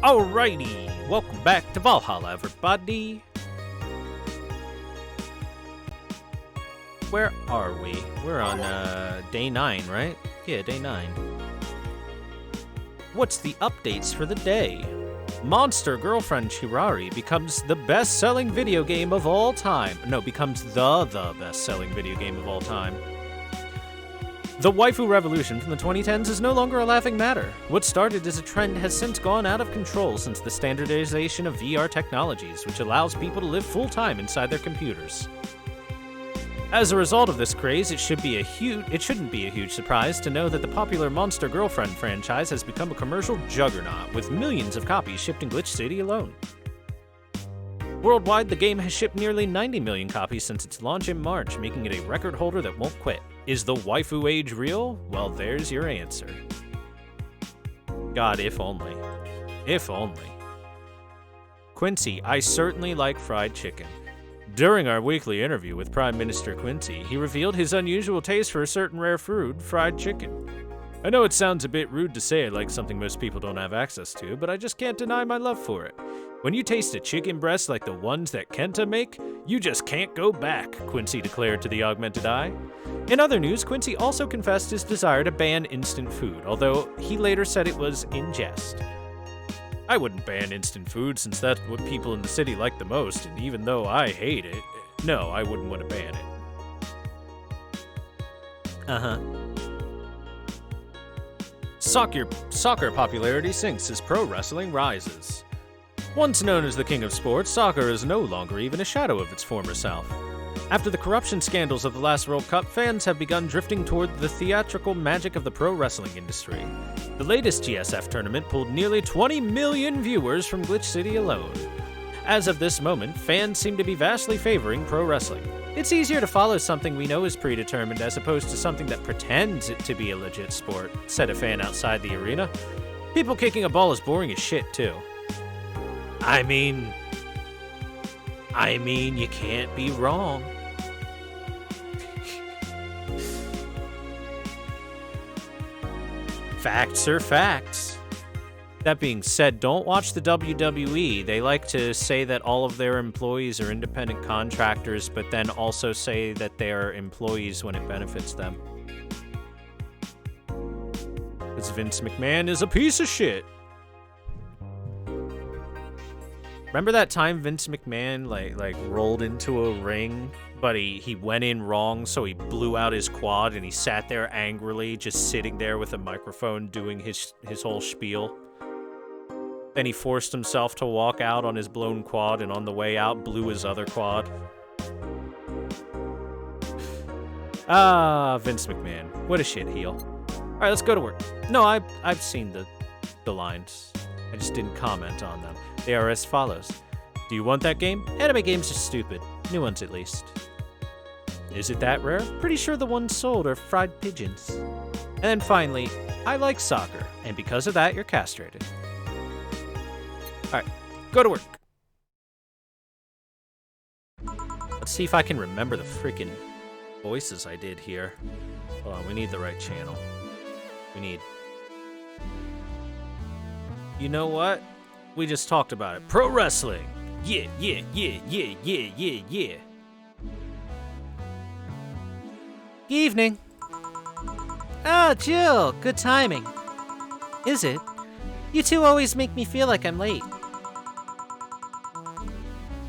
Alrighty, welcome back to Valhalla, everybody. Where are we? We're on day 9, right? Yeah, day 9. What's the updates for the day? Monster Girlfriend Chirari becomes the best-selling video game of all time. No, becomes the best-selling video game of all time. The waifu revolution from the 2010s is no longer a laughing matter. What started as a trend has since gone out of control since the standardization of VR technologies, which allows people to live full-time inside their computers. As a result of this craze, it shouldn't be a huge surprise to know that the popular Monster Girlfriend franchise has become a commercial juggernaut, with millions of copies shipped in Glitch City alone. Worldwide, the game has shipped nearly 90 million copies since its launch in March, making it a record holder that won't quit. Is the waifu age real? Well, there's your answer. God, if only. If only. Quincy, I certainly like fried chicken. During our weekly interview with Prime Minister Quincy, he revealed his unusual taste for a certain rare food, fried chicken. I know it sounds a bit rude to say I like something most people don't have access to, but I just can't deny my love for it. When you taste a chicken breast like the ones that Kenta make, you just can't go back, Quincy declared to the Augmented Eye. In other news, Quincy also confessed his desire to ban instant food, although he later said it was in jest. I wouldn't ban instant food since that's what people in the city like the most, and even though I hate it, no, I wouldn't want to ban it. Soccer popularity sinks as pro wrestling rises. Once known as the king of sports, soccer is no longer even a shadow of its former self. After the corruption scandals of the last World Cup, fans have begun drifting toward the theatrical magic of the pro wrestling industry. The latest GSF tournament pulled nearly 20 million viewers from Glitch City alone. As of this moment, fans seem to be vastly favoring pro wrestling. It's easier to follow something we know is predetermined as opposed to something that pretends it to be a legit sport, said a fan outside the arena. People kicking a ball is boring as shit, too. I mean, you can't be wrong. Facts are facts. That being said, don't watch the WWE. They like to say that all of their employees are independent contractors, but then also say that they are employees when it benefits them. Because Vince McMahon is a piece of shit. Remember that time Vince McMahon like rolled into a ring, but he went in wrong, so he blew out his quad and he sat there angrily, just sitting there with a microphone doing his whole spiel. Then he forced himself to walk out on his blown quad, and on the way out blew his other quad. Vince McMahon. What a shit heel. Alright, let's go to work. No, I've seen the lines. I just didn't comment on them. They are as follows. Do you want that game? Anime games are stupid. New ones, at least. Is it that rare? Pretty sure the ones sold are fried pigeons. And then finally, I like soccer, and because of that, you're castrated. Alright, go to work. Let's see if I can remember the freaking voices I did here. Hold on, we need the right channel. We need... You know what? We just talked about it. Pro wrestling! Yeah. Evening. Oh, Jill, good timing. Is it? You two always make me feel like I'm late.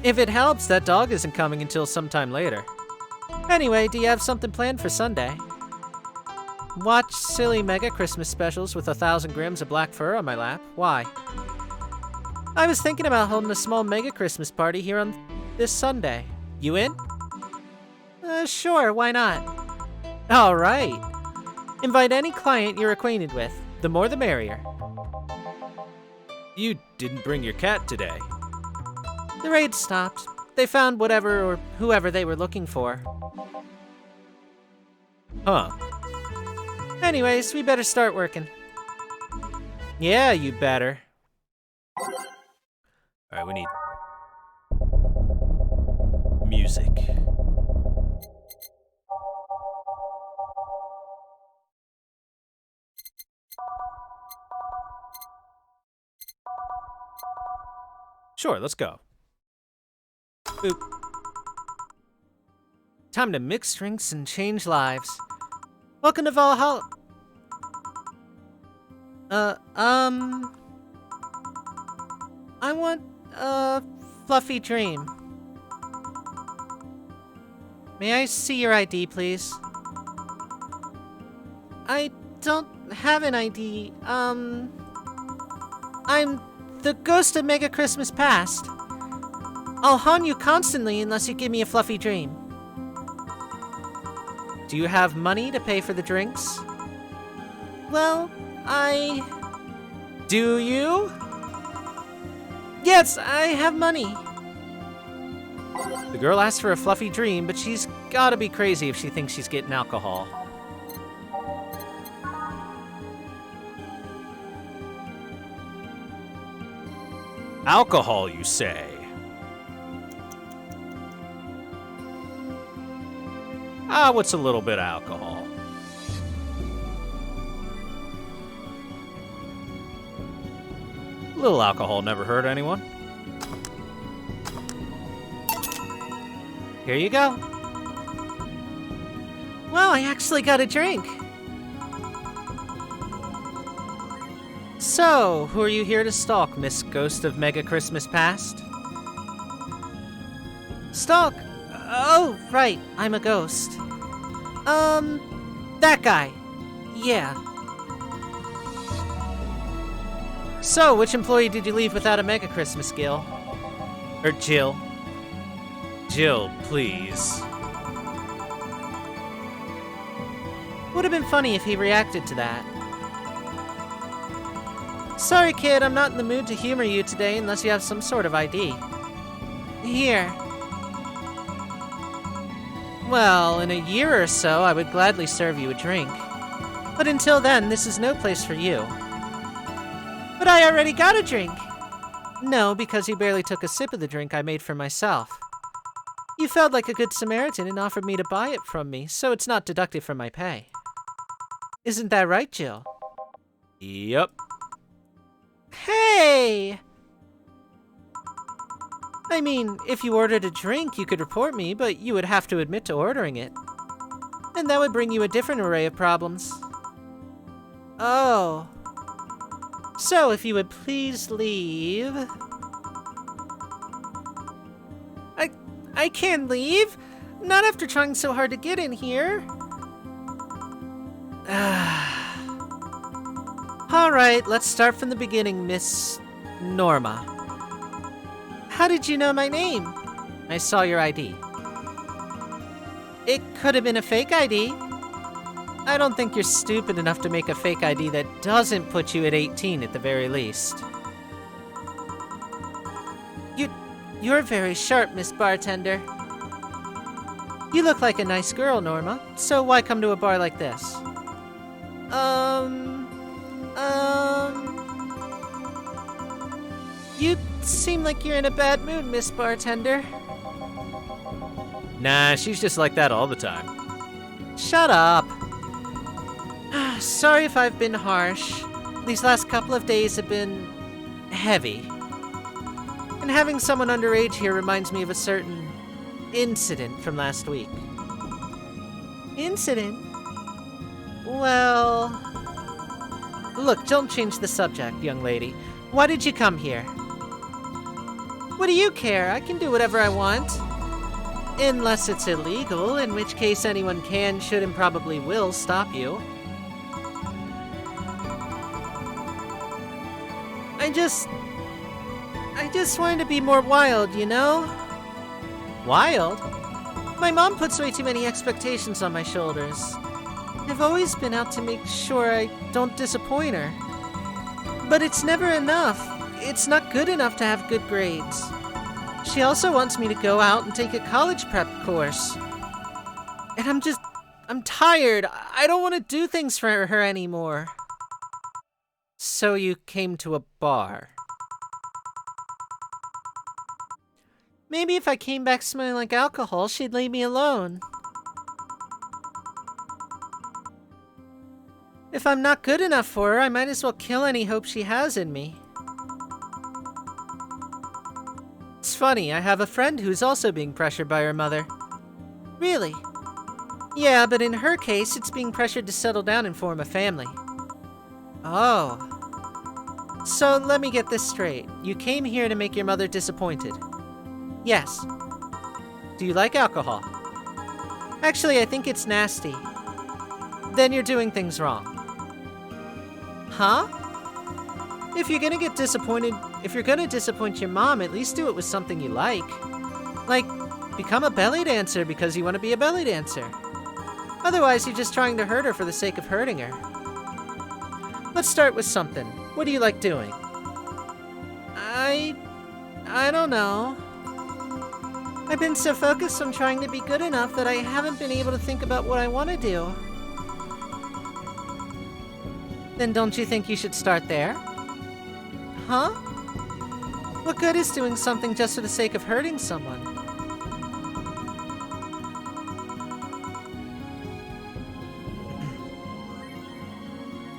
If it helps, that dog isn't coming until sometime later. Anyway, do you have something planned for Sunday? Watch silly mega Christmas specials with 1,000 grams of black fur on my lap. Why? I was thinking about holding a small mega Christmas party here on this Sunday. You in? Sure, why not? All right. Invite any client you're acquainted with. The more the merrier. You didn't bring your cat today. The raid stopped. They found whatever or whoever they were looking for. Huh. Anyways, we better start working. Yeah, you better. Alright, we need music. Sure, let's go. Boop. Time to mix drinks and change lives. Welcome to Valhalla. I want a fluffy dream. May I see your ID, please? I don't have an ID. I'm the ghost of Mega Christmas Past. I'll haunt you constantly unless you give me a fluffy dream. Do you have money to pay for the drinks? Well, Do you? Yes, I have money. The girl asked for a fluffy dream, but she's gotta be crazy if she thinks she's getting alcohol. Alcohol, you say? What's a little bit of alcohol? A little alcohol never hurt anyone. Here you go. Well, I actually got a drink. So, who are you here to stalk, Miss Ghost of Mega Christmas Past? Stalk? Oh, right, I'm a ghost. That guy. Yeah. So, which employee did you leave without a Mega Christmas, Gil? Or Jill? Jill, please. Would have been funny if he reacted to that. Sorry, kid, I'm not in the mood to humor you today unless you have some sort of ID. Here. Well, in a year or so, I would gladly serve you a drink. But until then, this is no place for you. But I already got a drink! No, because you barely took a sip of the drink I made for myself. You felt like a good Samaritan and offered me to buy it from me, so it's not deducted from my pay. Isn't that right, Jill? Yep. Hey! I mean, if you ordered a drink, you could report me, but you would have to admit to ordering it. And that would bring you a different array of problems. Oh. So, if you would please leave... I can't leave? Not after trying so hard to get in here. Alright, let's start from the beginning, Miss... Norma. How did you know my name? I saw your ID. It could have been a fake ID. I don't think you're stupid enough to make a fake ID that doesn't put you at 18 at the very least. You're very sharp, Miss Bartender. You look like a nice girl, Norma, so why come to a bar like this? You seem like you're in a bad mood, Miss Bartender. Nah, she's just like that all the time. Shut up. Sorry if I've been harsh. These last couple of days have been... heavy. And having someone underage here reminds me of a certain... incident from last week. Incident? Well... Look, don't change the subject, young lady. Why did you come here? What do you care? I can do whatever I want. Unless it's illegal, in which case anyone can, should, and probably will stop you. I just wanted to be more wild, you know? Wild? My mom puts way too many expectations on my shoulders. I've always been out to make sure I don't disappoint her. But it's never enough. It's not good enough to have good grades. She also wants me to go out and take a college prep course. And I'm tired. I don't want to do things for her anymore. So you came to a bar. Maybe if I came back smelling like alcohol, she'd leave me alone. If I'm not good enough for her, I might as well kill any hope she has in me. It's funny, I have a friend who's also being pressured by her mother. Really? Yeah, but in her case, it's being pressured to settle down and form a family. Oh. So let me get this straight. You came here to make your mother disappointed. Yes. Do you like alcohol? Actually, I think it's nasty. Then you're doing things wrong. Huh? If you're gonna disappoint your mom, at least do it with something you like. Like, become a belly dancer because you want to be a belly dancer. Otherwise, you're just trying to hurt her for the sake of hurting her. Let's start with something. What do you like doing? I don't know. I've been so focused on trying to be good enough that I haven't been able to think about what I want to do. Then don't you think you should start there? Huh? What good is doing something just for the sake of hurting someone?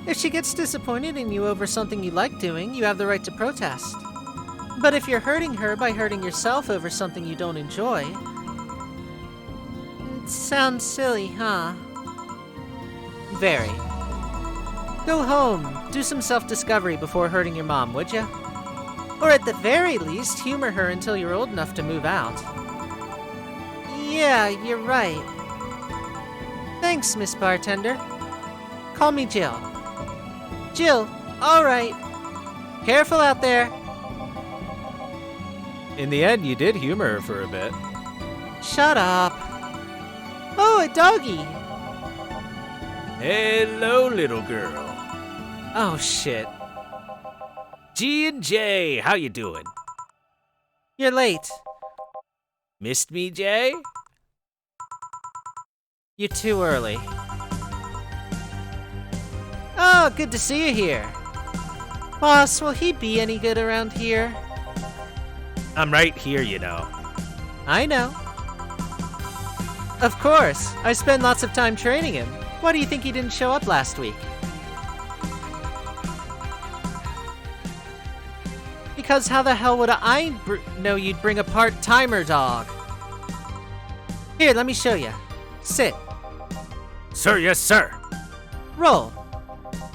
If she gets disappointed in you over something you like doing, you have the right to protest. But if you're hurting her by hurting yourself over something you don't enjoy... It sounds silly, huh? Very. Go home, do some self-discovery before hurting your mom, would ya? Or at the very least, humor her until you're old enough to move out. Yeah, you're right. Thanks, Miss Bartender. Call me Jill. Jill, all right. Careful out there. In the end, you did humor her for a bit. Shut up. Oh, a doggy. Hello, little girl. Oh, shit. G&J, how you doing? You're late. Missed me, Jay? You're too early. Oh, good to see you here. Boss, will he be any good around here? I'm right here, you know. I know. Of course. I spend lots of time training him. Why do you think he didn't show up last week? Because how the hell would I know you'd bring a part-timer dog? Here, let me show you. Sit. Sir, yes, sir. Roll.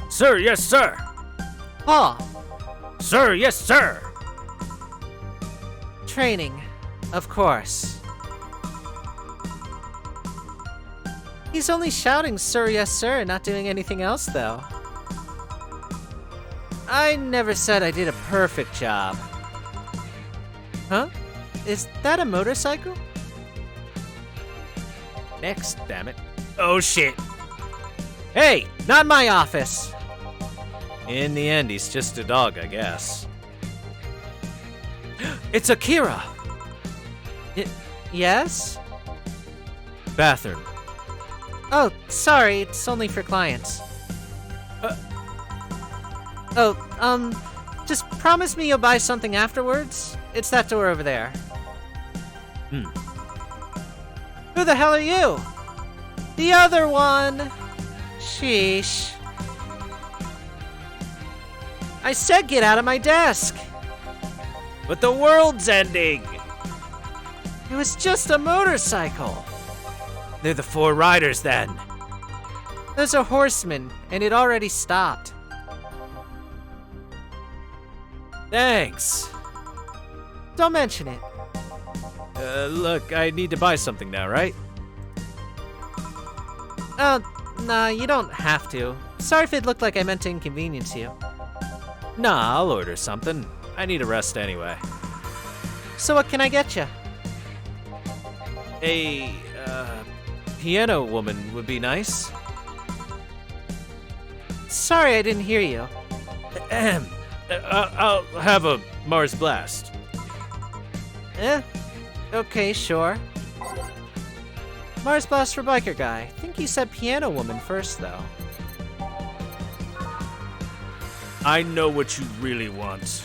Sir, yes, sir. Paw. Sir, yes, sir. Training. Of course. He's only shouting, sir, yes, sir, and not doing anything else, though. I never said I did a perfect job. Huh? Is that a motorcycle? Next, damn it. Oh, shit. Hey, not my office. In the end, he's just a dog, I guess. It's Akira. Yes? Bathroom. Oh, sorry, it's only for clients. Just promise me you'll buy something afterwards. It's that door over there. Who the hell are you? The other one! Sheesh. I said get out of my desk! But the world's ending! It was just a motorcycle. They're the four riders, then. There's a horseman, and it already stopped. Thanks. Don't mention it. Look, I need to buy something now, right? Nah, you don't have to. Sorry if it looked like I meant to inconvenience you. Nah, I'll order something. I need a rest anyway. So what can I get you? A, piano woman would be nice. Sorry, I didn't hear you. I'll have a Mars Blast. Okay, sure. Mars Blast for biker guy. I think you said piano woman first, though. I know what you really want.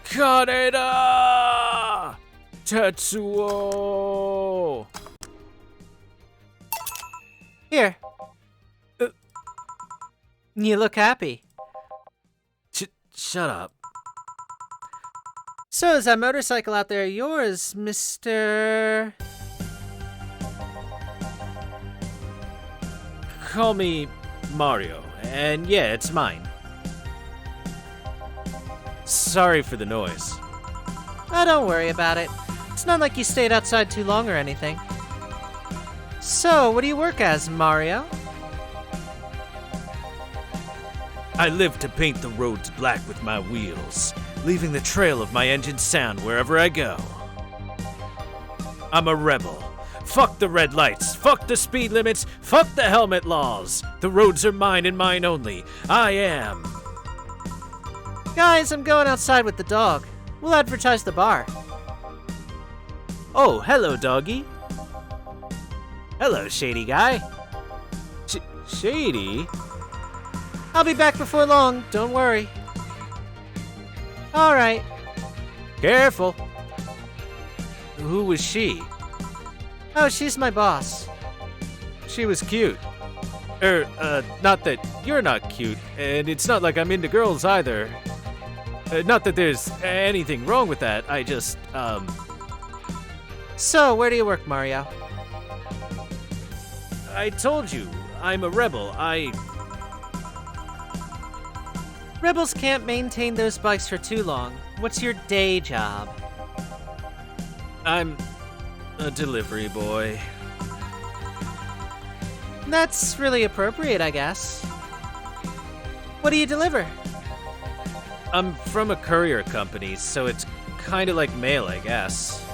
Kaneda! Tetsuo! Here. You look happy. shut up. So is that motorcycle out there yours, Mr. Call me Mario, and yeah, it's mine. Sorry for the noise. Oh, don't worry about it. It's not like you stayed outside too long or anything. So, what do you work as, Mario? I live to paint the roads black with my wheels, leaving the trail of my engine's sound wherever I go. I'm a rebel. Fuck the red lights, fuck the speed limits, fuck the helmet laws. The roads are mine and mine only. I am. Guys, I'm going outside with the dog. We'll advertise the bar. Oh, hello, doggy. Hello, shady guy. Shady? I'll be back before long, don't worry. Alright. Careful. Who was she? Oh, she's my boss. She was cute. Not that you're not cute, and it's not like I'm into girls either. Not that there's anything wrong with that, I just, So, where do you work, Mario? I told you, I'm a rebel. Rebels can't maintain those bikes for too long. What's your day job? I'm a delivery boy. That's really appropriate, I guess. What do you deliver? I'm from a courier company, so it's kinda like mail, I guess.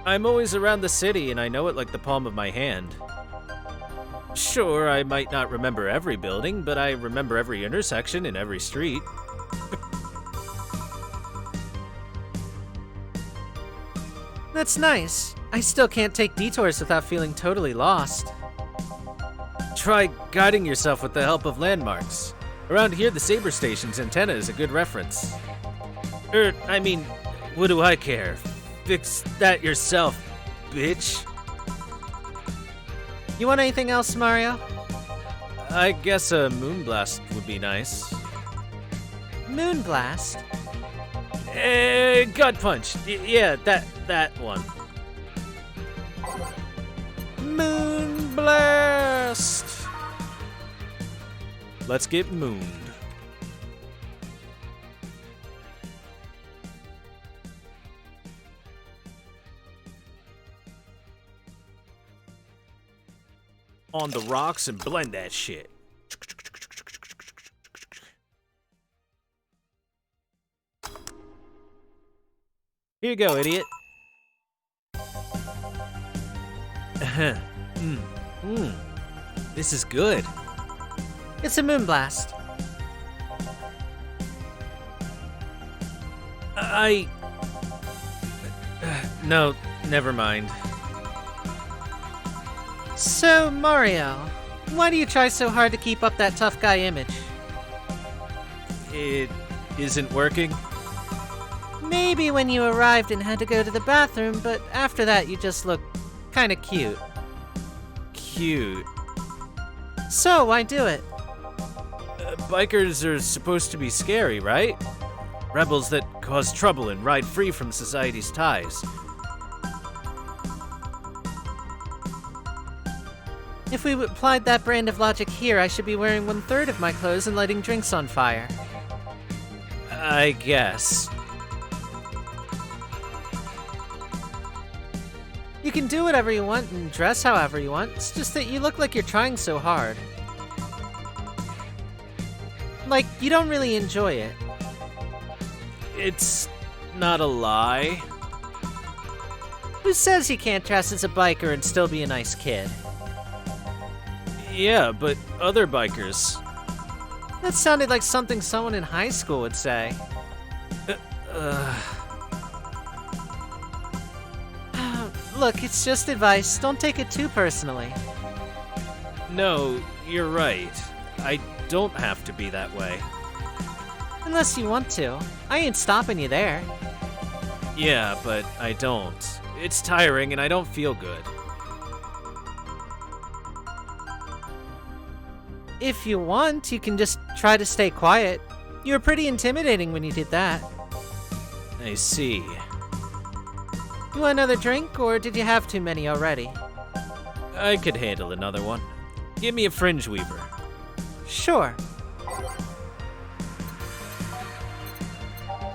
I'm always around the city, and I know it like the palm of my hand. Sure, I might not remember every building, but I remember every intersection and every street. That's nice. I still can't take detours without feeling totally lost. Try guiding yourself with the help of landmarks. Around here, the Saber Station's antenna is a good reference. What do I care? Fix that yourself, bitch. You want anything else, Mario? I guess a moonblast would be nice. Moonblast? Gut punch. Yeah, that one. Moonblast! Let's get mooned. On the rocks and blend that shit. Here you go, idiot. This is good. It's a moonblast. No, never mind. So, Mario, why do you try so hard to keep up that tough guy image? It isn't working. Maybe when you arrived and had to go to the bathroom, but after that you just look kinda cute. Cute. So, why do it? Bikers are supposed to be scary, right? Rebels that cause trouble and ride free from society's ties. If we applied that brand of logic here, I should be wearing 1/3 of my clothes and lighting drinks on fire. I guess. You can do whatever you want and dress however you want, it's just that you look like you're trying so hard. Like, you don't really enjoy it. It's not a lie. Who says you can't dress as a biker and still be a nice kid? Yeah, but other bikers. That sounded like something someone in high school would say. Look, it's just advice. Don't take it too personally. No, you're right. I don't have to be that way. Unless you want to. I ain't stopping you there. Yeah, but I don't. It's tiring and I don't feel good. If you want, you can just try to stay quiet. You were pretty intimidating when you did that. I see. You want another drink, or did you have too many already? I could handle another one. Give me a fringe weaver. Sure.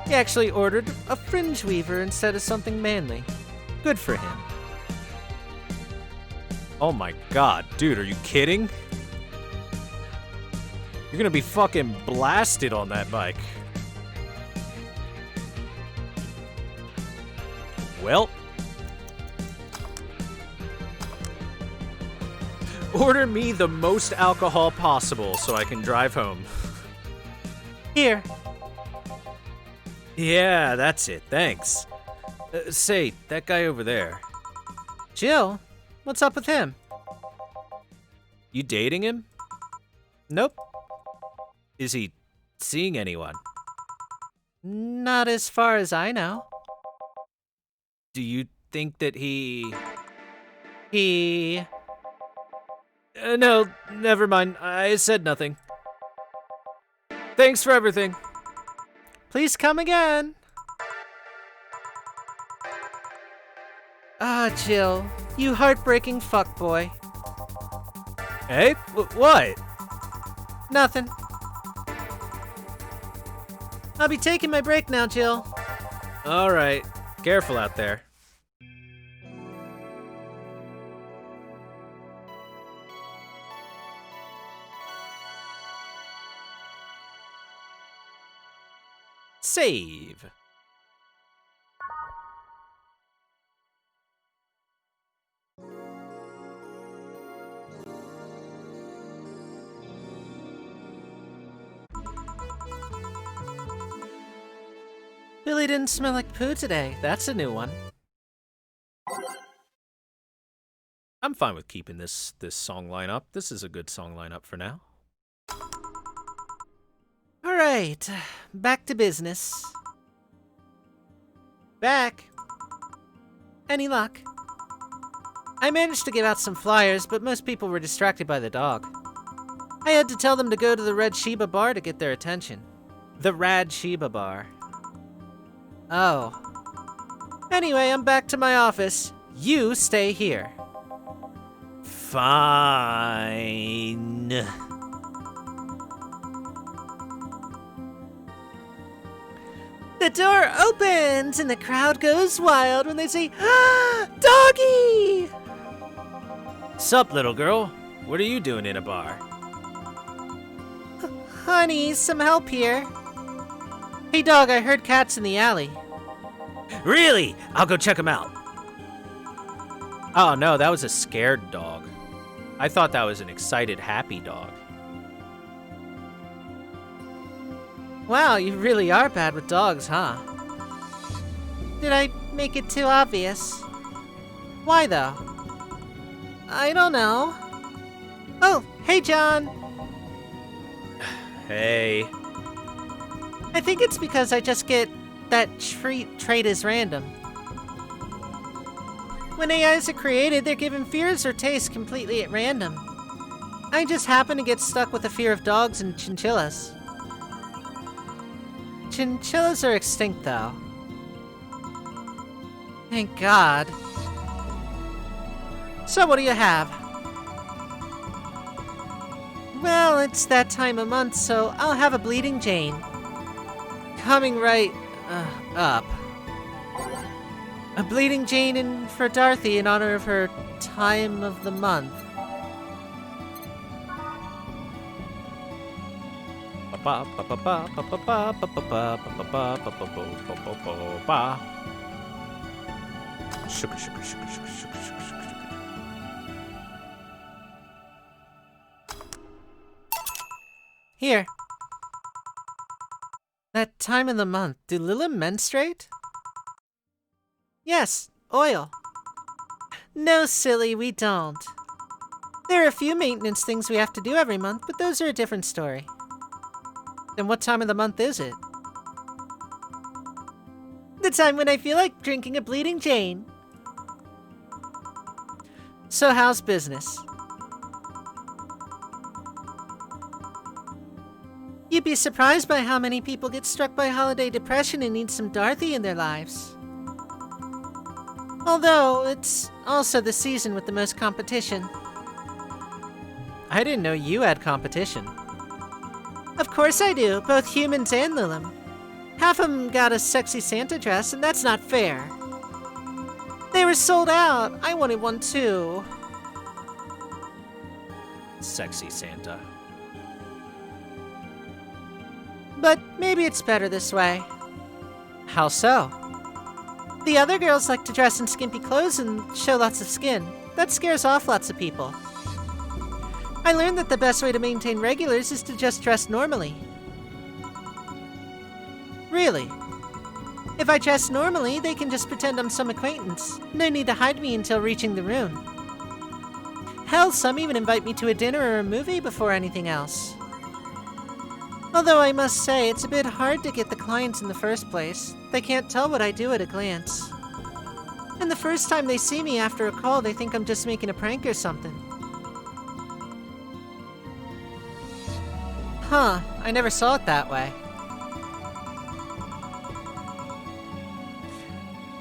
He actually ordered a fringe weaver instead of something manly. Good for him. Oh my god, dude, are you kidding? You're gonna be fucking blasted on that bike. Well. Order me the most alcohol possible so I can drive home. Here. Yeah, that's it, thanks. Say, that guy over there, Jill? What's up with him? you dating him? Nope. Is he seeing anyone? Not as far as I know. Do you think that he... no, never mind. I said nothing. Thanks for everything. Please come again. Ah, Jill, you heartbreaking fuckboy. Hey, what? Nothing. I'll be taking my break now, Jill. All right, careful out there. Save. Billy didn't smell like poo today. That's a new one. I'm fine with keeping this song lineup. This is a good song lineup for now. All right, back to business. Back. Any luck? I managed to give out some flyers, but most people were distracted by the dog. I had to tell them to go to the Red Sheba bar to get their attention. The Rad Sheba bar. Oh. Anyway, I'm back to my office. You stay here. Fine. The door opens and the crowd goes wild when they say, "Ah, doggy!" Sup, little girl? What are you doing in a bar? Honey, some help here. Hey dog, I heard cats in the alley. Really? I'll go check him out. Oh no, that was a scared dog. I thought that was an excited, happy dog. Wow, you really are bad with dogs, huh? Did I make it too obvious? Why though? I don't know. Oh, hey John! Hey. I think it's because I just get that trait is random. When AIs are created, they're given fears or tastes completely at random. I just happen to get stuck with a fear of dogs and chinchillas. Chinchillas are extinct, though. Thank God. So what do you have? Well, it's that time of month, so I'll have a Bleeding Jane. Coming right up. A Bleeding Jane for Dorothy in honor of her time of the month. Sugar, sugar, sugar, sugar, sugar, sugar, sugar. Here. That time of the month, do Lila menstruate? Yes, oil. No, silly, we don't. There are a few maintenance things we have to do every month, but those are a different story. Then what time of the month is it? The time when I feel like drinking a Bleeding Jane. So how's business? You'd be surprised by how many people get struck by holiday depression and need some Dorothy in their lives. Although, it's also the season with the most competition. I didn't know you had competition. Of course I do, both humans and Lilim. Half of them got a sexy Santa dress, and that's not fair. They were sold out. I wanted one too. Sexy Santa. But maybe it's better this way. How so? The other girls like to dress in skimpy clothes and show lots of skin. That scares off lots of people. I learned that the best way to maintain regulars is to just dress normally. Really? If I dress normally, they can just pretend I'm some acquaintance. No need to hide me until reaching the room. Hell, some even invite me to a dinner or a movie before anything else. Although I must say, it's a bit hard to get the clients in the first place. They can't tell what I do at a glance. And the first time they see me after a call, they think I'm just making a prank or something. Huh, I never saw it that way.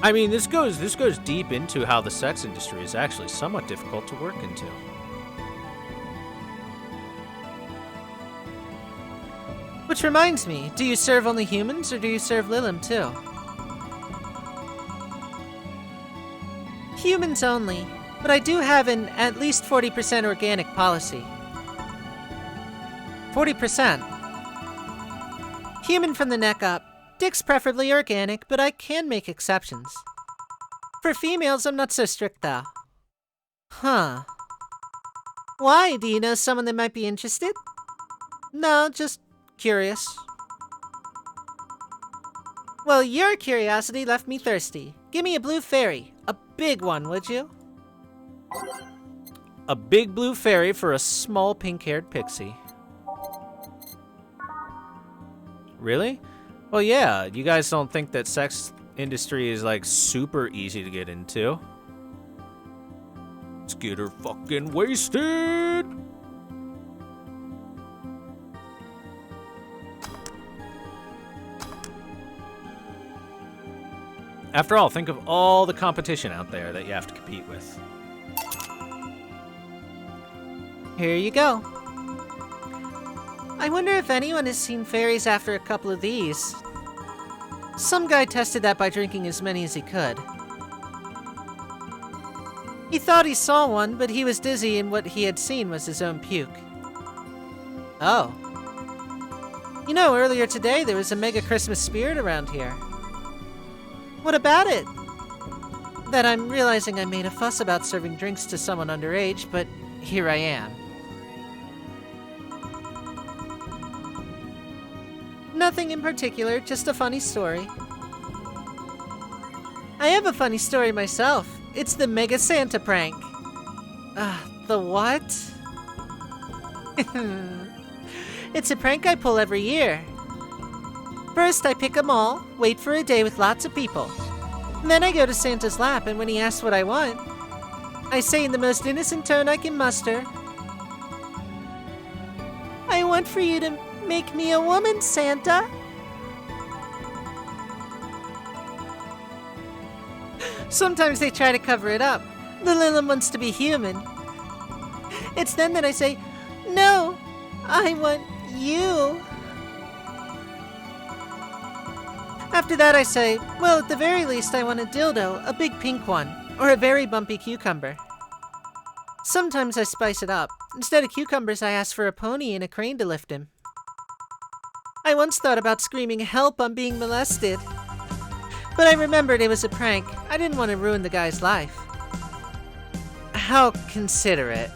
I mean, this goes deep into how the sex industry is actually somewhat difficult to work into. Which reminds me, do you serve only humans or do you serve Lilim too? Humans only, but I do have an at least 40% organic policy. 40%? Human from the neck up. Dick's preferably organic, but I can make exceptions. For females, I'm not so strict though. Huh. Why? Do you know someone that might be interested? No, just curious. Well, your curiosity left me thirsty. Give me a blue fairy. A big one, would you? A big blue fairy for a small pink-haired pixie. Really? Well, yeah, you guys don't think that sex industry is, like, super easy to get into. Let's get her fucking wasted! After all, think of all the competition out there that you have to compete with. Here you go. I wonder if anyone has seen fairies after a couple of these. Some guy tested that by drinking as many as he could. He thought he saw one, but he was dizzy and what he had seen was his own puke. Oh. You know, earlier today there was a mega Christmas spirit around here. What about it? That I'm realizing I made a fuss about serving drinks to someone underage, but here I am. Nothing in particular, just a funny story. I have a funny story myself. It's the Mega Santa prank. The what? It's a prank I pull every year. First, I pick 'em all, wait for a day with lots of people. And then I go to Santa's lap, and when he asks what I want, I say in the most innocent tone I can muster, I want for you to make me a woman, Santa. Sometimes they try to cover it up. The Lilim wants to be human. It's then that I say, no, I want you. After that I say, well, at the very least I want a dildo, a big pink one, or a very bumpy cucumber. Sometimes I spice it up. Instead of cucumbers, I ask for a pony and a crane to lift him. I once thought about screaming, help, I'm being molested. But I remembered it was a prank. I didn't want to ruin the guy's life. How considerate.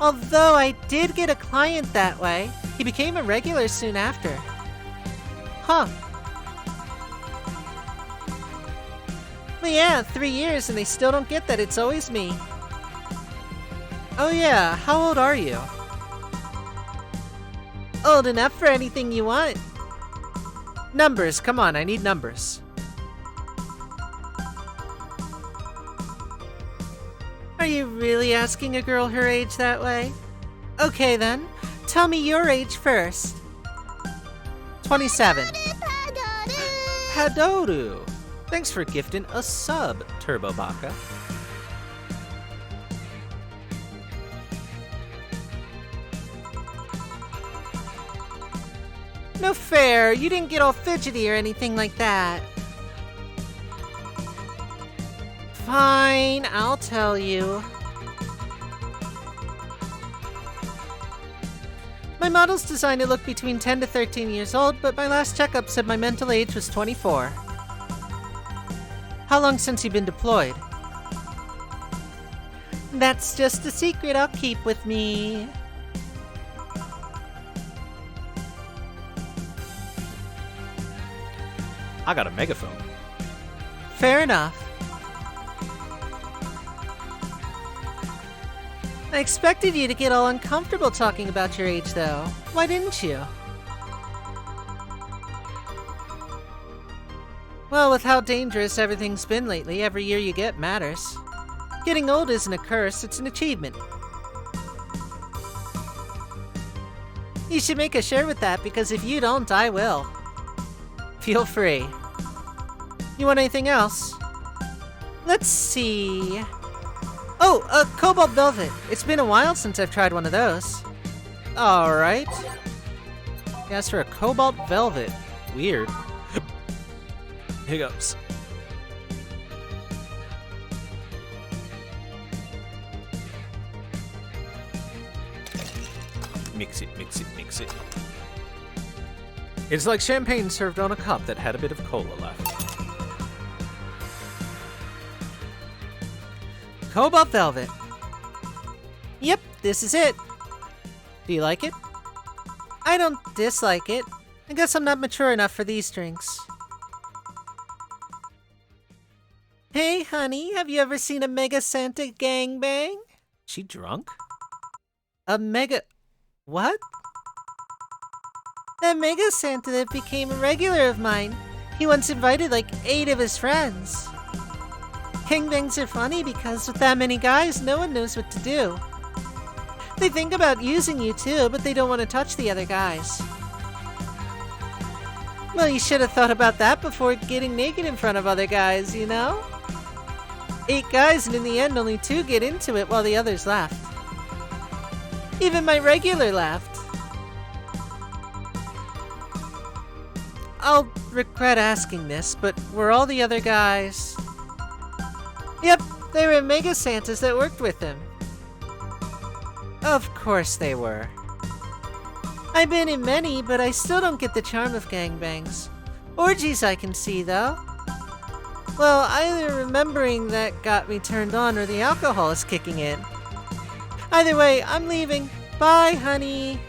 Although I did get a client that way, he became a regular soon after. Huh. Well, yeah, 3 years and they still don't get that it's always me. Oh yeah, how old are you? Old enough for anything you want. Numbers, come on, I need numbers. Are you really asking a girl her age that way? Okay then, tell me your age first. 27. Hadoru. Thanks for gifting a sub, Turbo Baka. No fair, you didn't get all fidgety or anything like that. Fine, I'll tell you. My model's designed to look between 10 to 13 years old, but my last checkup said my mental age was 24. How long since you've been deployed? That's just a secret I'll keep with me. I got a megaphone. Fair enough. I expected you to get all uncomfortable talking about your age, though. Why didn't you? Well, with how dangerous everything's been lately, every year you get matters. Getting old isn't a curse, it's an achievement. You should make a shirt with that, because if you don't, I will. Feel free. You want anything else? Let's see... Oh, Cobalt Velvet. It's been a while since I've tried one of those. Alright. As for a Cobalt Velvet. Weird. Hiccups. Mix it, mix it, mix it. It's like champagne served on a cup that had a bit of cola left. Cobalt Velvet. Yep, this is it. Do you like it? I don't dislike it. I guess I'm not mature enough for these drinks. Hey, honey, have you ever seen a Mega Santa gangbang? She drunk? A Mega... What? That Mega Santa that became a regular of mine. He once invited like 8 of his friends. Gangbangs are funny because with that many guys, no one knows what to do. They think about using you too, but they don't want to touch the other guys. Well, you should have thought about that before getting naked in front of other guys, you know? 8 guys, and in the end, only 2 get into it while the others left. Even my regular left. I'll regret asking this, but were all the other guys... Yep, they were Mega Santas that worked with him. Of course they were. I've been in many, but I still don't get the charm of gangbangs. Orgies I can see, though. Well, either remembering that got me turned on or the alcohol is kicking in. Either way, I'm leaving. Bye, honey.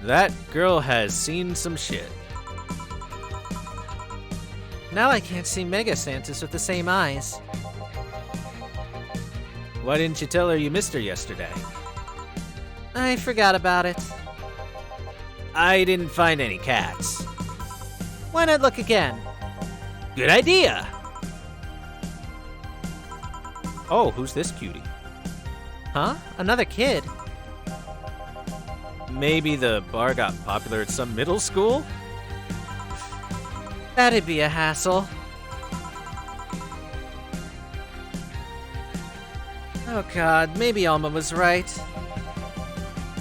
That girl has seen some shit. Now I can't see Mega Santas with the same eyes. Why didn't you tell her you missed her yesterday? I forgot about it. I didn't find any cats. Why not look again? Good idea! Oh, who's this cutie? Huh? Another kid? Maybe the bar got popular at some middle school? That'd be a hassle. Oh god, maybe Alma was right.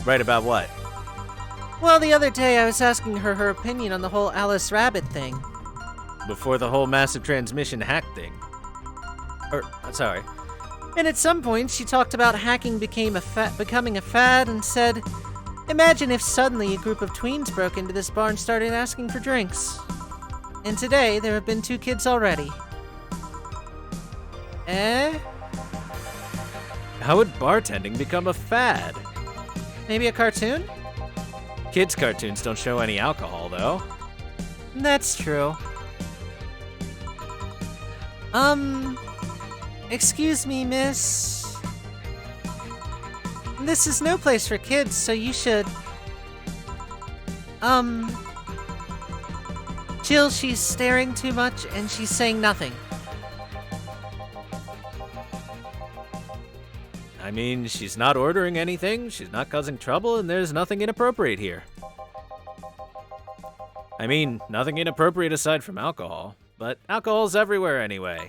Right about what? Well, the other day I was asking her opinion on the whole Alice Rabbit thing. Before the whole massive transmission hack thing. Sorry. And at some point she talked about hacking becoming a fad and said, imagine if suddenly a group of tweens broke into this bar and started asking for drinks. And today, there have been 2 kids already. Eh? How would bartending become a fad? Maybe a cartoon? Kids' cartoons don't show any alcohol, though. That's true. Excuse me, miss. This is no place for kids, so you should... Jill, she's staring too much, and she's saying nothing. I mean, she's not ordering anything, she's not causing trouble, and there's nothing inappropriate here. I mean, nothing inappropriate aside from alcohol, but alcohol's everywhere anyway.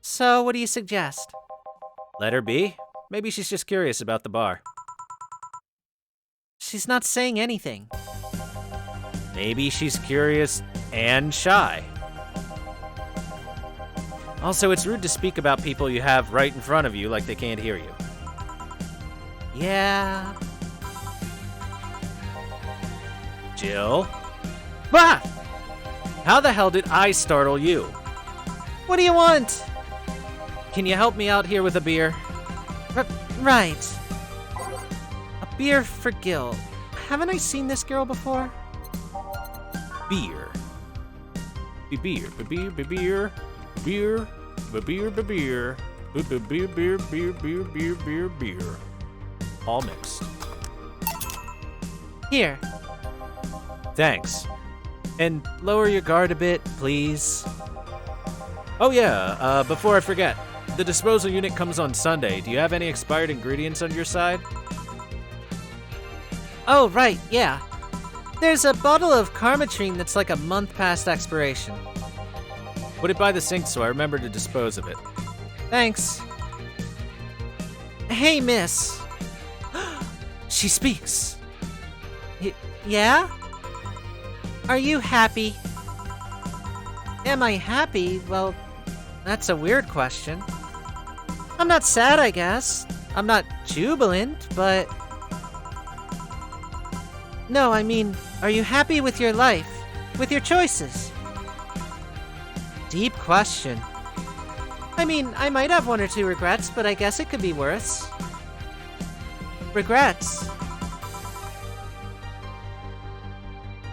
So, what do you suggest? Let her be. Maybe she's just curious about the bar. She's not saying anything. Maybe she's curious and shy. Also, it's rude to speak about people you have right in front of you like they can't hear you. Yeah. Jill? Bah! How the hell did I startle you? What do you want? Can you help me out here with a beer? Right. A beer for Gil. Haven't I seen this girl before? Beer. Beer. Beer. Beer. Beer. Beer. Beer. Beer. All mixed. Here. Thanks. And lower your guard a bit, please. Oh yeah, before I forget, the disposal unit comes on Sunday. Do you have any expired ingredients on your side? Oh, right, yeah. There's a bottle of Karmatrine that's like a month past expiration. Put it by the sink so I remember to dispose of it. Thanks. Hey, miss. She speaks. Yeah? Are you happy? Am I happy? Well, that's a weird question. I'm not sad, I guess. I'm not jubilant, but... No, I mean, are you happy with your life? With your choices? Deep question. I mean, I might have one or two regrets, but I guess it could be worse. Regrets?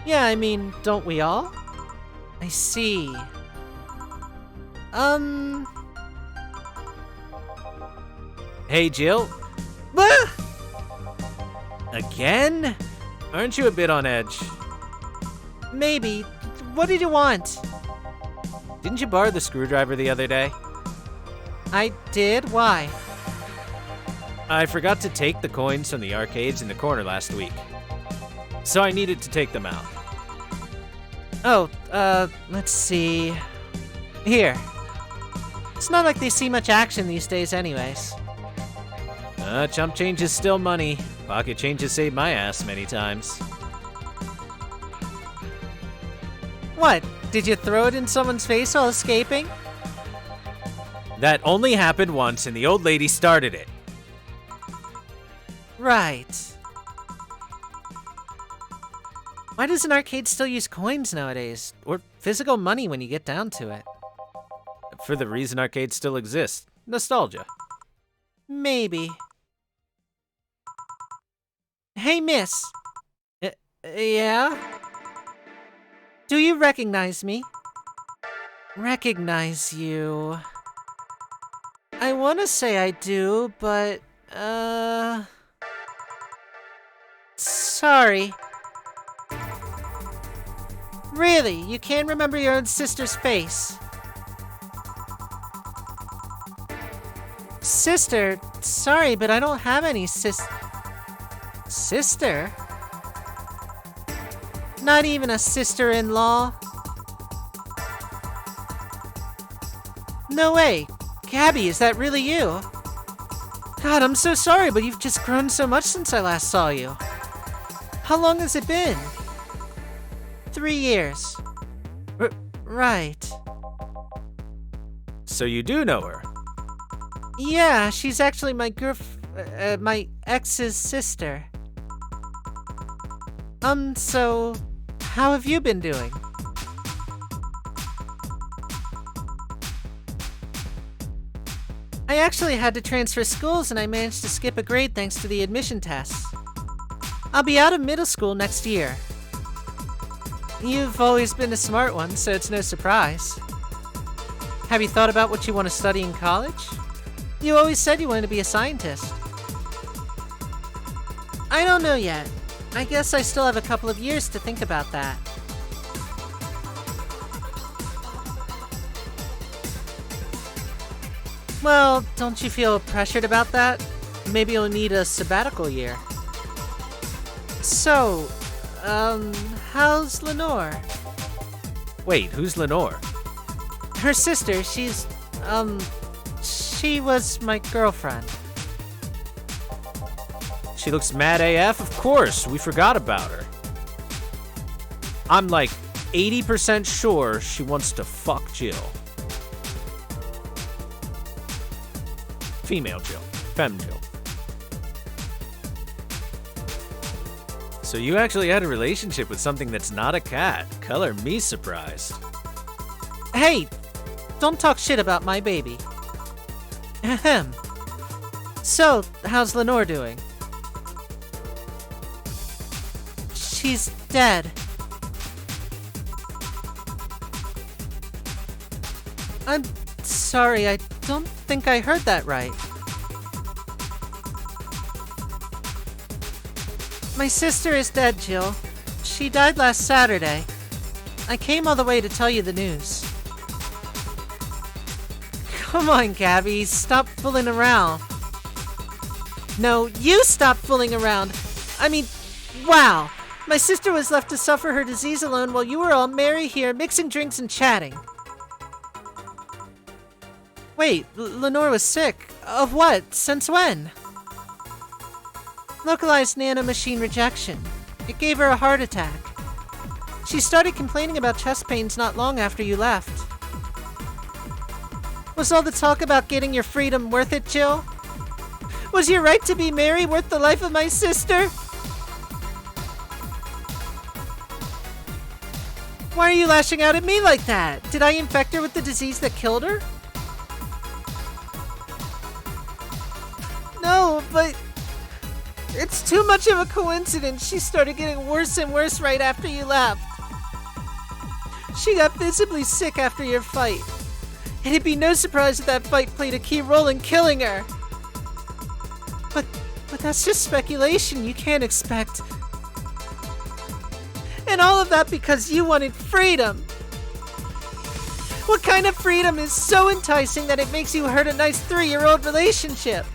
Yeah, I mean, don't we all? I see. Hey, Jill. Ah! Again? Aren't you a bit on edge? Maybe. What did you want? Didn't you borrow the screwdriver the other day? I did? Why? I forgot to take the coins from the arcades in the corner last week. So I needed to take them out. Oh, let's see. Here. It's not like they see much action these days anyways. Chump change is still money. Pocket change has saved my ass many times. What? Did you throw it in someone's face while escaping? That only happened once and the old lady started it. Right. Why does an arcade still use coins nowadays? Or physical money when you get down to it? For the reason arcades still exist. Nostalgia. Maybe. Hey, miss. Yeah? Do you recognize me? Recognize you. I want to say I do, but, sorry. Really, you can't remember your own sister's face? Sister? Sorry, but I don't have any Sister? Not even a sister-in-law? No way! Gabby, is that really you? God, I'm so sorry, but you've just grown so much since I last saw you. How long has it been? 3 years. Right. So you do know her? Yeah, she's actually my my ex's sister. So, how have you been doing? I actually had to transfer schools and I managed to skip a grade thanks to the admission tests. I'll be out of middle school next year. You've always been a smart one, so it's no surprise. Have you thought about what you want to study in college? You always said you wanted to be a scientist. I don't know yet. I guess I still have a couple of years to think about that. Well, don't you feel pressured about that? Maybe you'll need a sabbatical year. So, how's Lenore? Wait, who's Lenore? Her sister, she was my girlfriend. She looks mad AF? Of course, we forgot about her. I'm like 80% sure she wants to fuck Jill. Female Jill. Femme Jill. So you actually had a relationship with something that's not a cat. Color me surprised. Hey, don't talk shit about my baby. Ahem. So, how's Lenore doing? She's dead. I'm sorry, I don't think I heard that right. My sister is dead, Jill. She died last Saturday. I came all the way to tell you the news. Come on, Gabby, stop fooling around. No, you stop fooling around. I mean, wow. My sister was left to suffer her disease alone while you were all merry here, mixing drinks and chatting. Wait, Lenore was sick. Of what? Since when? Localized nanomachine rejection. It gave her a heart attack. She started complaining about chest pains not long after you left. Was all the talk about getting your freedom worth it, Jill? Was your right to be merry worth the life of my sister? Why are you lashing out at me like that? Did I infect her with the disease that killed her? No, but it's too much of a coincidence. She started getting worse and worse right after you left. She got visibly sick after your fight. It'd be no surprise if that fight played a key role in killing her. But that's just speculation. You can't expect. And all of that because you wanted freedom. What kind of freedom is so enticing that it makes you hurt a nice 3-year-old relationship?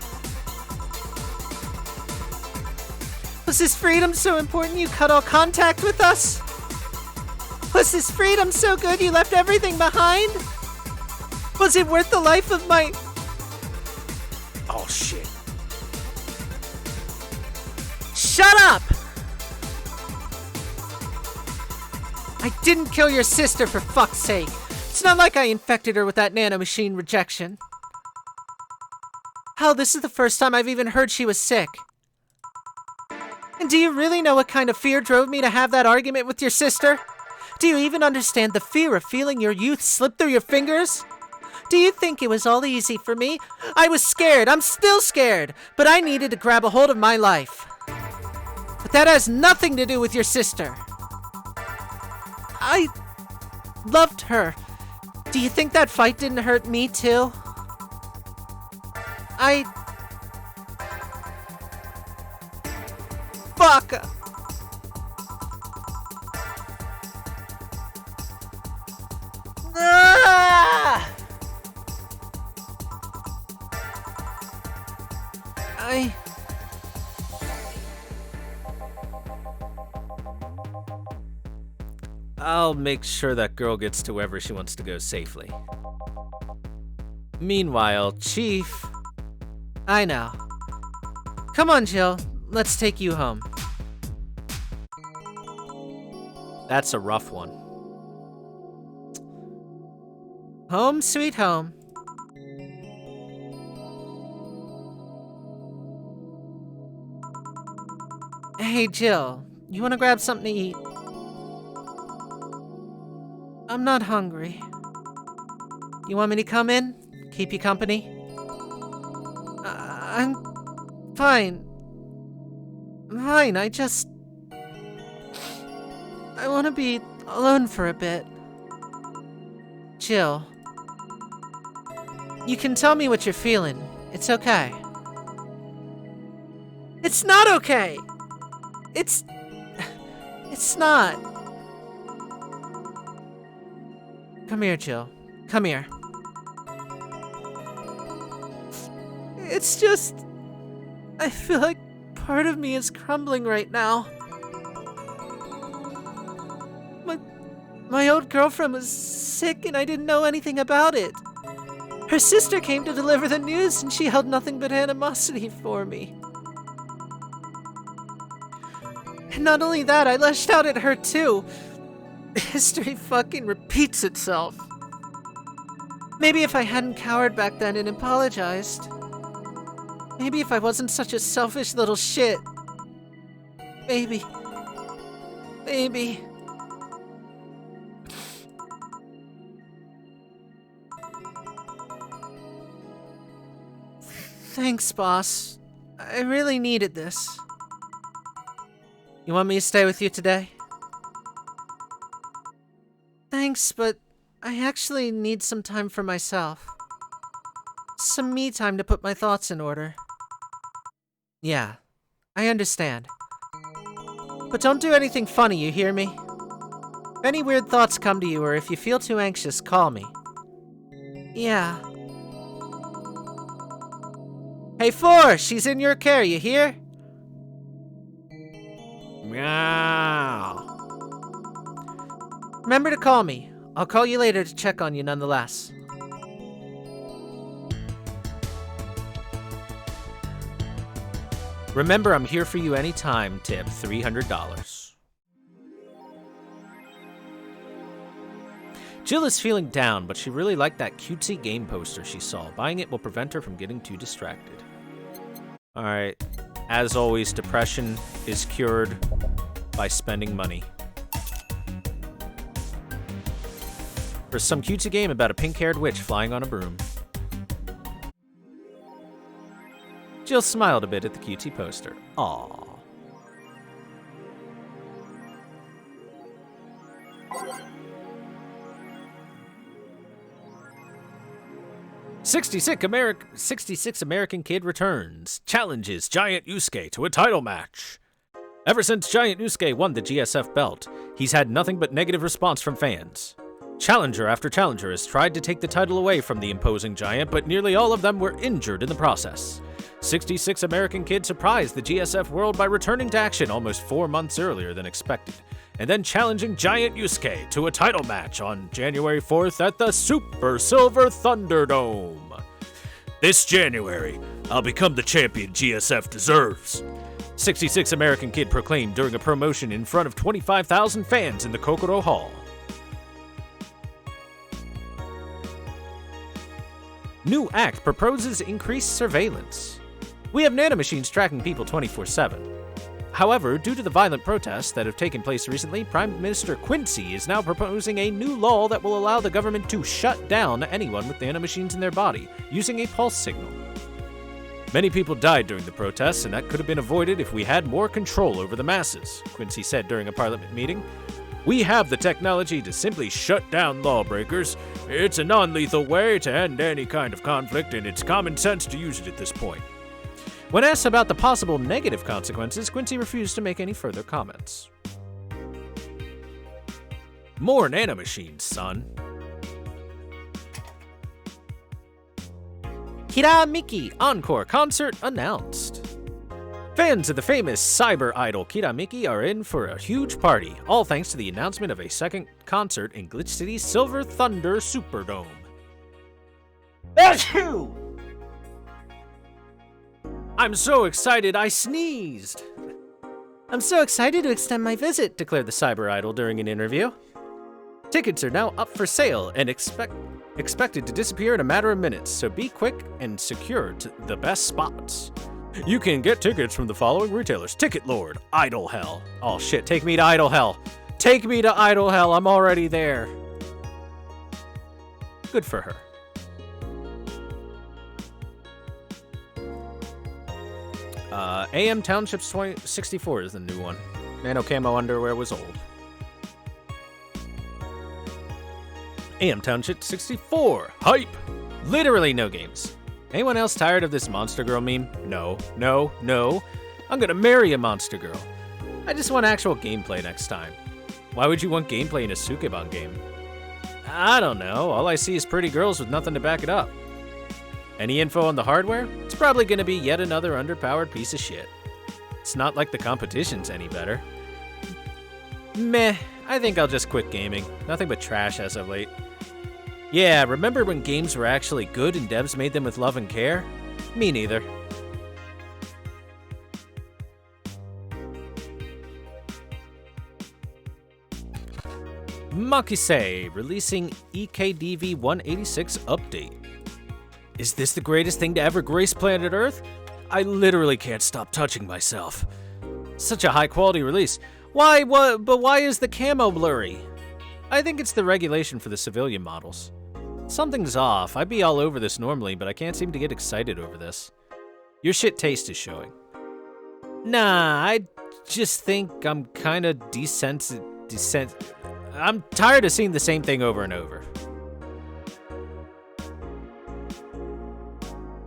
Was this freedom so important you cut all contact with us? Was this freedom so good you left everything behind? Was it worth the life of my... Oh, shit. Shut up! I didn't kill your sister, for fuck's sake. It's not like I infected her with that nanomachine rejection. Hell, this is the first time I've even heard she was sick. And do you really know what kind of fear drove me to have that argument with your sister? Do you even understand the fear of feeling your youth slip through your fingers? Do you think it was all easy for me? I was scared. I'm still scared. But I needed to grab a hold of my life. But that has nothing to do with your sister. I loved her. Do you think that fight didn't hurt me too? Fuck! Ah! I'll make sure that girl gets to wherever she wants to go safely. Meanwhile, Chief... I know. Come on, Jill. Let's take you home. That's a rough one. Home sweet home. Hey, Jill. You want to grab something to eat? I'm not hungry. You want me to come in? Keep you company? I'm fine. Fine, I want to be alone for a bit. Jill. You can tell me what you're feeling. It's okay. It's not okay! It's not. Come here, Jill. Come here. It's just... I feel like part of me is crumbling right now. My old girlfriend was sick and I didn't know anything about it. Her sister came to deliver the news and she held nothing but animosity for me. And not only that, I lashed out at her too. History fucking repeats itself. Maybe if I hadn't cowered back then and apologized. Maybe if I wasn't such a selfish little shit. Maybe. Thanks, boss. I really needed this. You want me to stay with you today? Thanks, but I actually need some time for myself. Some me time to put my thoughts in order. Yeah, I understand. But don't do anything funny, you hear me? If any weird thoughts come to you or if you feel too anxious, call me. Yeah. Hey, Four, she's in your care, you hear? Meow. Remember to call me. I'll call you later to check on you nonetheless. Remember, I'm here for you anytime. Tip $300. Jill is feeling down, but she really liked that cutesy game poster she saw. Buying it will prevent her from getting too distracted. Alright, as always, depression is cured by spending money. For some cutesy game about a pink-haired witch flying on a broom. Jill smiled a bit at the cutesy poster. Aww. '66 American kid returns. Challenges Giant Yusuke to a title match. Ever since Giant Yusuke won the GSF belt, he's had nothing but negative response from fans. Challenger after challenger has tried to take the title away from the imposing giant, but nearly all of them were injured in the process. 66 American kid surprised the GSF world by returning to action almost 4 months earlier than expected, and then challenging Giant Yusuke to a title match on January 4th at the Super Silver Thunderdome. This January, I'll become the champion GSF deserves. 66 American kid proclaimed during a promotion in front of 25,000 fans in the Kokoro Hall. New act proposes increased surveillance. We have nanomachines tracking people 24/7. However, due to the violent protests that have taken place recently, Prime Minister Quincy is now proposing a new law that will allow the government to shut down anyone with nanomachines in their body using a pulse signal. Many people died during the protests, and that could have been avoided if we had more control over the masses, Quincy said during a parliament meeting. We have the technology to simply shut down lawbreakers. It's a non-lethal way to end any kind of conflict, and it's common sense to use it at this point. When asked about the possible negative consequences, Quincy refused to make any further comments. More nanomachines, son. Kira Miki Encore Concert announced. Fans of the famous cyber idol Kira Miki are in for a huge party, all thanks to the announcement of a second concert in Glitch City's Silver Thunder Superdome. Achoo! I'm so excited I sneezed. I'm so excited to extend my visit, declared the cyber idol during an interview. Tickets are now up for sale and expected to disappear in a matter of minutes, so be quick and secure the best spots. You can get tickets from the following retailers: Ticket Lord, Idol Hell. Oh shit, take me to Idol Hell. Take me to Idol Hell, I'm already there. Good for her. AM Township 64 is the new one. Nano Camo underwear was old. AM Township 64, hype! Literally no games. Anyone else tired of this Monster Girl meme? No. I'm gonna marry a Monster Girl. I just want actual gameplay next time. Why would you want gameplay in a Sukeban game? I don't know, all I see is pretty girls with nothing to back it up. Any info on the hardware? It's probably gonna be yet another underpowered piece of shit. It's not like the competition's any better. Meh, I think I'll just quit gaming. Nothing but trash as of late. Yeah, remember when games were actually good and devs made them with love and care? Me neither. Makise releasing EKDV 186 update. Is this the greatest thing to ever grace planet Earth? I literally can't stop touching myself. Such a high quality release. But why is the camo blurry? I think it's the regulation for the civilian models. Something's off. I'd be all over this normally, but I can't seem to get excited over this. Your shit taste is showing. Nah, I just think I'm kinda I'm tired of seeing the same thing over and over.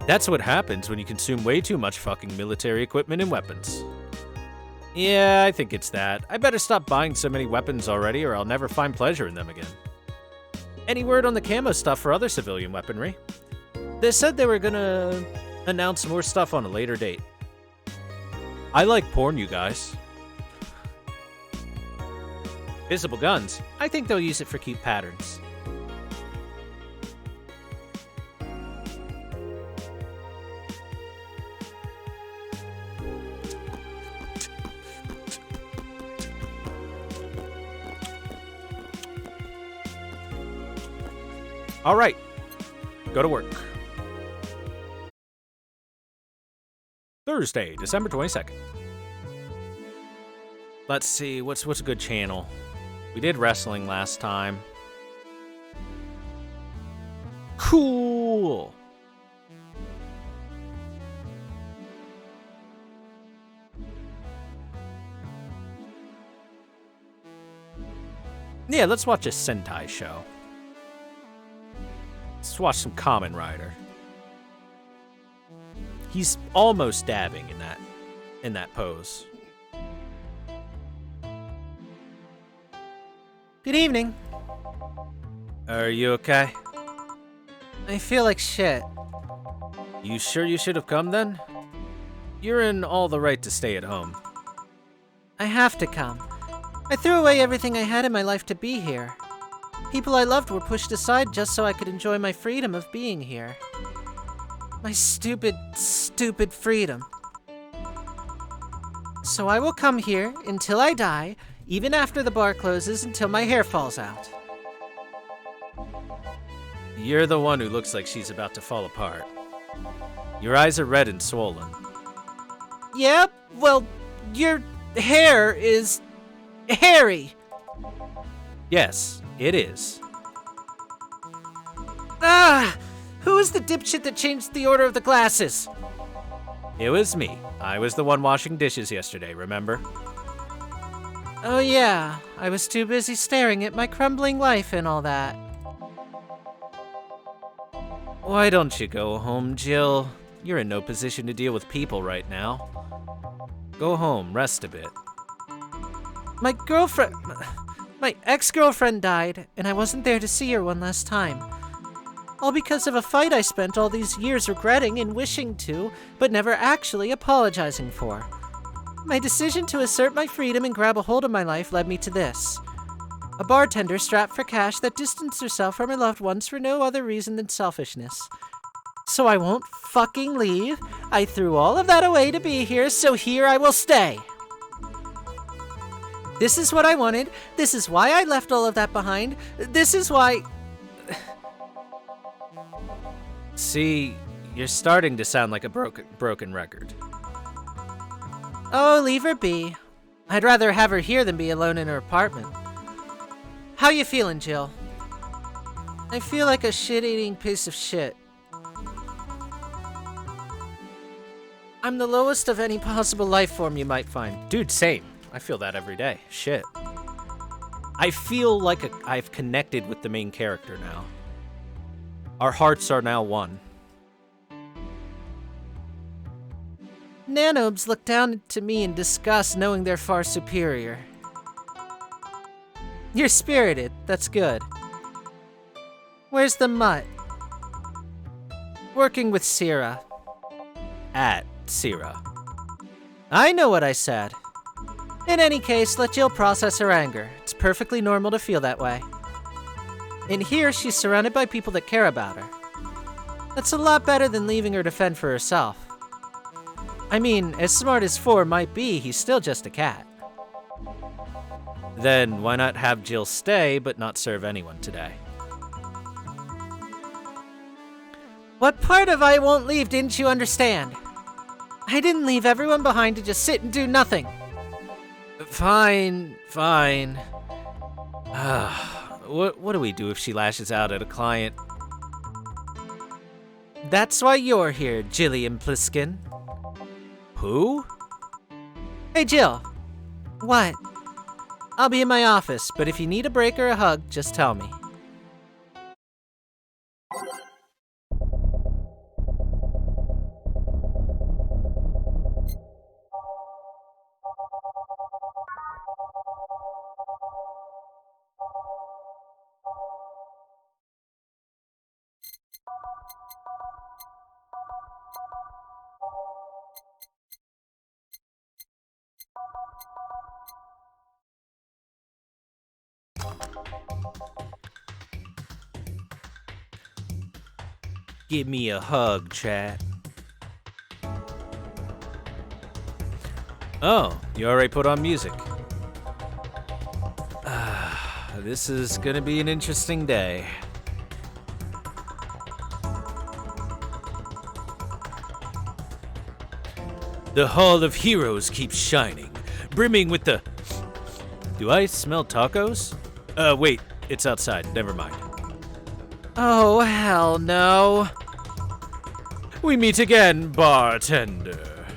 That's what happens when you consume way too much fucking military equipment and weapons. Yeah, I think it's that. I better stop buying so many weapons already or I'll never find pleasure in them again. Any word on the camo stuff for other civilian weaponry? They said they were gonna announce more stuff on a later date. I like porn, you guys. Visible guns. I think they'll use it for cute patterns. All right, go to work. Thursday, December 22nd. Let's see, what's a good channel? We did wrestling last time. Cool. Yeah, let's watch a Sentai show. Let's watch some Kamen Rider. He's almost dabbing in that pose. Good evening. Are you okay? I feel like shit. You sure you should have come then? You're in all the right to stay at home. I have to come. I threw away everything I had in my life to be here. People I loved were pushed aside just so I could enjoy my freedom of being here. My stupid, stupid freedom. So I will come here until I die, even after the bar closes, until my hair falls out. You're the one who looks like she's about to fall apart. Your eyes are red and swollen. Yep, well, your hair is hairy. Yes, it is. Ah! Who is the dipshit that changed the order of the glasses? It was me. I was the one washing dishes yesterday, remember? Oh yeah, I was too busy staring at my crumbling life and all that. Why don't you go home, Jill? You're in no position to deal with people right now. Go home, rest a bit. My ex-girlfriend died, and I wasn't there to see her one last time. All because of a fight I spent all these years regretting and wishing to, but never actually apologizing for. My decision to assert my freedom and grab a hold of my life led me to this. A bartender strapped for cash that distanced herself from her loved ones for no other reason than selfishness. So I won't fucking leave. I threw all of that away to be here, so here I will stay. This is what I wanted. This is why I left all of that behind. This is why... See, you're starting to sound like a broken record. Oh, leave her be. I'd rather have her here than be alone in her apartment. How you feeling, Jill? I feel like a shit-eating piece of shit. I'm the lowest of any possible life form you might find. Dude, same. I feel that every day. Shit. I feel like I've connected with the main character now. Our hearts are now one. Nanobes look down to me in disgust, knowing they're far superior. You're spirited. That's good. Where's the mutt? Working with Sierra. At Sierra. I know what I said. In any case, let Jill process her anger. It's perfectly normal to feel that way. In here, she's surrounded by people that care about her. That's a lot better than leaving her to fend for herself. I mean, as smart as 4 might be, he's still just a cat. Then why not have Jill stay but not serve anyone today? What part of I won't leave didn't you understand? I didn't leave everyone behind to just sit and do nothing. Fine. What do we do if she lashes out at a client? That's why you're here, Jillian Pliskin. Who? Hey, Jill. What? I'll be in my office, but if you need a break or a hug, just tell me. Give me a hug, chat. Oh, you already put on music. This is gonna be an interesting day. The Hall of Heroes keeps shining, brimming with the... Do I smell tacos? Wait, it's outside, never mind. Oh, hell no. We meet again, bartender.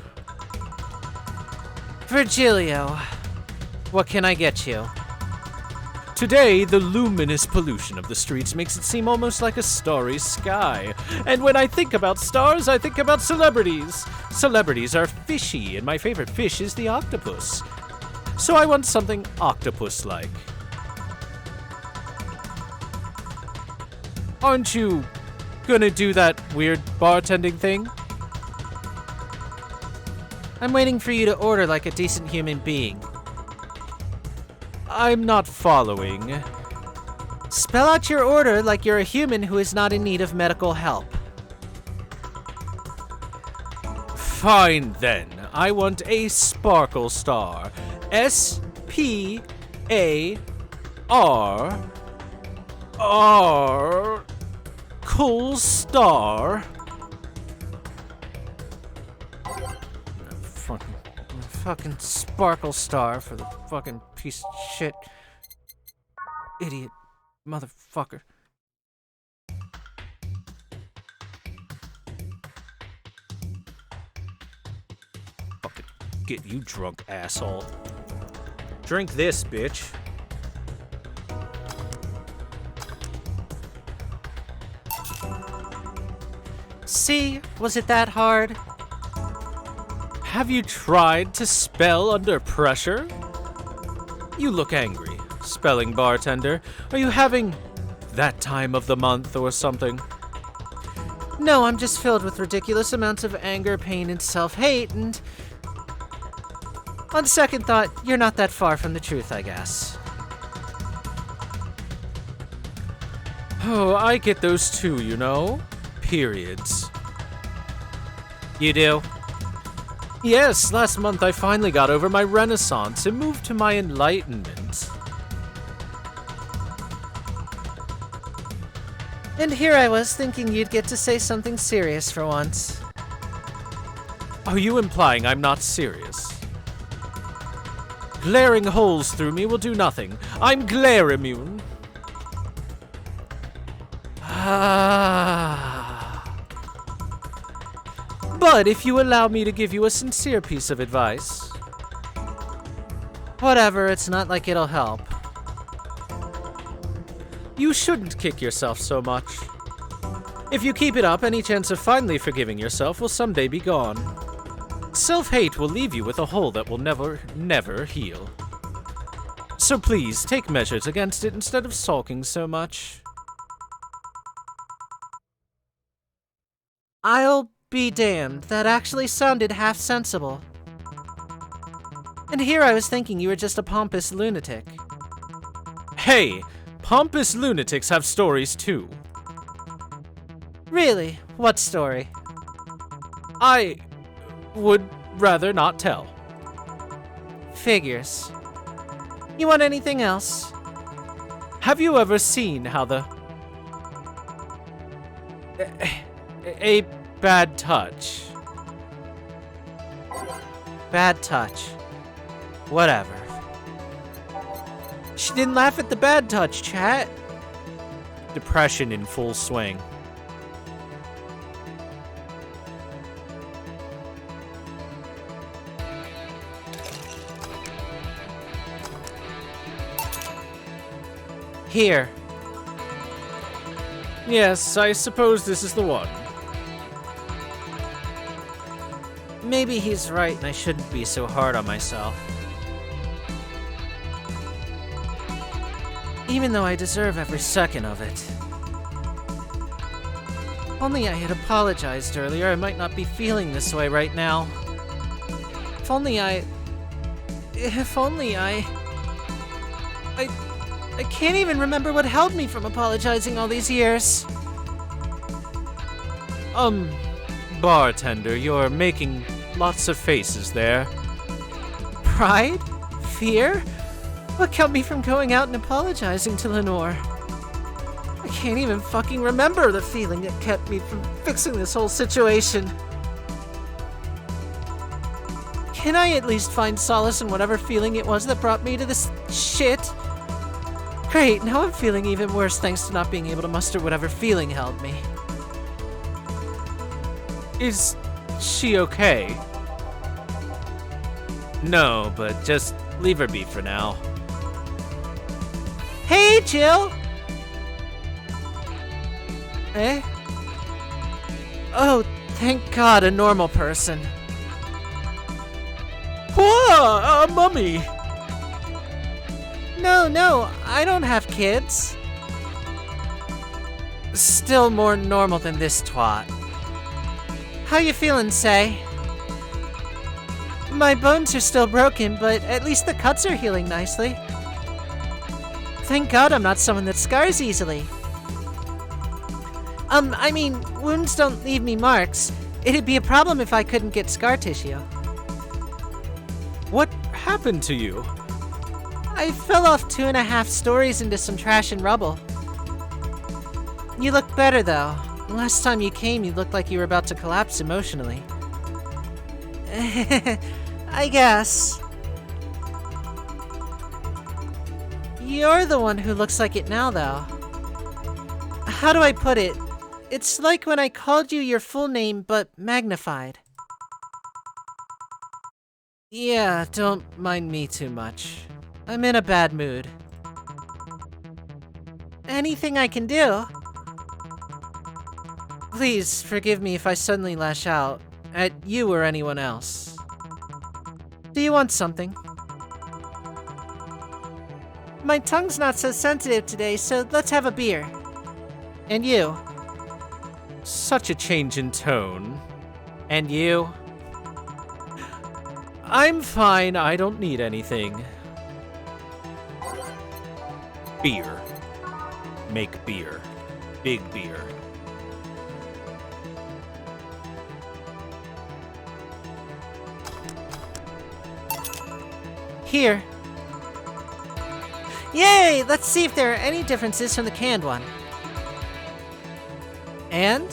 Virgilio, what can I get you? Today, the luminous pollution of the streets makes it seem almost like a starry sky. And when I think about stars, I think about celebrities. Celebrities are fishy, and my favorite fish is the octopus. So I want something octopus-like. Aren't you gonna do that weird bartending thing? I'm waiting for you to order like a decent human being. I'm not following. Spell out your order like you're a human who is not in need of medical help. Fine then. I want a sparkle star. S-P-A-R... Cool star. Fucking sparkle star for the fucking piece of shit. Idiot motherfucker. Fucking get you drunk, asshole. Drink this, bitch. See? Was it that hard? Have you tried to spell under pressure? You look angry. Spelling bartender. Are you having that time of the month or something? No, I'm just filled with ridiculous amounts of anger, pain, and self-hate, and... on second thought, you're not that far from the truth, I guess. Oh, I get those too, you know? Periods. You do? Yes, last month I finally got over my renaissance and moved to my enlightenment. And here I was thinking you'd get to say something serious for once. Are you implying I'm not serious? Glaring holes through me will do nothing. I'm glare immune. But if you allow me to give you a sincere piece of advice... Whatever, it's not like it'll help. You shouldn't kick yourself so much. If you keep it up, any chance of finally forgiving yourself will someday be gone. Self-hate will leave you with a hole that will never heal. So please, take measures against it instead of sulking so much. I'll be damned, that actually sounded half sensible. And here I was thinking you were just a pompous lunatic. Hey, pompous lunatics have stories too. Really? What story? I would rather not tell. Figures. You want anything else? Have you ever seen how a bad touch? Bad touch. Whatever. She didn't laugh at the bad touch, chat. Depression in full swing. Here. Yes, I suppose this is the one. Maybe he's right and I shouldn't be so hard on myself. Even though I deserve every second of it. Only I had apologized earlier, I might not be feeling this way right now. If only I can't even remember what held me from apologizing all these years. Bartender, you're making lots of faces there. Pride? Fear? What kept me from going out and apologizing to Lenore? I can't even fucking remember the feeling that kept me from fixing this whole situation. Can I at least find solace in whatever feeling it was that brought me to this shit? Great, now I'm feeling even worse thanks to not being able to muster whatever feeling held me. Is she okay? No, but just leave her be for now. Hey, Jill! Eh? Oh, thank God, a normal person. Whoa, mummy! No, I don't have kids. Still more normal than this twat. How you feeling, Say? My bones are still broken, but at least the cuts are healing nicely. Thank God I'm not someone that scars easily. I mean, wounds don't leave me marks. It'd be a problem if I couldn't get scar tissue. What happened to you? I fell off 2.5 stories into some trash and rubble. You look better, though. Last time you came, you looked like you were about to collapse emotionally. I guess. You're the one who looks like it now, though. How do I put it? It's like when I called you your full name, but magnified. Yeah, don't mind me too much. I'm in a bad mood. Anything I can do? Please forgive me if I suddenly lash out at you or anyone else. Do you want something? My tongue's not so sensitive today, so let's have a beer. And you? Such a change in tone. And you? I'm fine, I don't need anything. Beer. Make beer. Big beer. Here. Yay! Let's see if there are any differences from the canned one. And?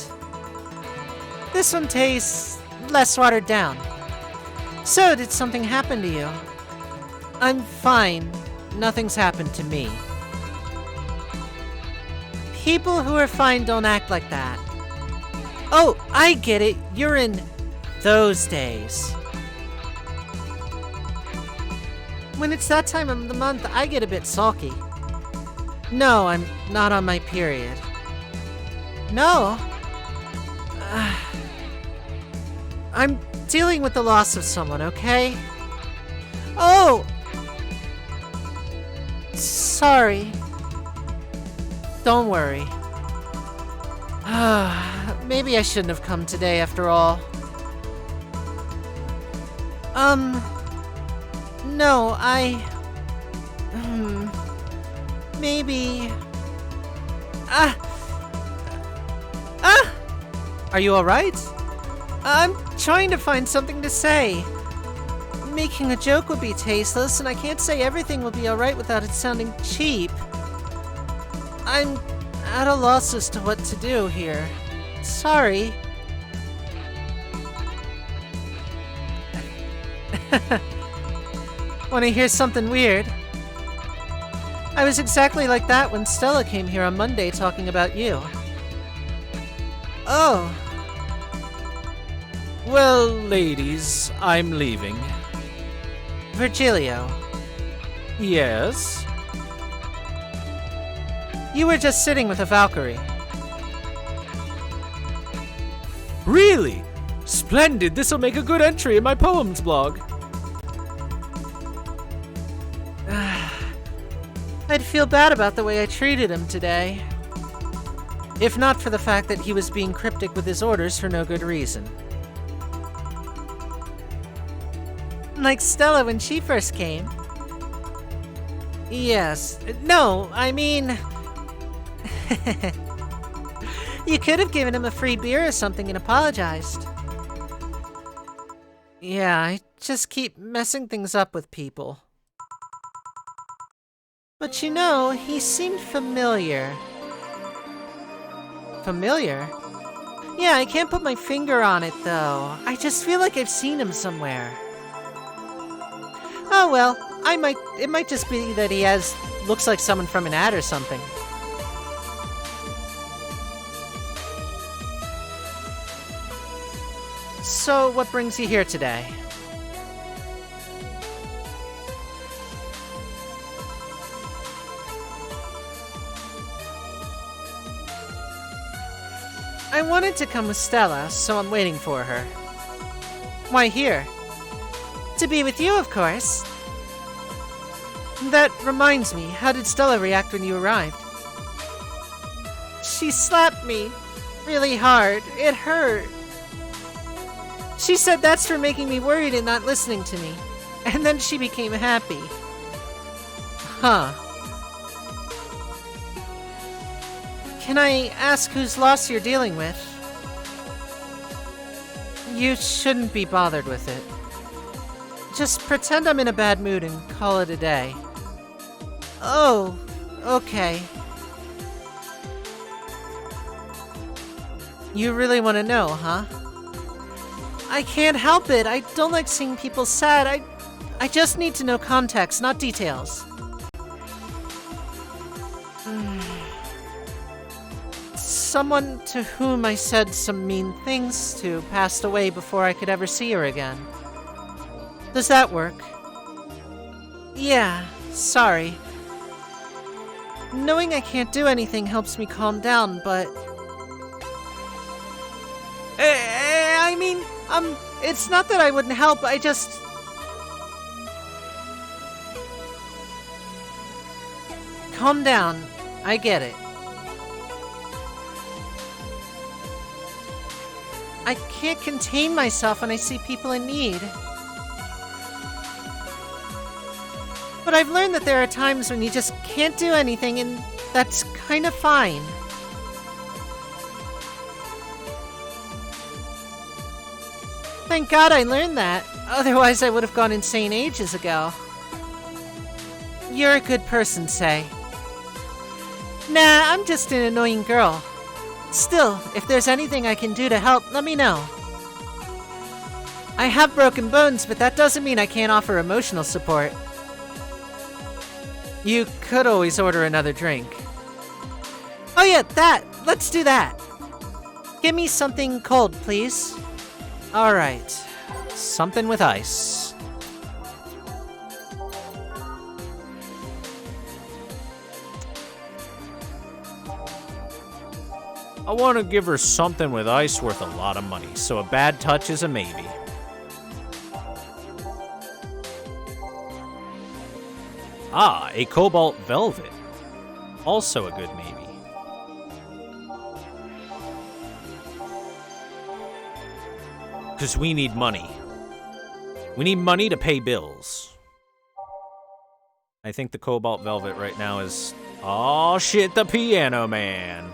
This one tastes less watered down. So, did something happen to you? I'm fine. Nothing's happened to me. People who are fine don't act like that. Oh, I get it. You're in those days. When it's that time of the month, I get a bit sulky. No, I'm not on my period. No? I'm dealing with the loss of someone, okay? Oh! Sorry. Don't worry. Maybe I shouldn't have come today after all. No, maybe... Are you alright? I'm trying to find something to say. Making a joke would be tasteless, and I can't say everything will be alright without it sounding cheap. I'm at a loss as to what to do here. Sorry. Wanna hear something weird? I was exactly like that when Stella came here on Monday talking about you. Oh. Well, ladies, I'm leaving. Virgilio. Yes? You were just sitting with a Valkyrie. Really? Splendid! This'll make a good entry in my poems blog. I'd feel bad about the way I treated him today. If not for the fact that he was being cryptic with his orders for no good reason. Like Stella when she first came. Yes. No, I mean... You could have given him a free beer or something and apologized. Yeah, I just keep messing things up with people. But you know, he seemed familiar. Familiar? Yeah, I can't put my finger on it though. I just feel like I've seen him somewhere. Oh well, it might just be that he looks like someone from an ad or something. So, what brings you here today? I wanted to come with Stella, so I'm waiting for her. Why here? To be with you, of course. That reminds me, how did Stella react when you arrived? She slapped me really hard. It hurt. She said that's for making me worried and not listening to me. And then she became happy. Huh. Can I ask whose loss you're dealing with? You shouldn't be bothered with it. Just pretend I'm in a bad mood and call it a day. Oh, okay. You really want to know, huh? I can't help it. I don't like seeing people sad. I just need to know context, not details. Someone to whom I said some mean things to passed away before I could ever see her again. Does that work? Yeah, sorry. Knowing I can't do anything helps me calm down, but... I mean, it's not that I wouldn't help, I just... Calm down. I get it. I can't contain myself when I see people in need. But I've learned that there are times when you just can't do anything, and that's kind of fine. Thank God I learned that. Otherwise I would have gone insane ages ago. You're a good person, Say. Nah, I'm just an annoying girl. Still, if there's anything I can do to help, let me know. I have broken bones, but that doesn't mean I can't offer emotional support. You could always order another drink. Oh yeah, that! Let's do that! Give me something cold, please. Alright. Something with ice. I want to give her something with ice worth a lot of money, so a bad touch is a maybe. Ah, a cobalt velvet. Also a good maybe. Because we need money. We need money to pay bills. I think the Cobalt Velvet right now is... Oh shit, the Piano Man.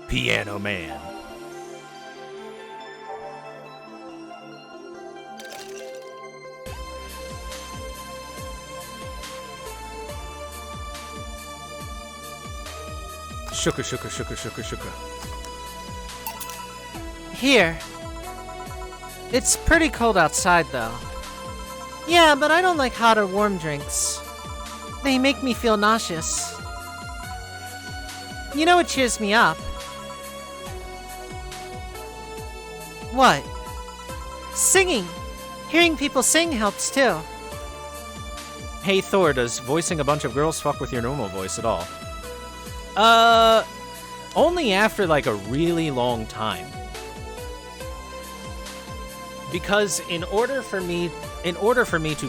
Piano Man. Shuka, shuka, shuka, shuka, shuka. Here. It's pretty cold outside, though. Yeah, but I don't like hot or warm drinks. They make me feel nauseous. You know what cheers me up? What? Singing! Hearing people sing helps too. Hey Thor, does voicing a bunch of girls fuck with your normal voice at all? Only after like a really long time. Because in order for me to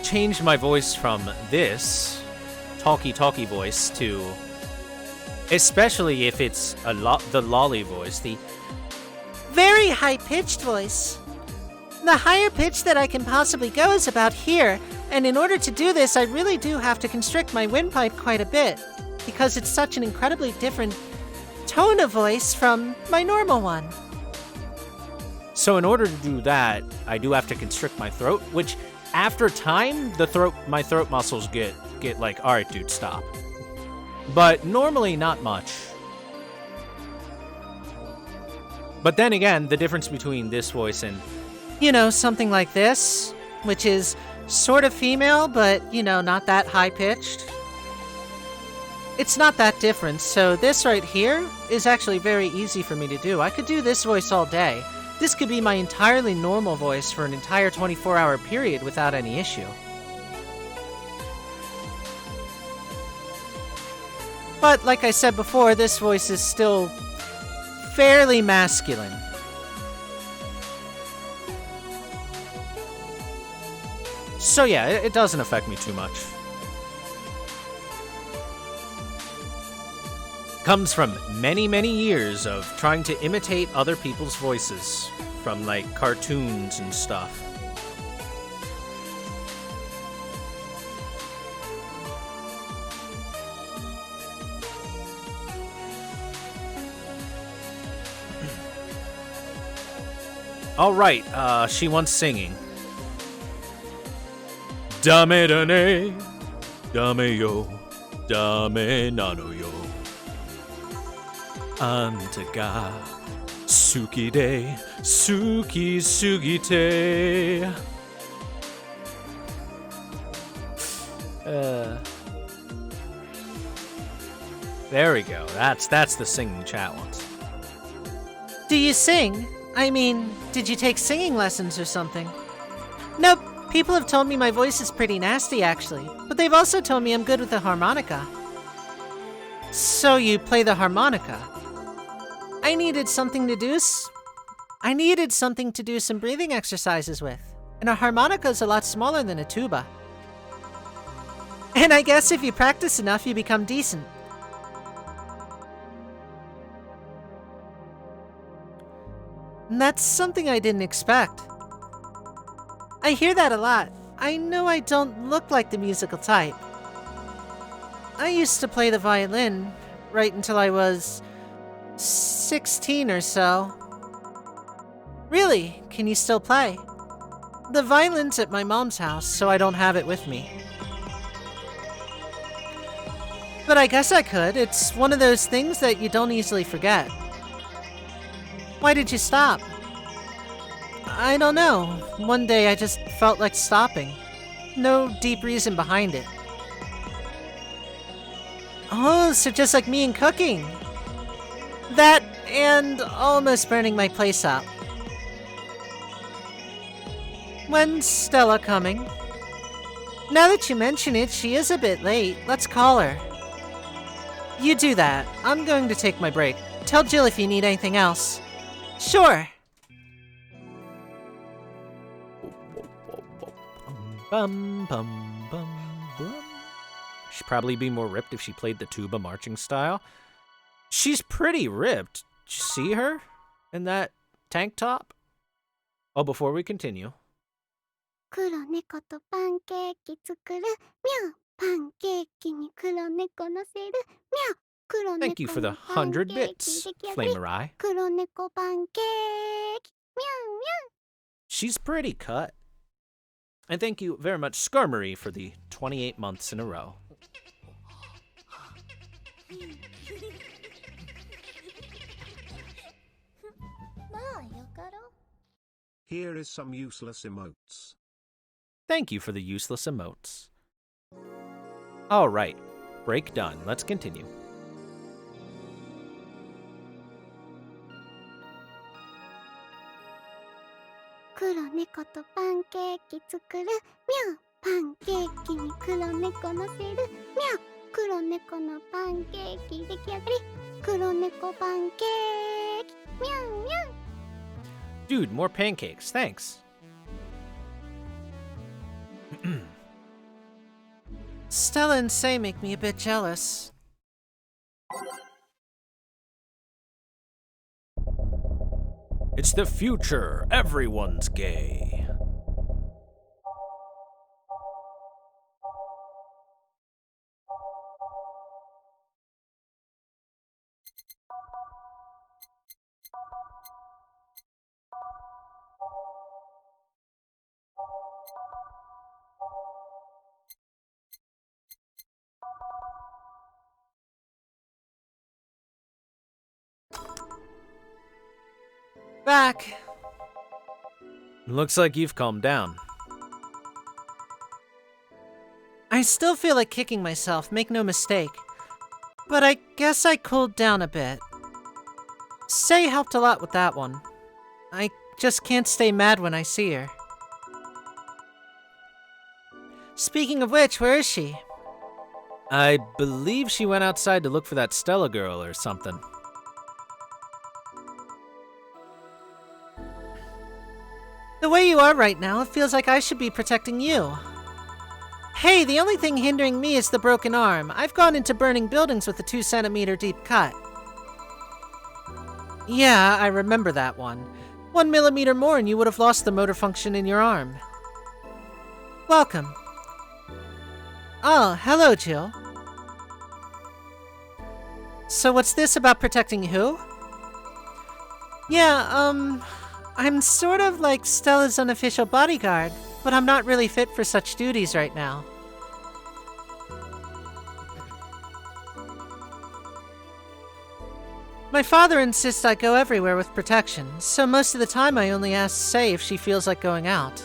change my voice from this talky voice to, especially if it's the lolly voice, the very high-pitched voice. The higher pitch that I can possibly go is about here, and in order to do this, I really do have to constrict my windpipe quite a bit, because it's such an incredibly different tone of voice from my normal one. So in order to do that, I do have to constrict my throat, which after time, my throat muscles get like, all right, dude, stop. But normally not much. But then again, the difference between this voice and, you know, something like this, which is sort of female, but, you know, not that high-pitched. It's not that different, so this right here is actually very easy for me to do. I could do this voice all day. This could be my entirely normal voice for an entire 24-hour period without any issue. But like I said before, this voice is still fairly masculine. So yeah, it doesn't affect me too much. Comes from many years of trying to imitate other people's voices from like cartoons and stuff. All right, she wants singing. Dame dane, dame yo, dame nano yo. Antaga, suki de, suki sugite. There we go. That's the singing chat wants. Do you sing? I mean, did you take singing lessons or something? Nope. People have told me my voice is pretty nasty, actually. But they've also told me I'm good with the harmonica. So you play the harmonica? I needed something to do some breathing exercises with. And a harmonica is a lot smaller than a tuba. And I guess if you practice enough, you become decent. And that's something I didn't expect. I hear that a lot. I know I don't look like the musical type. I used to play the violin right until I was 16 or so. Really? Can you still play? The violin's at my mom's house, so I don't have it with me. But I guess I could. It's one of those things that you don't easily forget. Why did you stop? I don't know. One day I just felt like stopping. No deep reason behind it. Oh, so just like me and cooking. That and almost burning my place up. When's Stella coming? Now that you mention it, she is a bit late. Let's call her. You do that. I'm going to take my break. Tell Jill if you need anything else. Sure. Bum, bum, bum, bum. She'd probably be more ripped if she played the tuba marching style. She's pretty ripped. Did you see her in that tank top? Oh, before we continue. 黒猫とパンケーキ作る。ミャオ。パンケーキに黒猫乗せる。ミャオ。黒 Thank you 猫 for the のパンケ 100 ーキ bits, 出来上がり。 Flamerai. 黒猫パンケーキ。ミャオミャオ。 She's pretty cut. And thank you very much, Skarmory, for the 28 months in a row. Here is some useless emotes. Thank you for the useless emotes. All right, break done. Let's continue. 黒猫とパンケーキ作る。ミャオ。パンケーキに黒猫乗せる。ミャオ。黒猫のパンケーキ出来上がり。黒猫パンケーキ。ミャオミャオ。 Dude, more pancakes. Thanks. Stella and Say make me a bit jealous. It's the future. Everyone's gay. Back. Looks like you've calmed down. I still feel like kicking myself, make no mistake. But I guess I cooled down a bit. Say helped a lot with that one. I just can't stay mad when I see her. Speaking of which, where is she? I believe she went outside to look for that Stella girl or something. The way you are right now, it feels like I should be protecting you. Hey, the only thing hindering me is the broken arm. I've gone into burning buildings with a 2-centimeter deep cut. Yeah, I remember that one. 1 millimeter more and you would have lost the motor function in your arm. Welcome. Oh, hello, Jill. So what's this about protecting who? Yeah, I'm sort of like Stella's unofficial bodyguard, but I'm not really fit for such duties right now. My father insists I go everywhere with protection, so most of the time I only ask Say if she feels like going out.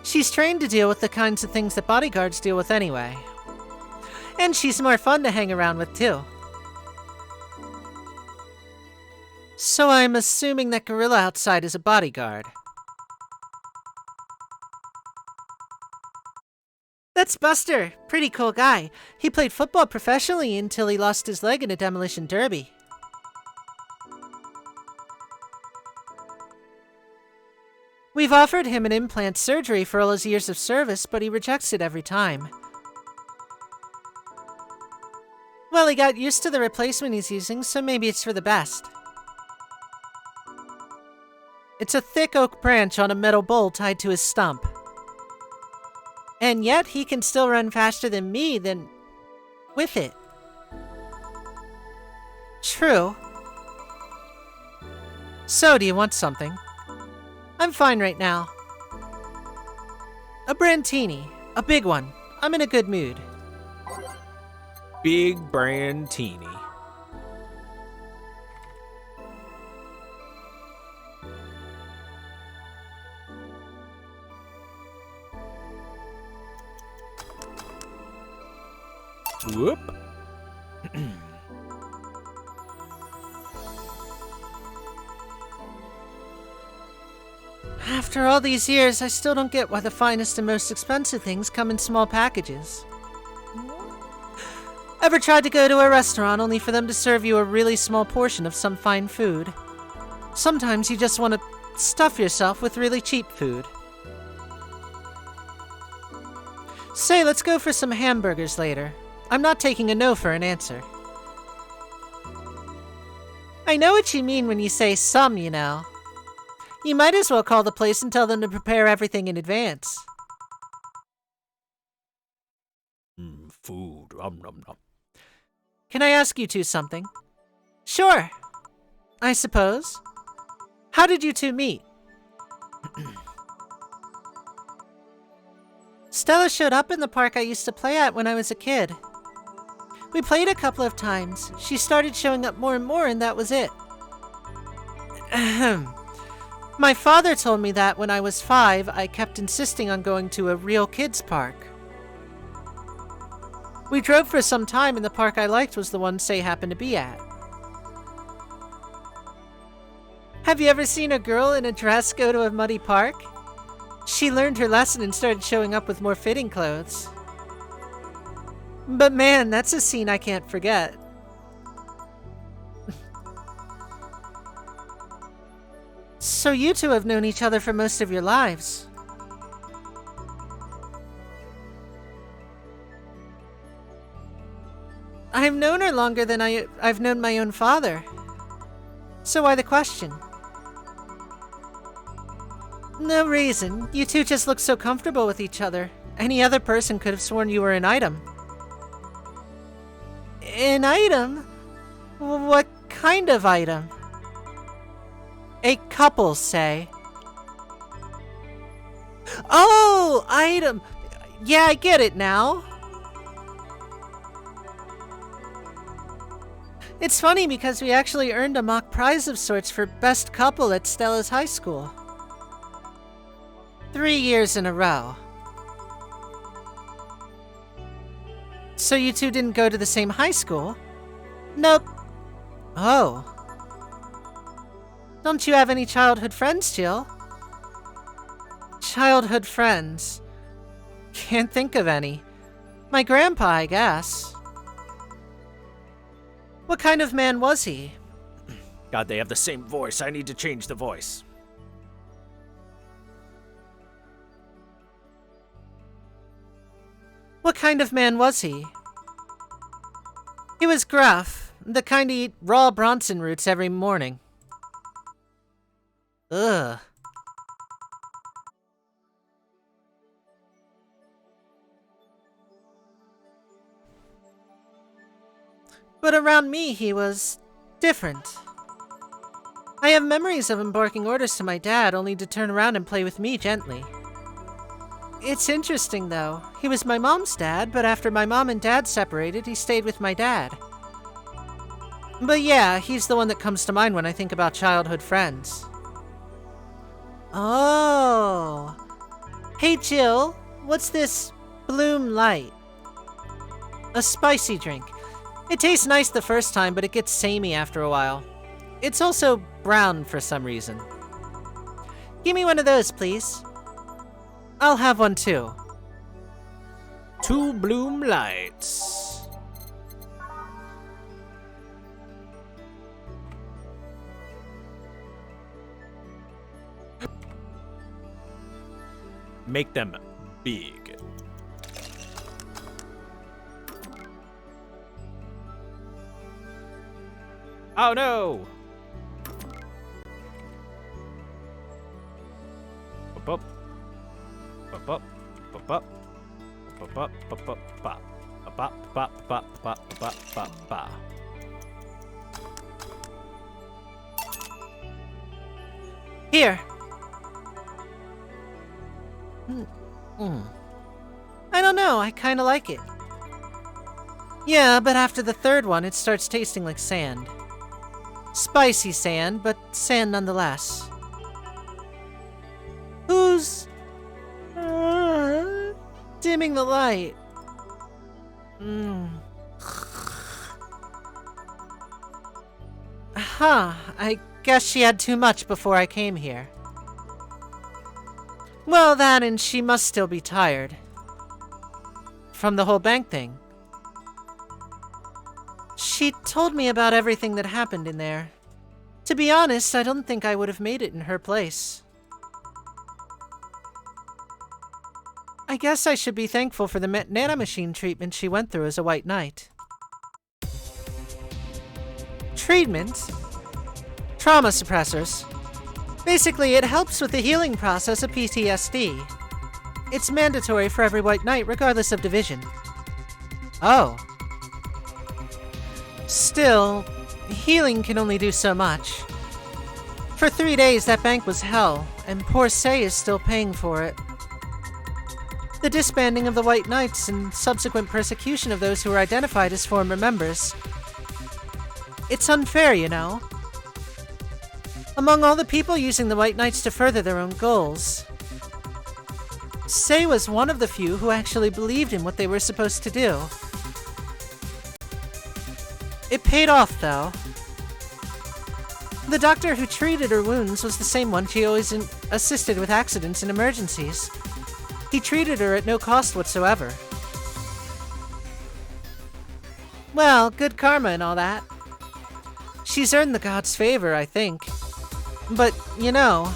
She's trained to deal with the kinds of things that bodyguards deal with anyway. And she's more fun to hang around with, too. So I'm assuming that gorilla outside is a bodyguard. That's Buster. Pretty cool guy. He played football professionally until he lost his leg in a demolition derby. We've offered him an implant surgery for all his years of service, but he rejects it every time. Well, he got used to the replacement he's using, so maybe it's for the best. It's a thick oak branch on a metal bowl tied to his stump. And yet, he can still run faster than me with it. True. So, do you want something? I'm fine right now. A Brandtini. A big one. I'm in a good mood. Big Brandtini. Whoop. After all these years, I still don't get why the finest and most expensive things come in small packages. Ever tried to go to a restaurant only for them to serve you a really small portion of some fine food? Sometimes you just want to stuff yourself with really cheap food. Say, let's go for some hamburgers later. I'm not taking a no for an answer. I know what you mean when you say some, you know. You might as well call the place and tell them to prepare everything in advance. Food. Nom nom nom. Can I ask you two something? Sure. I suppose. How did you two meet? Stella showed up in the park I used to play at when I was a kid. We played a couple of times. She started showing up more and more, and that was it. Ahem. My father told me that when I was 5, I kept insisting on going to a real kids' park. We drove for some time, and the park I liked was the one Say happened to be at. Have you ever seen a girl in a dress go to a muddy park? She learned her lesson and started showing up with more fitting clothes. But man, that's a scene I can't forget. So you two have known each other for most of your lives. I've known her longer than I've known my own father. So why the question? No reason. You two just look so comfortable with each other. Any other person could have sworn you were an item. An item? What kind of item? A couple, say. Oh, item. Yeah, I get it now. It's funny because we actually earned a mock prize of sorts for best couple at Stella's high school. 3 years in a row. So you two didn't go to the same high school? Nope. Oh. Don't you have any childhood friends, Jill? Childhood friends? Can't think of any. My grandpa, I guess. What kind of man was he? God, they have the same voice. I need to change the voice. What kind of man was he? He was gruff, the kind to eat raw Bronson roots every morning. Ugh. But around me, he was different. I have memories of him barking orders to my dad, only to turn around and play with me gently. It's interesting, though. He was my mom's dad, but after my mom and dad separated, he stayed with my dad. But yeah, he's the one that comes to mind when I think about childhood friends. Oh. Hey, Jill, what's this Bloom Light? A spicy drink. It tastes nice the first time, but it gets samey after a while. It's also brown for some reason. Give me one of those, please. I'll have one too. 2 Bloom Lights. Make them big. Oh no! Up. Up, up, up, up, up, up, up, up, up. Here. I don't know, I kinda like it. Yeah, but after the third one, it starts tasting like sand. Spicy sand, but sand nonetheless. Who's dimming the light? Huh, I guess she had too much before I came here. Well, that and she must still be tired. From the whole bank thing. She told me about everything that happened in there. To be honest, I don't think I would have made it in her place. I guess I should be thankful for the nanomachine treatment she went through as a White Knight. Treatment? Trauma suppressors. Basically, it helps with the healing process of PTSD. It's mandatory for every White Knight, regardless of division. Oh. Still, healing can only do so much. For 3 days, that bank was hell, and poor Sei is still paying for it. The disbanding of the White Knights and subsequent persecution of those who were identified as former members. It's unfair, you know. Among all the people using the White Knights to further their own goals, Sei was one of the few who actually believed in what they were supposed to do. It paid off, though. The doctor who treated her wounds was the same one she always assisted with accidents and emergencies. He treated her at no cost whatsoever. Well, good karma and all that. She's earned the god's favor, I think. But, you know,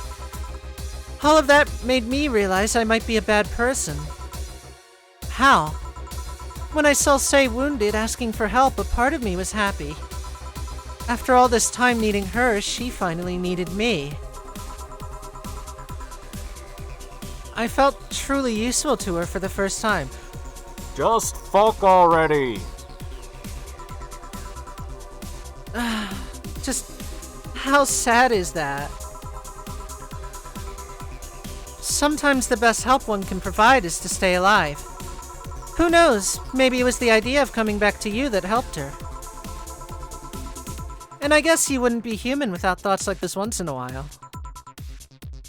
all of that made me realize I might be a bad person. How? When I saw Sei wounded, asking for help, a part of me was happy. After all this time needing her, she finally needed me. I felt truly useful to her for the first time. Just fuck already. Just how sad is that? Sometimes the best help one can provide is to stay alive. Who knows, maybe it was the idea of coming back to you that helped her. And I guess you wouldn't be human without thoughts like this once in a while.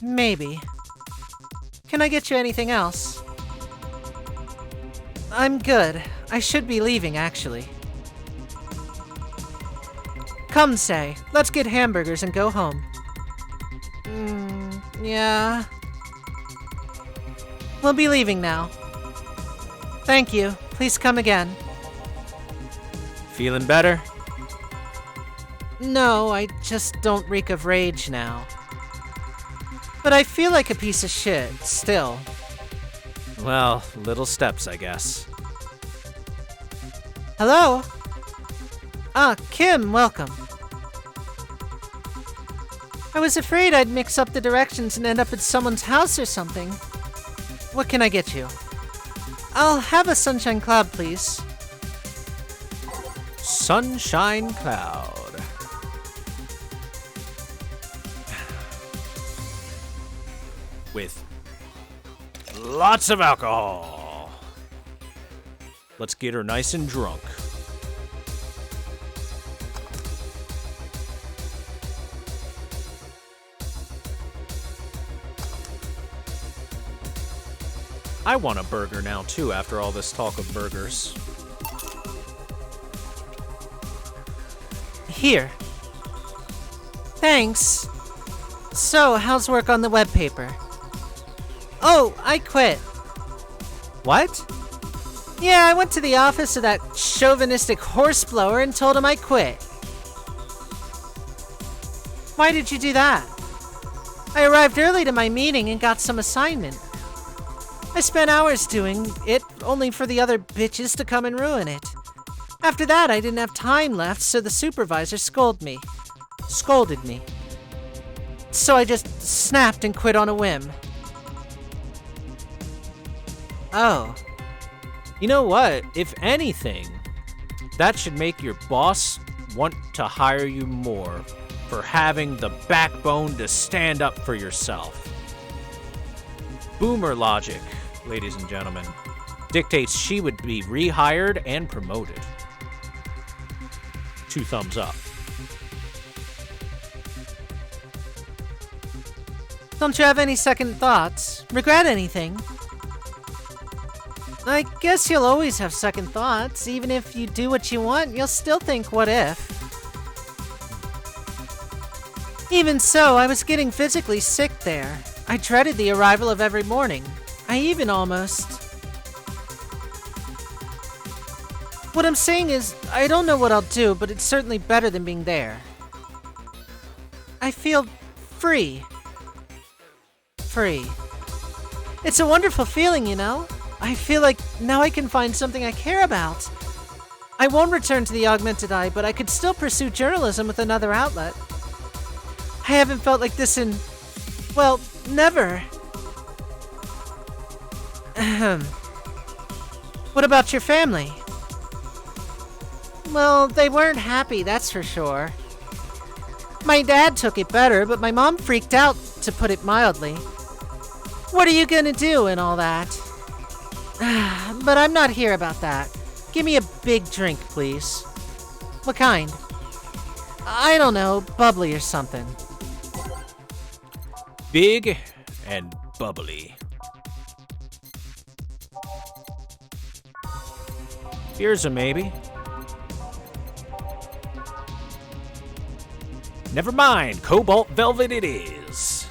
Maybe. Can I get you anything else? I'm good. I should be leaving, actually. Come, Sei. Let's get hamburgers and go home. Yeah. We'll be leaving now. Thank you. Please come again. Feeling better? No, I just don't reek of rage now. But I feel like a piece of shit, still. Well, little steps, I guess. Hello? Ah, Kim, welcome. I was afraid I'd mix up the directions and end up at someone's house or something. What can I get you? I'll have a sunshine cloud, please. Sunshine cloud. With lots of alcohol. Let's get her nice and drunk. I want a burger now, too, after all this talk of burgers. Here. Thanks. So, how's work on the webpaper? Oh, I quit. What? Yeah, I went to the office of that chauvinistic horseblower and told him I quit. Why did you do that? I arrived early to my meeting and got some assignment. I spent hours doing it, only for the other bitches to come and ruin it. After that, I didn't have time left, so the supervisor scolded me. So I just snapped and quit on a whim. Oh. You know what? If anything, that should make your boss want to hire you more for having the backbone to stand up for yourself. Boomer logic, ladies and gentlemen, dictates she would be rehired and promoted. 2 thumbs up. Don't you have any second thoughts? Regret anything? I guess you'll always have second thoughts. Even if you do what you want, you'll still think, what if? Even so, I was getting physically sick there. I dreaded the arrival of every morning. I even almost... What I'm saying is, I don't know what I'll do, but it's certainly better than being there. I feel free. Free. It's a wonderful feeling, you know? I feel like now I can find something I care about. I won't return to the augmented eye, but I could still pursue journalism with another outlet. I haven't felt like this in, well, never. Ahem. What about your family? Well, they weren't happy, that's for sure. My dad took it better, but my mom freaked out, to put it mildly. What are you gonna do and all that? But I'm not here about that. Give me a big drink, please. What kind? I don't know, bubbly or something. Big and bubbly. Here's a maybe. Never mind, Cobalt Velvet it is.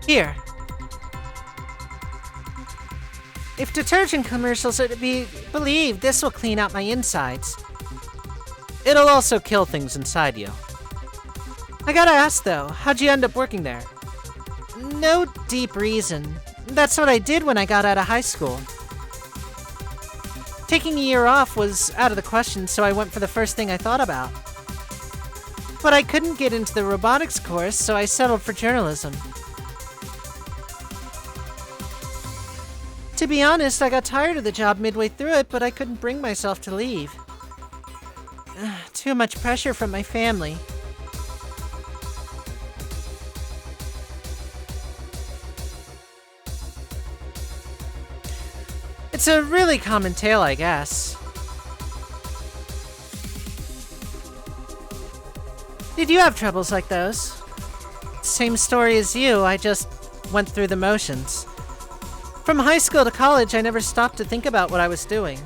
Here. If detergent commercials are to be believed, this will clean out my insides. It'll also kill things inside you. I gotta ask though, how'd you end up working there? No deep reason. That's what I did when I got out of high school. Taking a year off was out of the question, so I went for the first thing I thought about. But I couldn't get into the robotics course, so I settled for journalism. To be honest, I got tired of the job midway through it, but I couldn't bring myself to leave. Too much pressure from my family. It's a really common tale, I guess. Did you have troubles like those? Same story as you, I just went through the motions. From high school to college, I never stopped to think about what I was doing.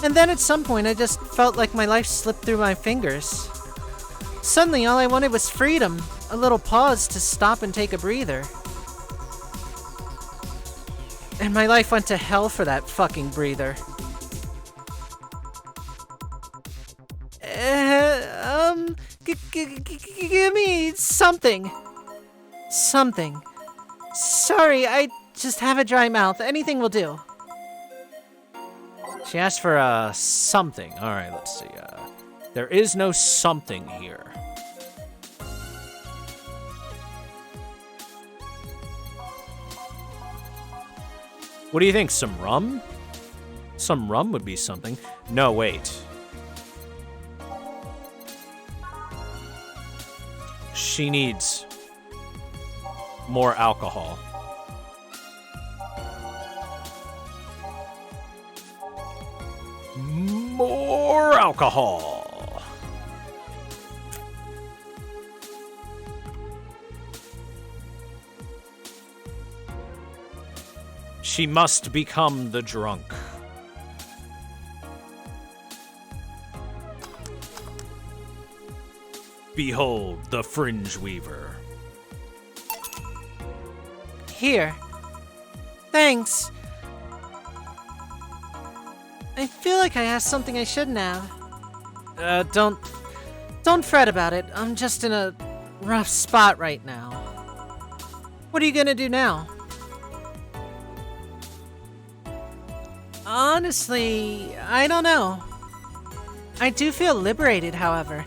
And then at some point, I just felt like my life slipped through my fingers. Suddenly, all I wanted was freedom, a little pause to stop and take a breather. And my life went to hell for that fucking breather. Give me something. Something. Sorry, I just have a dry mouth. Anything will do. She asked for something. All right, let's see. There is no something here. What do you think? Some rum? Some rum would be something. No, wait. She needs more alcohol. More alcohol. She must become the drunk. Behold the fringe weaver. Here. Thanks. I feel like I asked something I shouldn't have. Don't fret about it. I'm just in a rough spot right now. What are you gonna do now? Honestly, I don't know. I do feel liberated, however.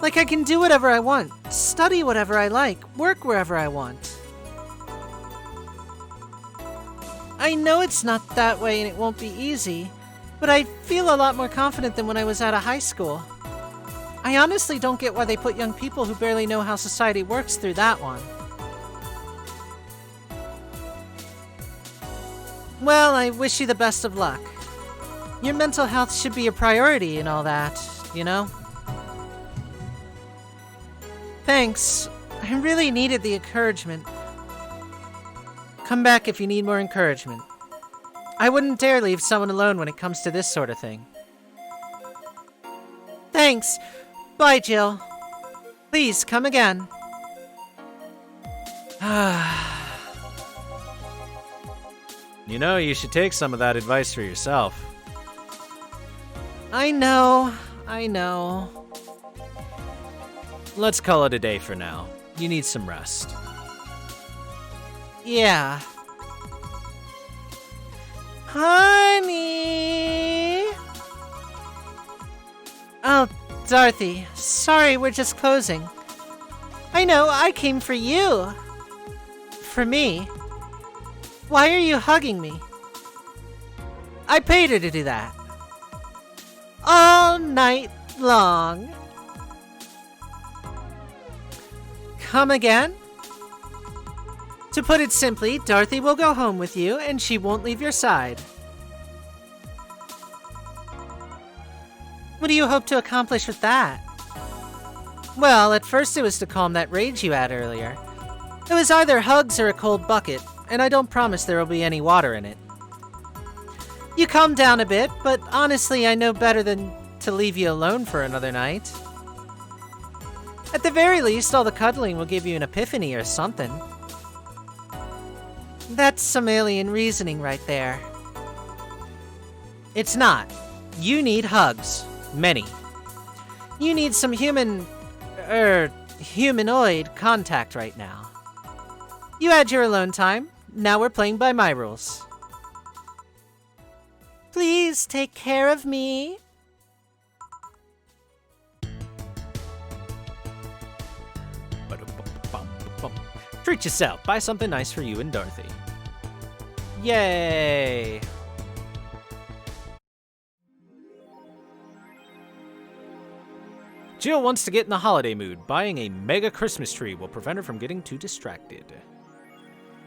Like I can do whatever I want, study whatever I like, work wherever I want. I know it's not that way and it won't be easy, but I feel a lot more confident than when I was out of high school. I honestly don't get why they put young people who barely know how society works through that one. Well, I wish you the best of luck. Your mental health should be a priority and all that, you know? Thanks. I really needed the encouragement. Come back if you need more encouragement. I wouldn't dare leave someone alone when it comes to this sort of thing. Thanks. Bye, Jill. Please, come again. You know, you should take some of that advice for yourself. I know. Let's call it a day for now. You need some rest. Yeah. Honey! Oh, Dorothy, sorry, we're just closing. I know, I came for you. For me. Why are you hugging me? I paid her to do that. All night long. Come again? To put it simply, Dorothy will go home with you and she won't leave your side. What do you hope to accomplish with that? Well, at first it was to calm that rage you had earlier. It was either hugs or a cold bucket, and I don't promise there will be any water in it. You calmed down a bit, but honestly I know better than to leave you alone for another night. At the very least, all the cuddling will give you an epiphany or something. That's some alien reasoning right there. It's not. You need hugs. Many. You need some humanoid contact right now. You had your alone time. Now we're playing by my rules. Please take care of me. Treat yourself. Buy something nice for you and Dorothy. Yay! Jill wants to get in the holiday mood. Buying a mega Christmas tree will prevent her from getting too distracted.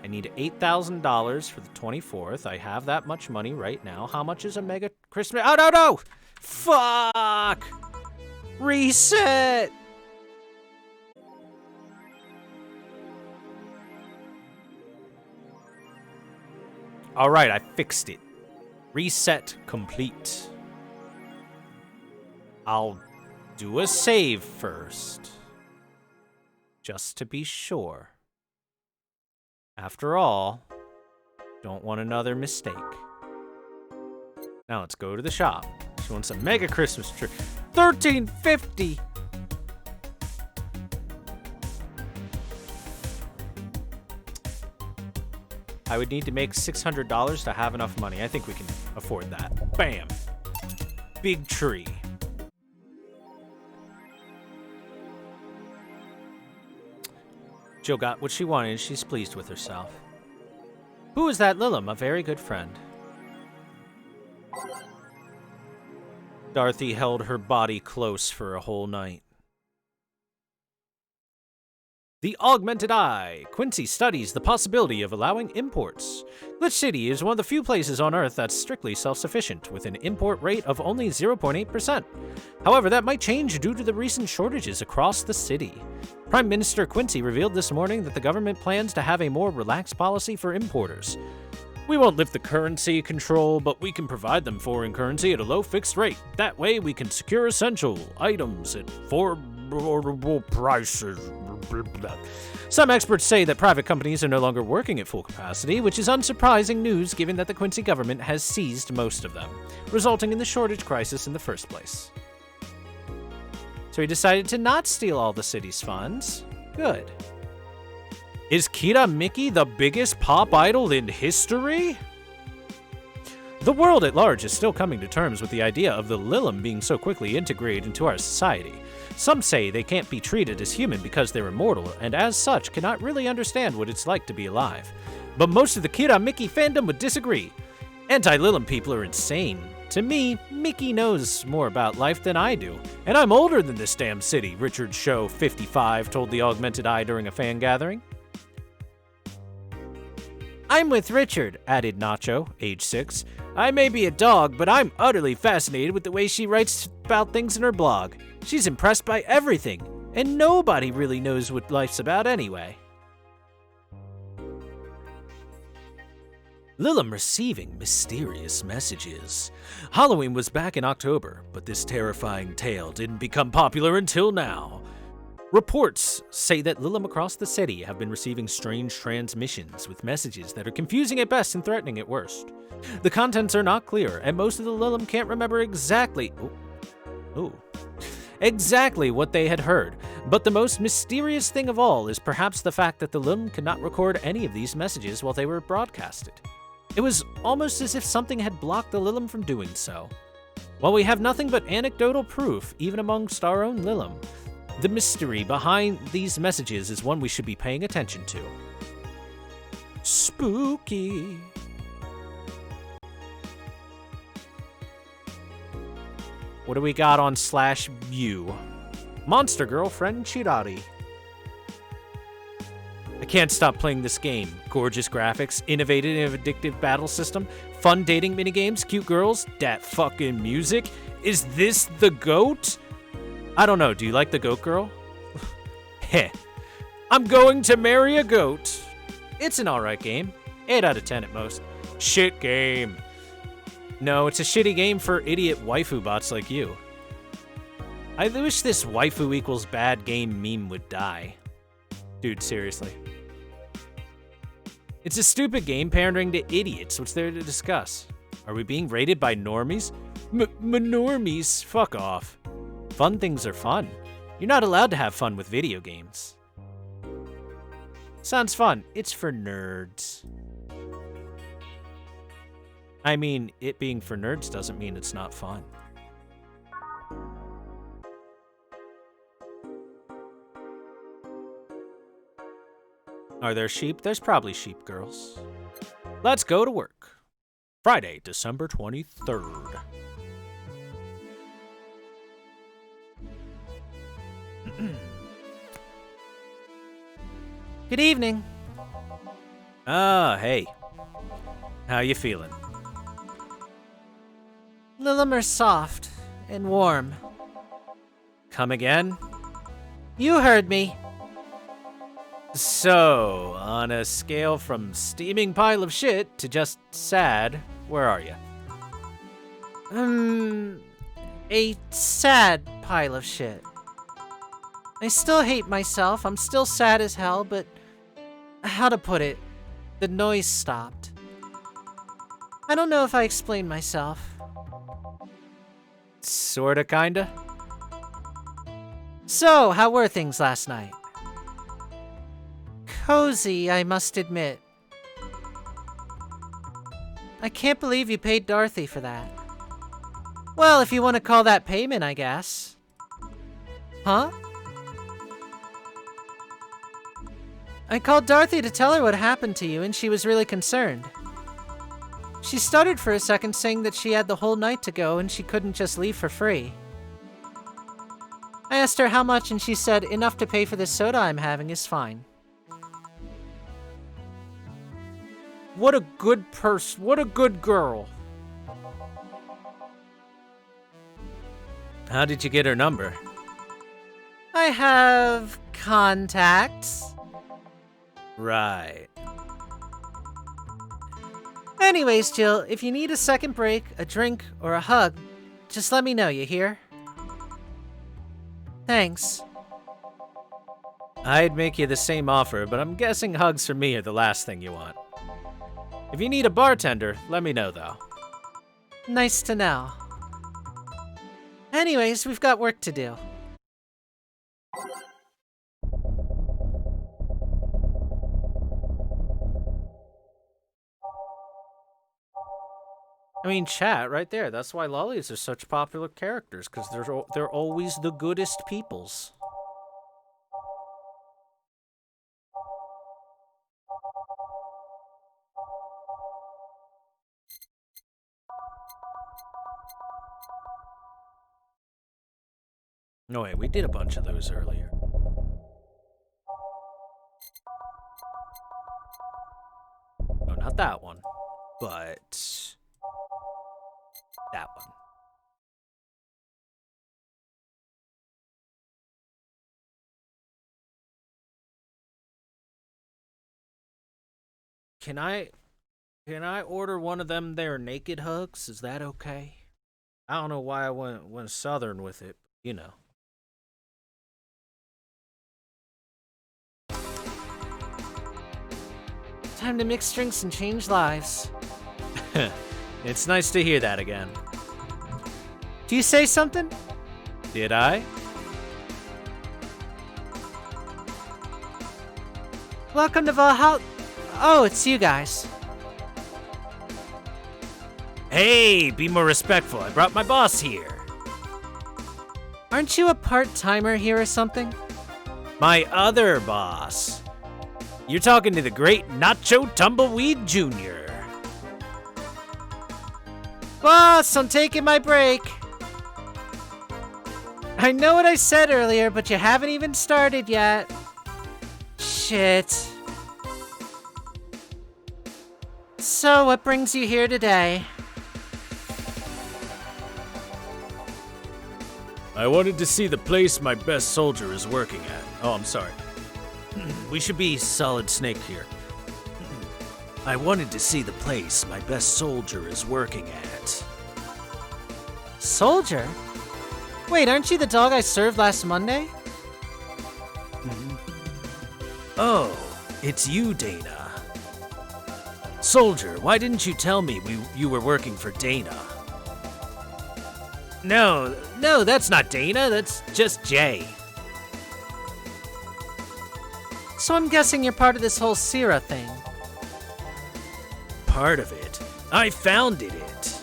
I need $8,000 for the 24th. I have that much money right now. How much is a mega Christmas? Oh, no! Fuck! Reset! Alright, I fixed it. Reset complete. I'll do a save first. Just to be sure. After all, don't want another mistake. Now let's go to the shop. She wants a mega Christmas tree. $13.50! I would need to make $600 to have enough money. I think we can afford that. Bam! Big tree. Jill got what she wanted. She's pleased with herself. Who is that Lilum? A very good friend. Dorothy held her body close for a whole night. The Augmented Eye. Quincy studies the possibility of allowing imports. Glitch City is one of the few places on Earth that's strictly self-sufficient, with an import rate of only 0.8%. However, that might change due to the recent shortages across the city. Prime Minister Quincy revealed this morning that the government plans to have a more relaxed policy for importers. We won't lift the currency control, but we can provide them foreign currency at a low fixed rate. That way, we can secure essential items at affordable prices. Some experts say that private companies are no longer working at full capacity, which is unsurprising news given that the Quincy government has seized most of them, resulting in the shortage crisis in the first place. So he decided to not steal all the city's funds. Good. Is Kira Miki the biggest pop idol in history? The world at large is still coming to terms with the idea of the Lilum being so quickly integrated into our society. Some say they can't be treated as human because they're immortal, and as such cannot really understand what it's like to be alive. But most of the Kira Miki fandom would disagree. Anti-Lilum people are insane. To me, Mickey knows more about life than I do. And I'm older than this damn city, Richard Show, 55, told the Augmented Eye during a fan gathering. I'm with Richard, added Nacho, age 6. I may be a dog, but I'm utterly fascinated with the way she writes about things in her blog. She's impressed by everything, and nobody really knows what life's about anyway. Lilum receiving mysterious messages. Halloween was back in October, but this terrifying tale didn't become popular until now. Reports say that Lilim across the city have been receiving strange transmissions with messages that are confusing at best and threatening at worst. The contents are not clear, and most of the Lilim can't remember exactly what they had heard. But the most mysterious thing of all is perhaps the fact that the Lilim could not record any of these messages while they were broadcasted. It was almost as if something had blocked the Lilim from doing so. While we have nothing but anecdotal proof, even amongst our own Lilim, the mystery behind these messages is one we should be paying attention to. Spooky. What do we got on /view? Monster Girlfriend Chirari. I can't stop playing this game. Gorgeous graphics, innovative and addictive battle system, fun dating minigames, cute girls, that fucking music. Is this the GOAT? I don't know, do you like the goat girl? Heh. I'm going to marry a goat. It's an alright game. 8 out of 10 at most. Shit game. No, it's a shitty game for idiot waifu bots like you. I wish this waifu equals bad game meme would die. Dude, seriously. It's a stupid game pandering to idiots. What's there to discuss? Are we being rated by normies? Normies? Fuck off. Fun things are fun. You're not allowed to have fun with video games. Sounds fun. It's for nerds. I mean, it being for nerds doesn't mean it's not fun. Are there sheep? There's probably sheep girls. Let's go to work. Friday, December 23rd. Good evening. Hey. How you feeling? Lilim are soft and warm. Come again? You heard me. So, on a scale from steaming pile of shit to just sad, where are you? A sad pile of shit. I still hate myself, I'm still sad as hell, but how to put it? The noise stopped. I don't know if I explained myself. Sorta, kinda? So, how were things last night? Cozy, I must admit. I can't believe you paid Dorothy for that. Well, if you want to call that payment, I guess. Huh? I called Dorothy to tell her what happened to you, and she was really concerned. She stuttered for a second, saying that she had the whole night to go and she couldn't just leave for free. I asked her how much, and she said enough to pay for this soda I'm having is fine. What a good person. What a good girl. How did you get her number? I have contacts. Right. Anyways, Jill, if you need a second break, a drink, or a hug, just let me know, you hear? Thanks. I'd make you the same offer, but I'm guessing hugs from me are the last thing you want. If you need a bartender, let me know, though. Nice to know. Anyways, we've got work to do. I mean, chat, right there. That's why lollies are such popular characters, because they're always the goodest peoples. No, wait, we did a bunch of those earlier. No, not that one, but that one. Can I order one of them there naked hugs? Is that okay? I don't know why I went southern with it, you know. Time to mix drinks and change lives. It's nice to hear that again. Do you say something? Did I? Welcome to Valhalla. Oh, it's you guys. Hey, be more respectful. I brought my boss here. Aren't you a part-timer here or something? My other boss. You're talking to the great Nacho Tumbleweed Jr. Boss, I'm taking my break. I know what I said earlier, but you haven't even started yet. Shit. So, what brings you here today? I wanted to see the place my best soldier is working at. Oh, I'm sorry. We should be Solid Snake here. I wanted to see the place my best soldier is working at. Soldier? Wait, aren't you the dog I served last Monday? Oh, it's you, Dana. Soldier, why didn't you tell me you were working for Dana? No, that's not Dana. That's just Jay. So I'm guessing you're part of this whole Sierra thing. Part of it. I founded it.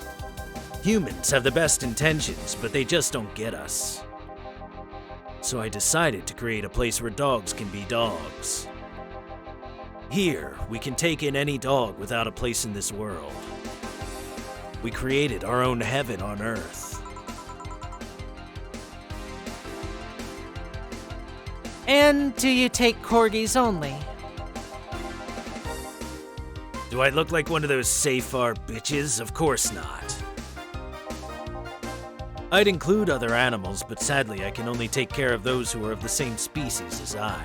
Humans have the best intentions, but they just don't get us. So I decided to create a place where dogs can be dogs. Here, we can take in any dog without a place in this world. We created our own heaven on Earth. And do you take corgis only? Do I look like one of those Safar bitches? Of course not. I'd include other animals, but sadly I can only take care of those who are of the same species as I.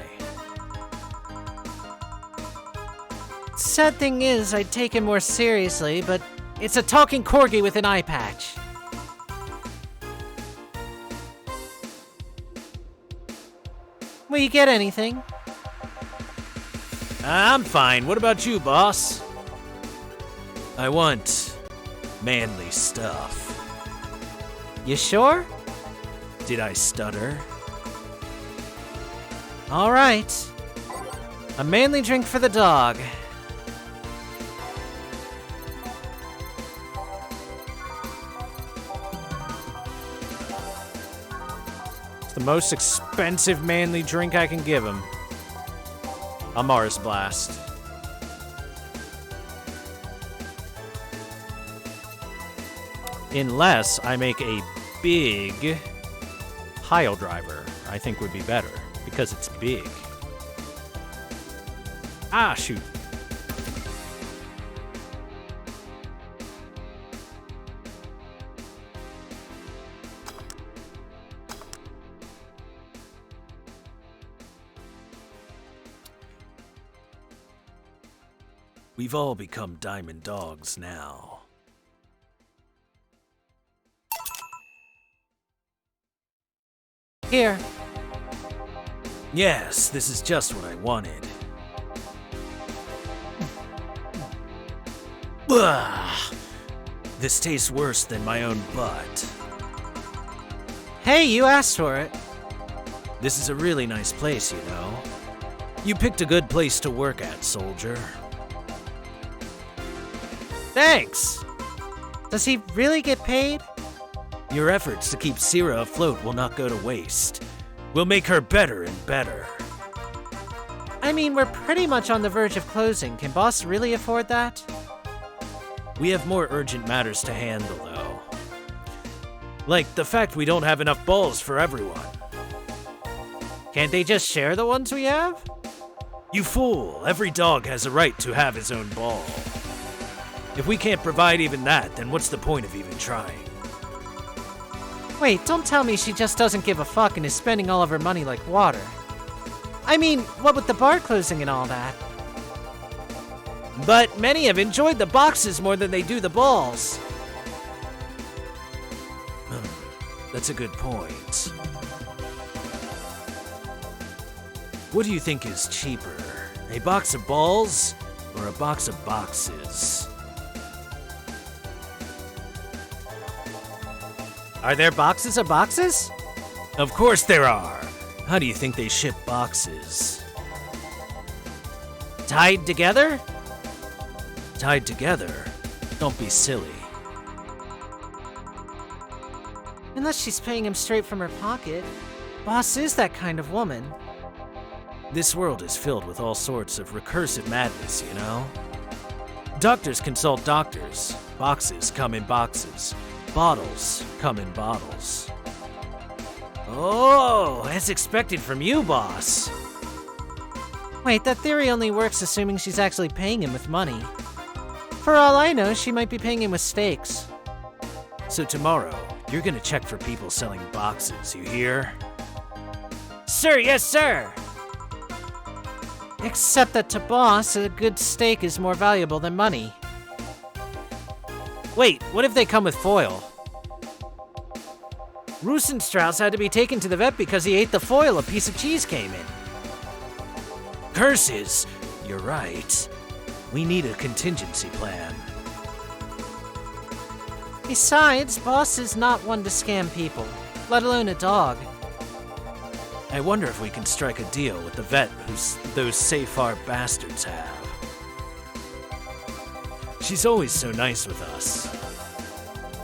Sad thing is, I'd take him more seriously, but it's a talking corgi with an eye patch. Will you get anything? I'm fine. What about you, boss? I want manly stuff. You sure? Did I stutter? All right. A manly drink for the dog. It's the most expensive manly drink I can give him. A Mars Blast. Unless I make a big pile driver, I think would be better, because it's big. Ah, shoot. We've all become diamond dogs now. Here. Yes, this is just what I wanted. Ugh. This tastes worse than my own butt. Hey, you asked for it. This is a really nice place, you know. You picked a good place to work at, soldier. Thanks. Does he really get paid? Your efforts to keep Sierra afloat will not go to waste. We'll make her better and better. I mean, we're pretty much on the verge of closing. Can boss really afford that? We have more urgent matters to handle, though. Like the fact we don't have enough balls for everyone. Can't they just share the ones we have? You fool! Every dog has a right to have his own ball. If we can't provide even that, then what's the point of even trying? Wait, don't tell me she just doesn't give a fuck and is spending all of her money like water. I mean, what with the bar closing and all that? But many have enjoyed the boxes more than they do the balls. That's a good point. What do you think is cheaper? A box of balls or a box of boxes? Are there boxes of boxes? Of course there are. How do you think they ship boxes? Tied together? Tied together? Don't be silly. Unless she's paying him straight from her pocket. Boss is that kind of woman. This world is filled with all sorts of recursive madness, you know? Doctors consult doctors. Boxes come in boxes. Bottles come in bottles. Oh, as expected from you, boss. Wait, that theory only works assuming she's actually paying him with money. For all I know, she might be paying him with steaks. So tomorrow, you're gonna check for people selling boxes, you hear? Sir, yes, sir! Except that to boss, a good steak is more valuable than money. Wait, what if they come with foil? Rosenstrauss had to be taken to the vet because he ate the foil a piece of cheese came in. Curses! You're right. We need a contingency plan. Besides, boss is not one to scam people, let alone a dog. I wonder if we can strike a deal with the vet those Safar bastards have. She's always so nice with us.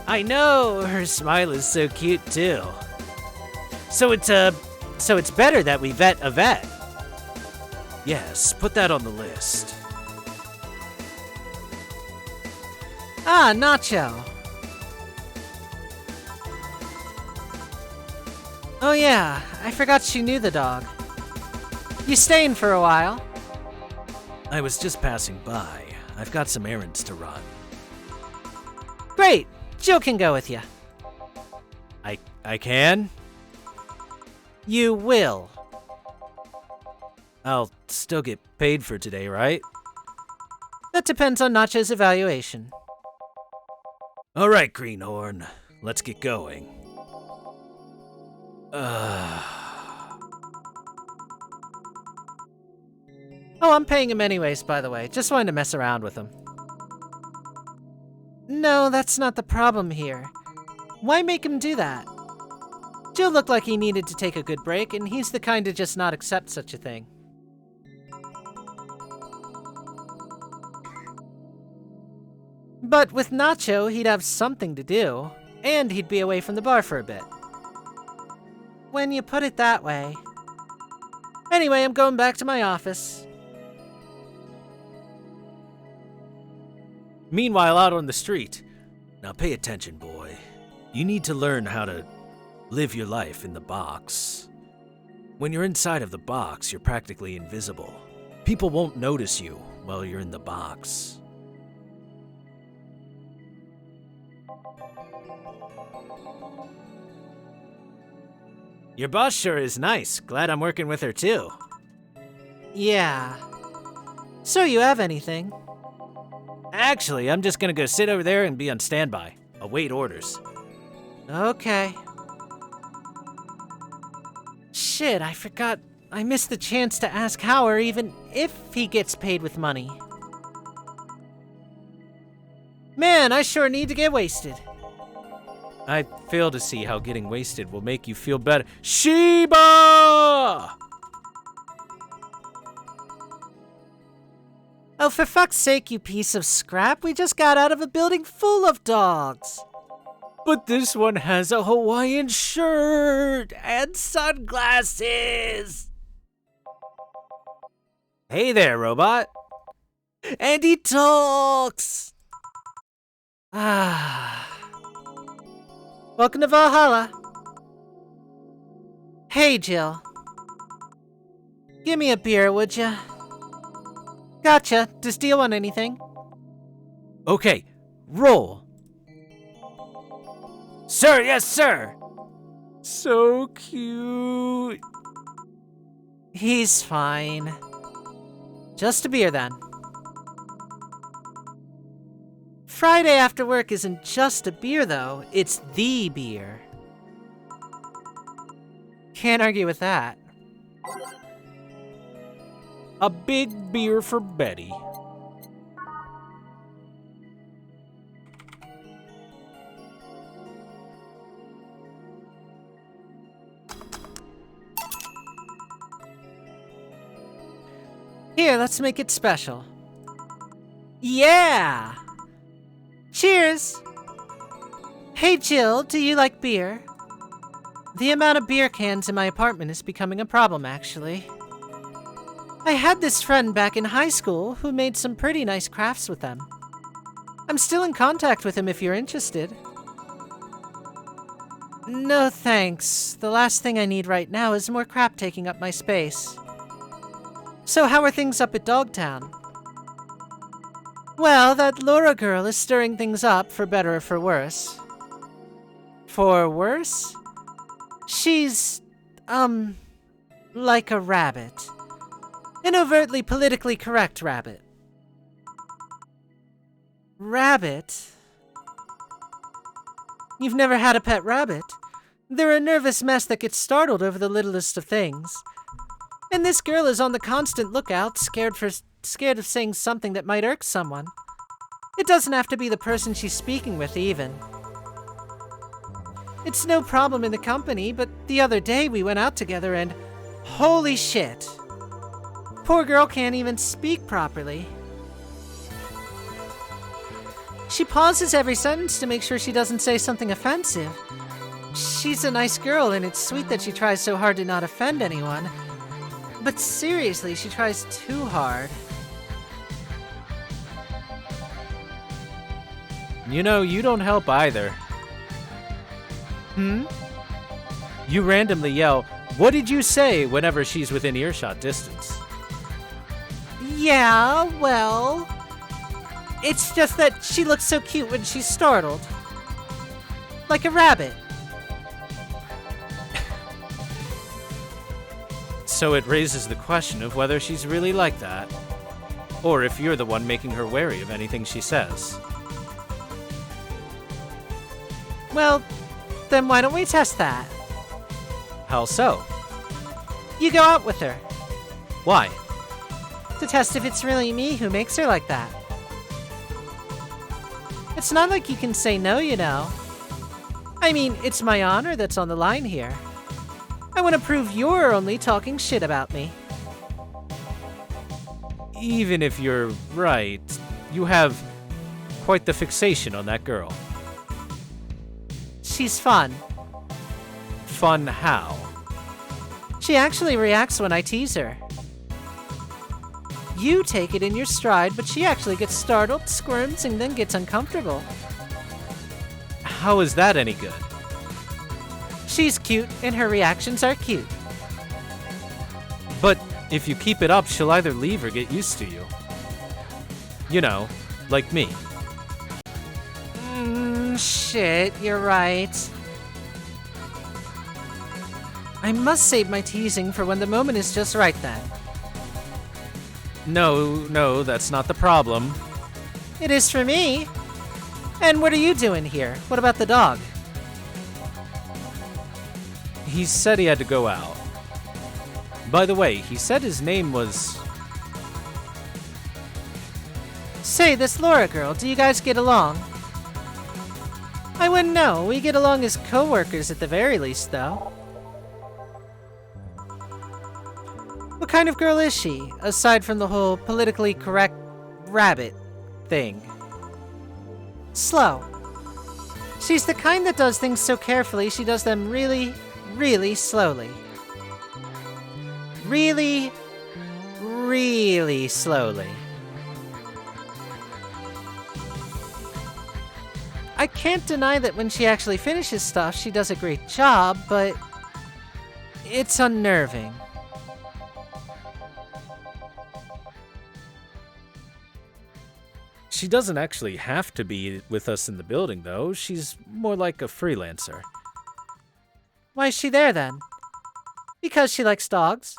I know, her smile is so cute too. So it's better that we vet a vet. Yes, put that on the list. Ah, Nacho. Oh yeah, I forgot she knew the dog. You staying for a while? I was just passing by. I've got some errands to run. Great, Jill can go with you. I can? You will. I'll still get paid for today, right? That depends on Nacho's evaluation. All right, Greenhorn. Let's get going. Oh, I'm paying him anyways, by the way. Just wanted to mess around with him. No, that's not the problem here. Why make him do that? Jill looked like he needed to take a good break, and he's the kind to just not accept such a thing. But with Nacho, he'd have something to do, and he'd be away from the bar for a bit. When you put it that way. Anyway, I'm going back to my office. Meanwhile, out on the street. Now pay attention, boy. You need to learn how to live your life in the box. When you're inside of the box, you're practically invisible. People won't notice you while you're in the box. Your boss sure is nice. Glad I'm working with her too. Yeah. So you have anything? Actually, I'm just gonna go sit over there and be on standby. Await orders. Okay. Shit, I forgot. I missed the chance to ask Howard even if he gets paid with money. Man, I sure need to get wasted. I fail to see how getting wasted will make you feel better. Sheba! Oh, for fuck's sake, you piece of scrap. We just got out of a building full of dogs. But this one has a Hawaiian shirt and sunglasses. Hey there, robot. And he talks. Ah. Welcome to Valhalla. Hey, Jill. Give me a beer, would ya? Gotcha. Does Deal want anything? Okay, roll. Sir, yes, sir. So cute. He's fine. Just a beer, then. Friday after work isn't just a beer, though. It's the beer. Can't argue with that. A big beer for Betty. Here, let's make it special. Yeah! Cheers! Hey Jill, do you like beer? The amount of beer cans in my apartment is becoming a problem, actually. I had this friend back in high school who made some pretty nice crafts with them. I'm still in contact with him if you're interested. No thanks. The last thing I need right now is more crap taking up my space. So how are things up at Dogtown? Well, that Laura girl is stirring things up, for better or for worse. For worse? She's, like a rabbit. An overtly politically correct rabbit. Rabbit? You've never had a pet rabbit? They're a nervous mess that gets startled over the littlest of things. And this girl is on the constant lookout, scared of saying something that might irk someone. It doesn't have to be the person she's speaking with, even. It's no problem in the company, but the other day we went out together and... holy shit! Poor girl can't even speak properly. She pauses every sentence to make sure she doesn't say something offensive. She's a nice girl, and it's sweet that she tries so hard to not offend anyone. But seriously, she tries too hard. You know, you don't help either. You randomly yell, "What did you say?" whenever she's within earshot distance. Yeah, well... It's just that she looks so cute when she's startled. Like a rabbit. So it raises the question of whether she's really like that, or if you're the one making her wary of anything she says. Well, then why don't we test that? How so? You go out with her, Why? to test if it's really me who makes her like that. It's not like you can say no, you know. I mean, it's my honor that's on the line here. I want to prove you're only talking shit about me. Even if you're right, you have quite the fixation on that girl. She's fun. Fun how? She actually reacts when I tease her. You take it in your stride, but she actually gets startled, squirms, and then gets uncomfortable. How is that any good? She's cute, and her reactions are cute. But if you keep it up, she'll either leave or get used to you. You know, like me. Shit, you're right. I must save my teasing for when the moment is just right then. No, that's not the problem. It is for me. And what are you doing here? What about the dog? He said he had to go out. By the way, he said his name was... Say, this Laura girl, do you guys get along? I wouldn't know. We get along as co-workers at the very least, though. What kind of girl is she, aside from the whole politically correct rabbit thing? Slow. She's the kind that does things so carefully she does them really, really slowly. Really, really slowly. I can't deny that when she actually finishes stuff, she does a great job, but it's unnerving. She doesn't actually have to be with us in the building, though. She's more like a freelancer. Why is she there, then? Because she likes dogs.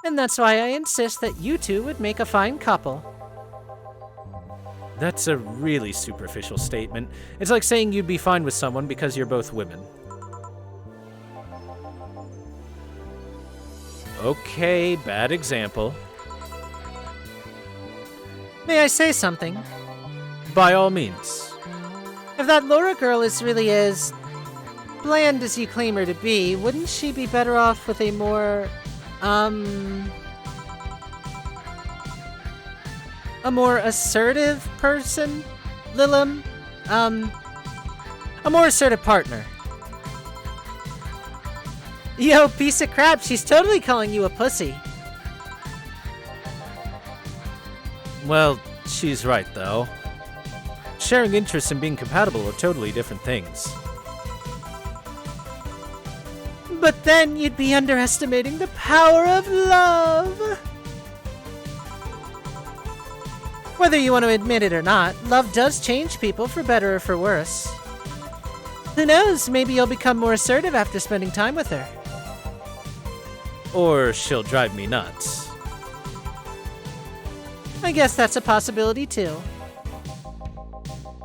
And that's why I insist that you two would make a fine couple. That's a really superficial statement. It's like saying you'd be fine with someone because you're both women. Okay, bad example. May I say something? By all means. If that Laura girl is really as bland as you claim her to be, wouldn't she be better off with a more, a more assertive person, Lilim. A more assertive partner. Yo, piece of crap, she's totally calling you a pussy. Well, she's right, though. Sharing interests and being compatible are totally different things. But then you'd be underestimating the power of love. Whether you want to admit it or not, love does change people for better or for worse. Who knows, maybe you'll become more assertive after spending time with her. Or she'll drive me nuts. I guess that's a possibility too.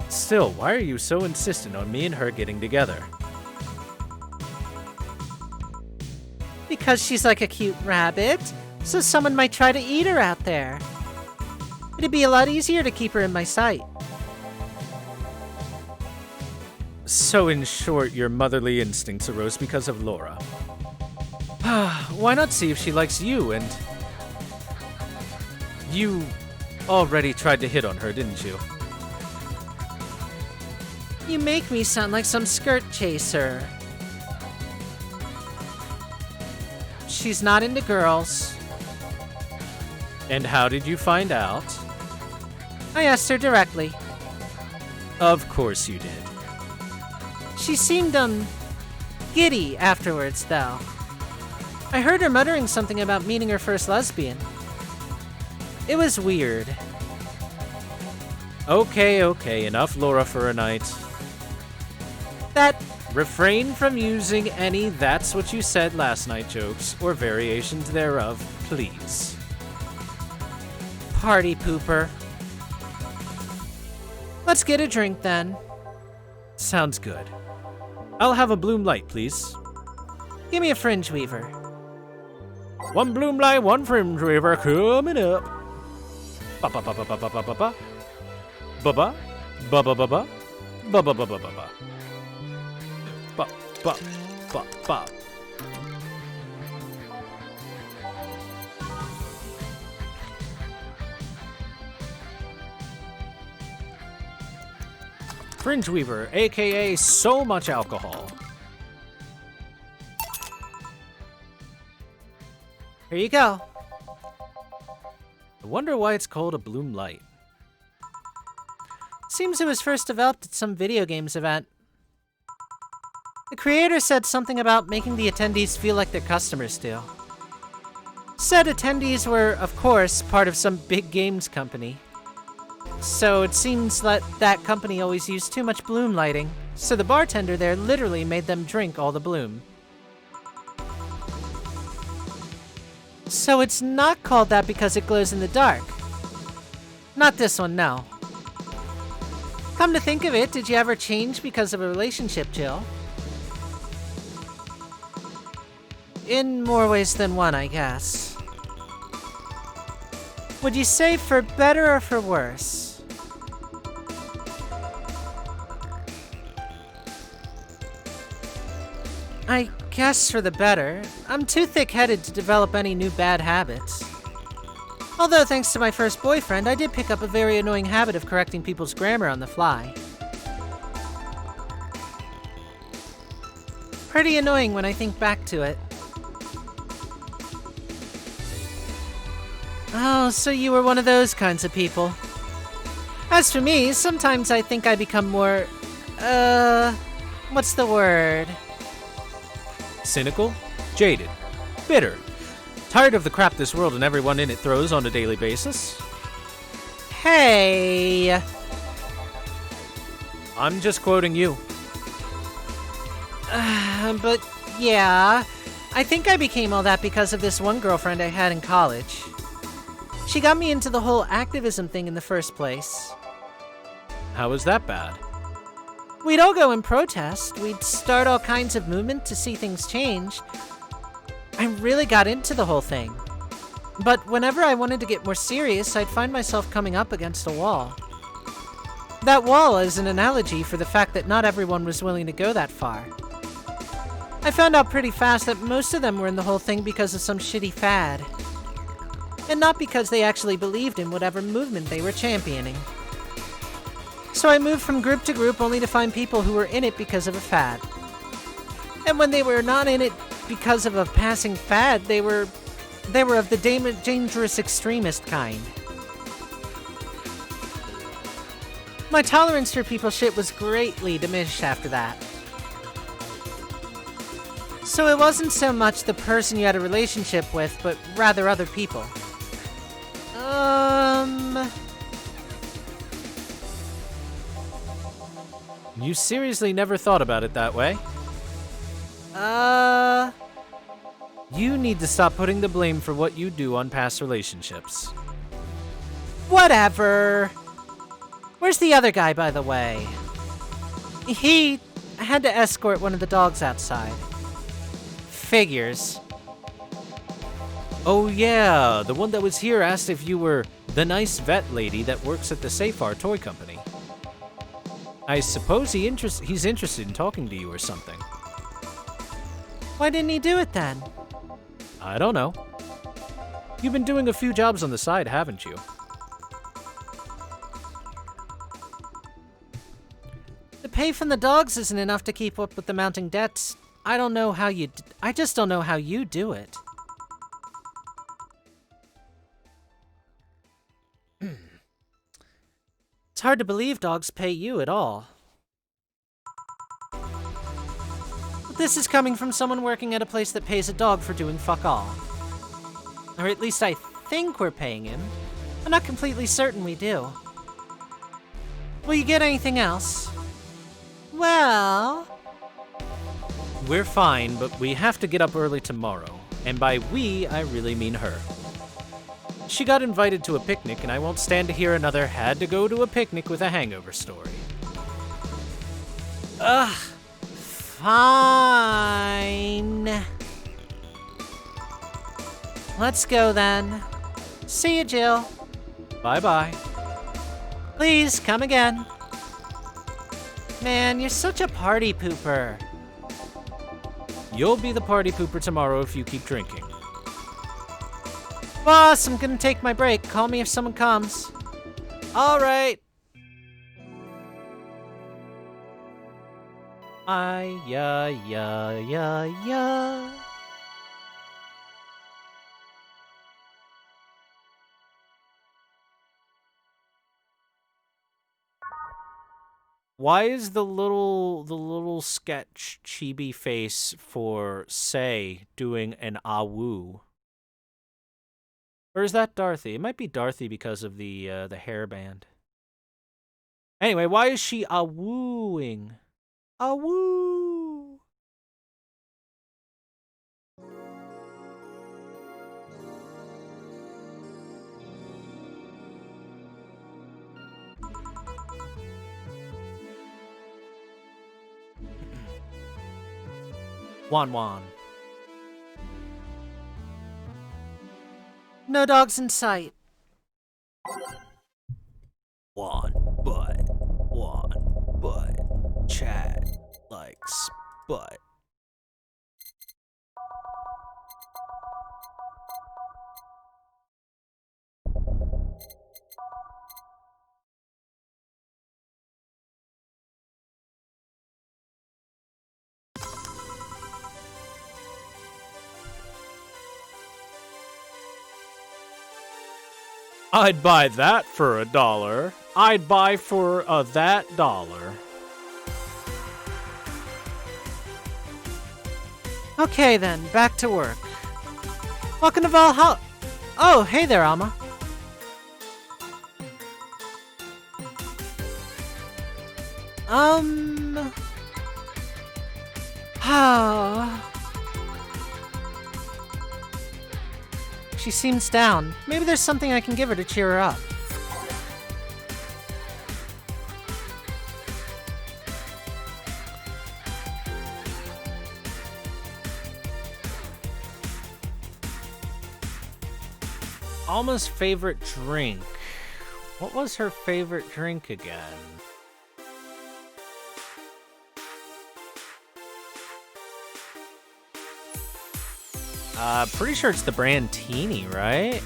Still, why are you so insistent on me and her getting together? Because she's like a cute rabbit, so someone might try to eat her out there. It'd be a lot easier to keep her in my sight. So in short, your motherly instincts arose because of Laura. Why not see if she likes you and... You already tried to hit on her, didn't you? You make me sound like some skirt chaser. She's not into girls. And how did you find out? I asked her directly. Of course you did. She seemed, giddy afterwards, though. I heard her muttering something about meeting her first lesbian. It was weird. Okay, enough Laura for a night. That... Refrain from using any "that's what you said last night" jokes or variations thereof, please. Party pooper. Let's get a drink then. Sounds good. I'll have a bloom light, please. Give me a fringe weaver. One bloom light, one fringe weaver coming up. Ba ba ba ba ba ba ba ba ba. Ba ba ba ba ba ba ba ba ba ba ba ba. Ba ba ba ba. Fringe Weaver, aka so much alcohol. Here you go. I wonder why it's called a bloom light. Seems it was first developed at some video games event. The creator said something about making the attendees feel like their customers do. Said attendees were, of course, part of some big games company. So it seems that that company always used too much bloom lighting, so the bartender there literally made them drink all the bloom. So it's not called that because it glows in the dark. Not this one, no. Come to think of it, did you ever change because of a relationship, Jill? In more ways than one, I guess. Would you say for better or for worse? I guess for the better. I'm too thick-headed to develop any new bad habits. Although thanks to my first boyfriend, I did pick up a very annoying habit of correcting people's grammar on the fly. Pretty annoying when I think back to it. Oh, so you were one of those kinds of people. As for me, sometimes I think I become more, what's the word? Cynical, jaded, bitter, tired of the crap this world and everyone in it throws on a daily basis. Hey! I'm just quoting you. But yeah, I think I became all that because of this one girlfriend I had in college. She got me into the whole activism thing in the first place. How is that bad? We'd all go and protest. We'd start all kinds of movement to see things change. I really got into the whole thing. But whenever I wanted to get more serious, I'd find myself coming up against a wall. That wall is an analogy for the fact that not everyone was willing to go that far. I found out pretty fast that most of them were in the whole thing because of some shitty fad. and not because they actually believed in whatever movement they were championing. So I moved from group to group only to find people who were in it because of a fad. And when they were not in it because of a passing fad, they were of the dangerous extremist kind. My tolerance for people shit was greatly diminished after that. So it wasn't so much the person you had a relationship with, but rather other people. You seriously never thought about it that way? You need to stop putting the blame for what you do on past relationships. Whatever. Where's the other guy, by the way? He had to escort one of the dogs outside. Figures. Oh yeah, the one that was here asked if you were the nice vet lady that works at the Safar toy company. I suppose he's interested in talking to you or something. Why didn't he do it then? I don't know. You've been doing a few jobs on the side, haven't you? The pay from the dogs isn't enough to keep up with the mounting debts. I just don't know how you do it. It's hard to believe dogs pay you at all. But this is coming from someone working at a place that pays a dog for doing fuck all. Or at least I think we're paying him. I'm not completely certain we do. Will you get anything else? Well... We're fine, but we have to get up early tomorrow. And by we, I really mean her. She got invited to a picnic, and I won't stand to hear another had to go to a picnic with a hangover story. Ugh. Fine. Let's go then. See you, Jill. Bye-bye. Please, come again. Man, you're such a party pooper. You'll be the party pooper tomorrow if you keep drinking. Boss, I'm gonna take my break. Call me if someone comes. All right. Yeah. Why is the little sketch chibi face for Say doing an awoo? Or is that Dorothy? It might be Dorothy because of the hairband. Anyway, why is she awooing? Awoo! Wan. No dogs in sight. One butt. Chad likes butt. I'd buy that for $1. I'd buy for that $1. Okay then, back to work. Welcome to Valhalla. Oh, hey there, Alma. She seems down. Maybe there's something I can give her to cheer her up. Alma's favorite drink. What was her favorite drink again? Pretty sure it's the brand Teeny, right?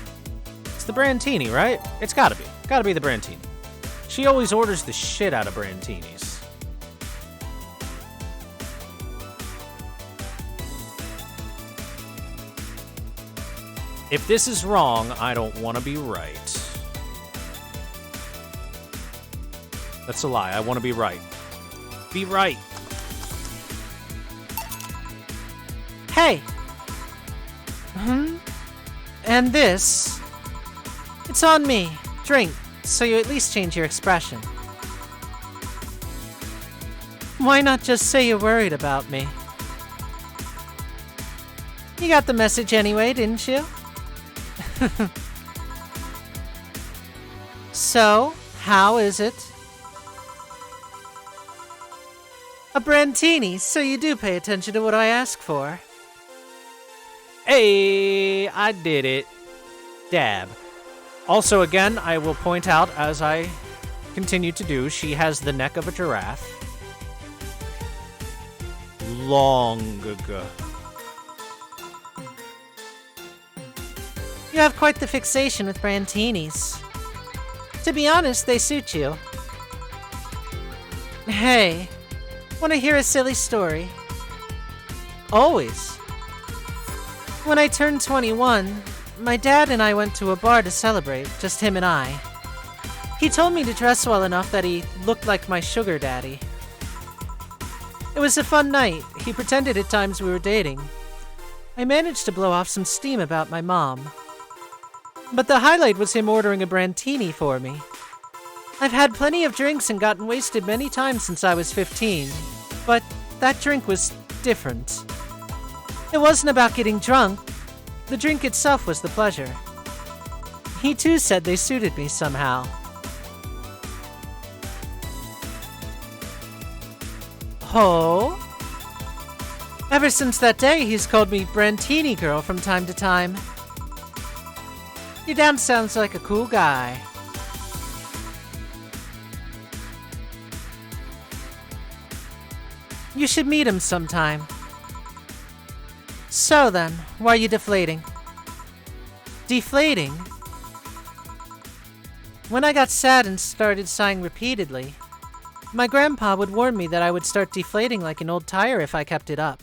the Brandtini, right? It's gotta be. Gotta be the Brandtini. She always orders the shit out of Brantinis. If this is wrong, I don't want to be right. That's a lie. I want to be right. Be right. Hey! And this? It's on me. Drink, so you at least change your expression. Why not just say you're worried about me? You got the message anyway, didn't you? So, how is it? A Brandtini, so you do pay attention to what I ask for. Hey, I did it. Dab. Also, again, I will point out, as I continue to do, she has the neck of a giraffe. Long ago. You have quite the fixation with Brantinis. To be honest, they suit you. Hey, want to hear a silly story? Always. When I turned 21, my dad and I went to a bar to celebrate, just him and I. He told me to dress well enough that he looked like my sugar daddy. It was a fun night. He pretended at times we were dating. I managed to blow off some steam about my mom. But the highlight was him ordering a Brandtini for me. I've had plenty of drinks and gotten wasted many times since I was 15, but that drink was different. It wasn't about getting drunk. The drink itself was the pleasure. He too said they suited me somehow. Oh? Ever since that day, he's called me Brandtini Girl from time to time. Your dad sounds like a cool guy. You should meet him sometime. So then, why are you deflating? Deflating? When I got sad and started sighing repeatedly, my grandpa would warn me that I would start deflating like an old tire if I kept it up.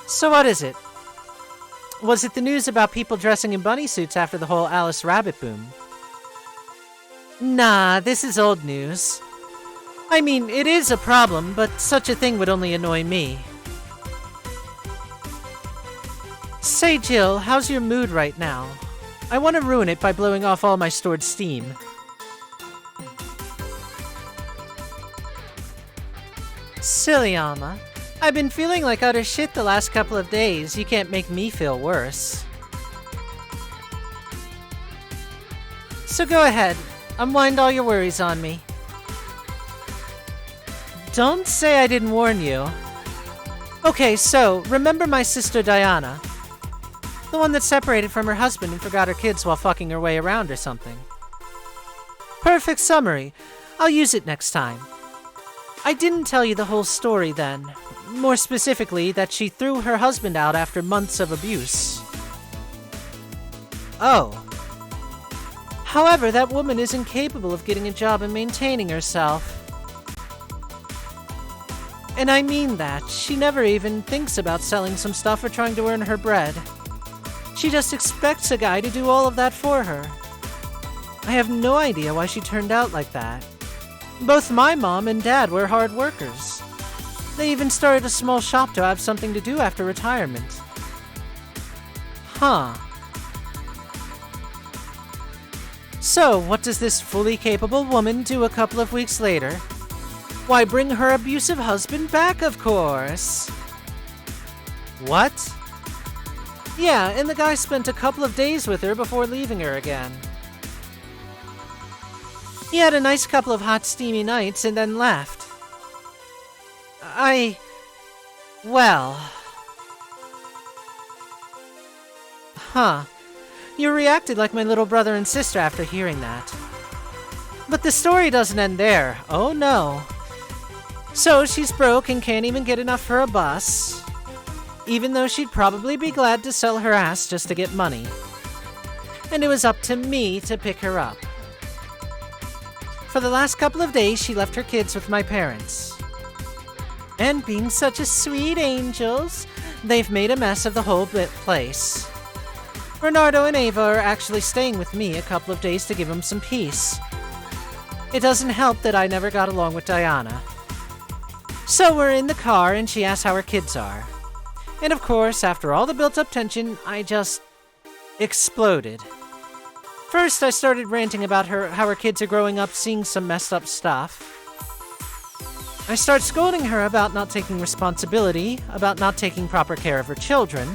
So what is it? Was it the news about people dressing in bunny suits after the whole Alice Rabbit boom? Nah, this is old news. I mean, it is a problem, but such a thing would only annoy me. Say, Jill, how's your mood right now? I want to ruin it by blowing off all my stored steam. Silly Alma. I've been feeling like utter shit the last couple of days. You can't make me feel worse. So go ahead. Unwind all your worries on me. Don't say I didn't warn you. Okay, so, remember my sister Diana? The one that separated from her husband and forgot her kids while fucking her way around or something. Perfect summary. I'll use it next time. I didn't tell you the whole story then. More specifically, that she threw her husband out after months of abuse. Oh. However, that woman is incapable of getting a job and maintaining herself. And I mean that. She never even thinks about selling some stuff or trying to earn her bread. She just expects a guy to do all of that for her. I have no idea why she turned out like that. Both my mom and dad were hard workers. They even started a small shop to have something to do after retirement. Huh. So, what does this fully capable woman do a couple of weeks later? Why, bring her abusive husband back, of course. What? Yeah, and the guy spent a couple of days with her before leaving her again. He had a nice couple of hot, steamy nights and then left. Well... Huh. You reacted like my little brother and sister after hearing that. But the story doesn't end there. Oh no. So she's broke and can't even get enough for a bus. even though she'd probably be glad to sell her ass just to get money. And it was up to me to pick her up. For the last couple of days, she left her kids with my parents. And being such a sweet angels, they've made a mess of the whole place. Bernardo and Ava are actually staying with me a couple of days to give them some peace. It doesn't help that I never got along with Diana. So we're in the car and she asks how her kids are. And of course, after all the built-up tension, I just exploded. First, I started ranting about how her kids are growing up seeing some messed up stuff. I start scolding her about not taking responsibility, about not taking proper care of her children.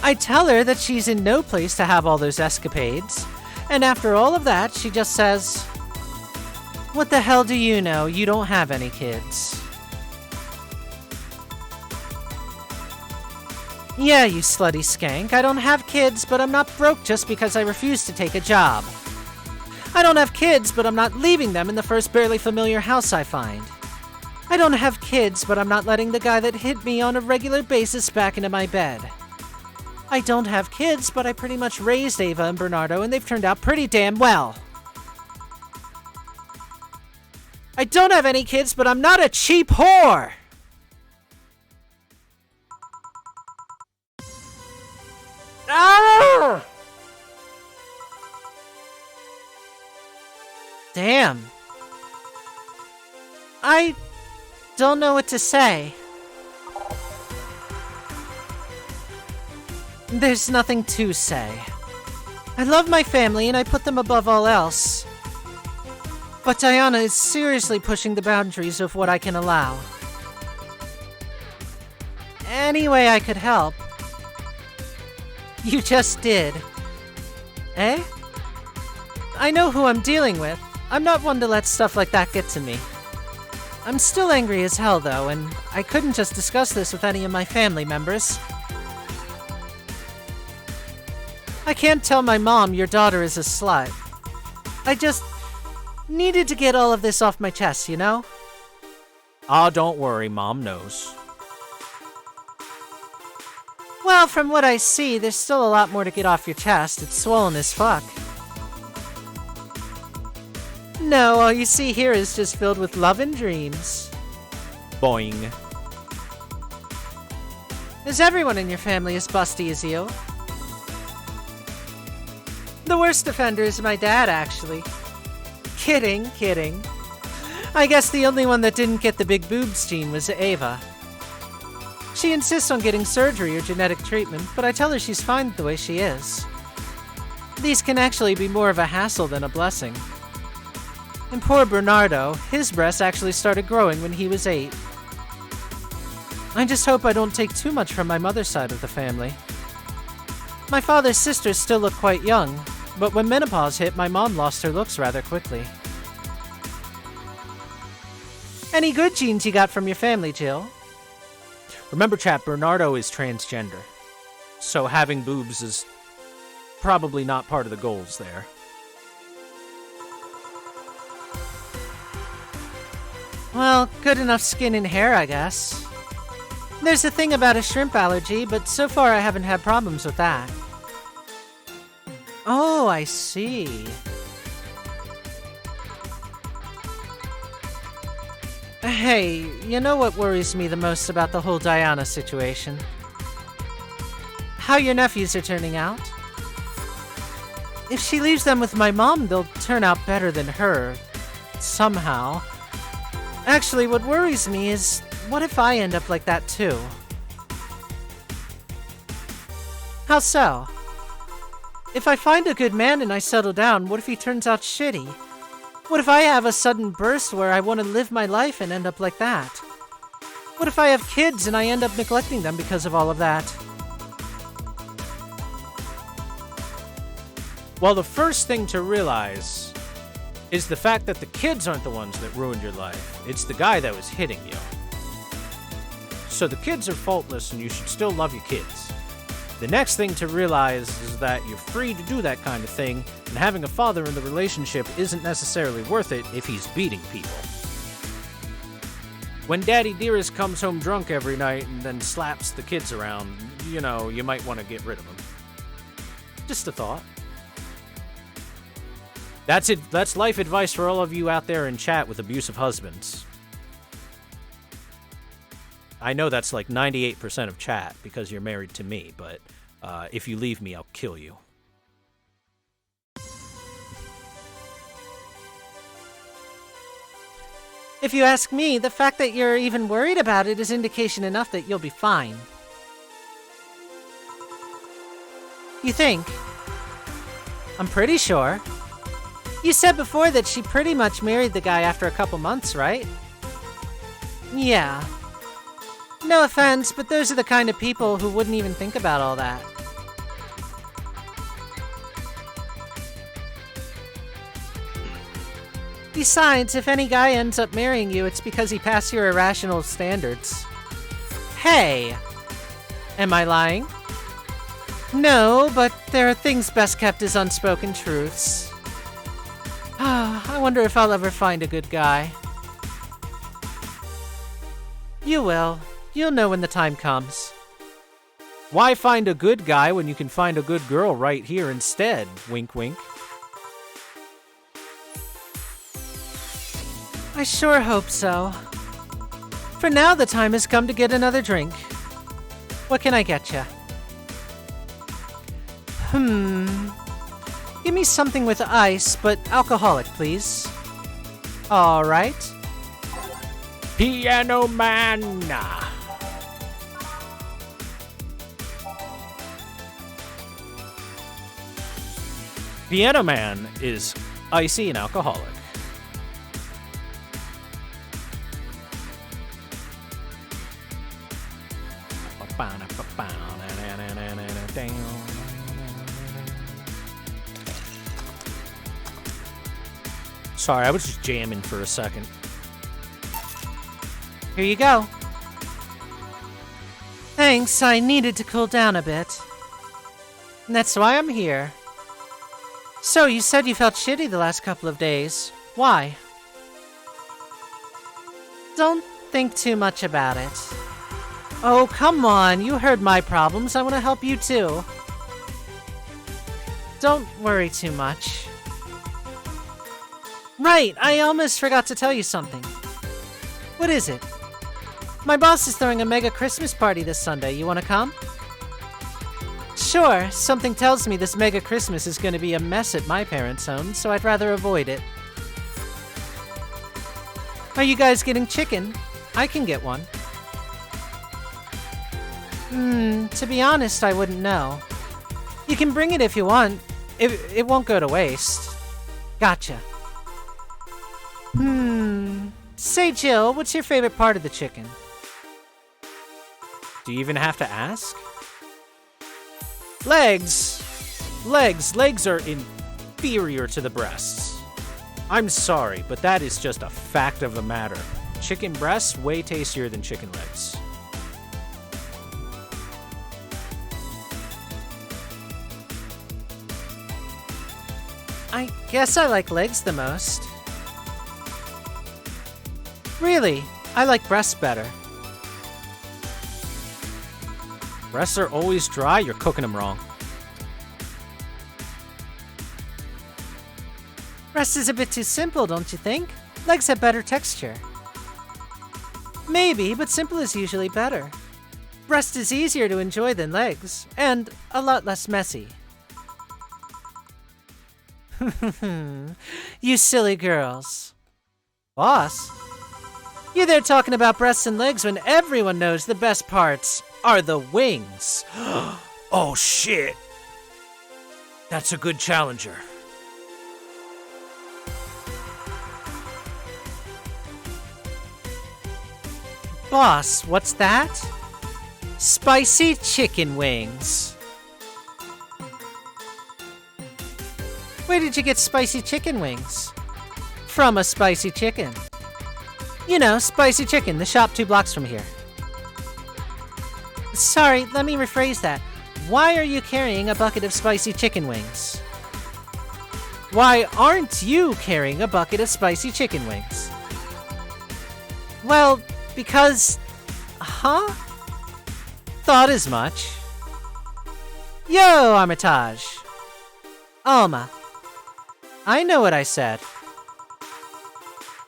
I tell her that she's in no place to have all those escapades, and after all of that, she just says, "What the hell do you know? You don't have any kids." Yeah, you slutty skank, I don't have kids, but I'm not broke just because I refuse to take a job. I don't have kids, but I'm not leaving them in the first barely familiar house I find. I don't have kids, but I'm not letting the guy that hit me on a regular basis back into my bed. I don't have kids, but I pretty much raised Ava and Bernardo, and they've turned out pretty damn well. I don't have any kids, but I'm not a cheap whore! Ah! Damn. I don't know what to say. There's nothing to say. I love my family and I put them above all else. But Diana is seriously pushing the boundaries of what I can allow. Any way I could help. You just did. Eh? I know who I'm dealing with. I'm not one to let stuff like that get to me. I'm still angry as hell, though, and I couldn't just discuss this with any of my family members. I can't tell my mom your daughter is a slut. I just needed to get all of this off my chest, you know? Ah, don't worry, Mom knows. Well, from what I see, there's still a lot more to get off your chest. It's swollen as fuck. No, all you see here is just filled with love and dreams. Boing. Is everyone in your family as busty as you? The worst offender is my dad, actually. Kidding, kidding. I guess the only one that didn't get the big boobs gene was Ava. She insists on getting surgery or genetic treatment, but I tell her she's fine the way she is. These can actually be more of a hassle than a blessing. And poor Bernardo, his breasts actually started growing when he was 8. I just hope I don't take too much from my mother's side of the family. My father's sisters still look quite young, but when menopause hit, my mom lost her looks rather quickly. Any good genes you got from your family, Jill? Remember, chap, Bernardo is transgender. So having boobs is probably not part of the goals there. Well, good enough skin and hair, I guess. There's a thing about a shrimp allergy, but so far I haven't had problems with that. Oh, I see. Hey, you know what worries me the most about the whole Diana situation? How your nephews are turning out. If she leaves them with my mom, they'll turn out better than her. Somehow. Actually, what worries me is, what if I end up like that too? How so? If I find a good man and I settle down, what if he turns out shitty? What if I have a sudden burst where I want to live my life and end up like that? What if I have kids and I end up neglecting them because of all of that? Well, the first thing to realize is the fact that the kids aren't the ones that ruined your life. It's the guy that was hitting you. So the kids are faultless and you should still love your kids. The next thing to realize is that you're free to do that kind of thing, and having a father in the relationship isn't necessarily worth it if he's beating people. When Daddy Dearest comes home drunk every night and then slaps the kids around, you know, you might want to get rid of him. Just a thought. That's it. That's life advice for all of you out there in chat with abusive husbands. I know that's like 98% of chat because you're married to me, but if you leave me, I'll kill you. If you ask me, the fact that you're even worried about it is indication enough that you'll be fine. You think? I'm pretty sure. You said before that she pretty much married the guy after a couple months, right? Yeah. No offense, but those are the kind of people who wouldn't even think about all that. Besides, if any guy ends up marrying you, it's because he passed your irrational standards. Hey! Am I lying? No, but there are things best kept as unspoken truths. I wonder if I'll ever find a good guy. You will. You'll know when the time comes. Why find a good guy when you can find a good girl right here instead? Wink, wink. I sure hope so. For now, the time has come to get another drink. What can I get you? Give me something with ice, but alcoholic, please. All right. Piano Man. Piano Man is icy and alcoholic. Sorry, I was just jamming for a second. Here you go. Thanks, I needed to cool down a bit. And that's why I'm here. So, you said you felt shitty the last couple of days. Why? Don't think too much about it. Oh, come on, you heard my problems. I want to help you too. Don't worry too much. Right, I almost forgot to tell you something. What is it? My boss is throwing a mega Christmas party this Sunday. You want to come? Sure, something tells me this mega Christmas is going to be a mess at my parents' home, so I'd rather avoid it. Are you guys getting chicken? I can get one. To be honest, I wouldn't know. You can bring it if you want. It won't go to waste. Gotcha. Say, Jill, what's your favorite part of the chicken? Do you even have to ask? Legs! Legs are inferior to the breasts. I'm sorry, but that is just a fact of the matter. Chicken breasts, way tastier than chicken legs. I guess I like legs the most. Really, I like breasts better. Breasts are always dry, you're cooking them wrong. Breast is a bit too simple, don't you think? Legs have better texture. Maybe, but simple is usually better. Breast is easier to enjoy than legs, and a lot less messy. You silly girls. Boss? You're there talking about breasts and legs when everyone knows the best parts are the wings. Oh shit! That's a good challenger. Boss, what's that? Spicy chicken wings. Where did you get spicy chicken wings? From a spicy chicken. You know, Spicy Chicken, the shop 2 blocks from here. Sorry, let me rephrase that. Why are you carrying a bucket of spicy chicken wings? Why aren't you carrying a bucket of spicy chicken wings? Well, Because... Huh? Thought as much. Yo, Armitage. Alma. I know what I said.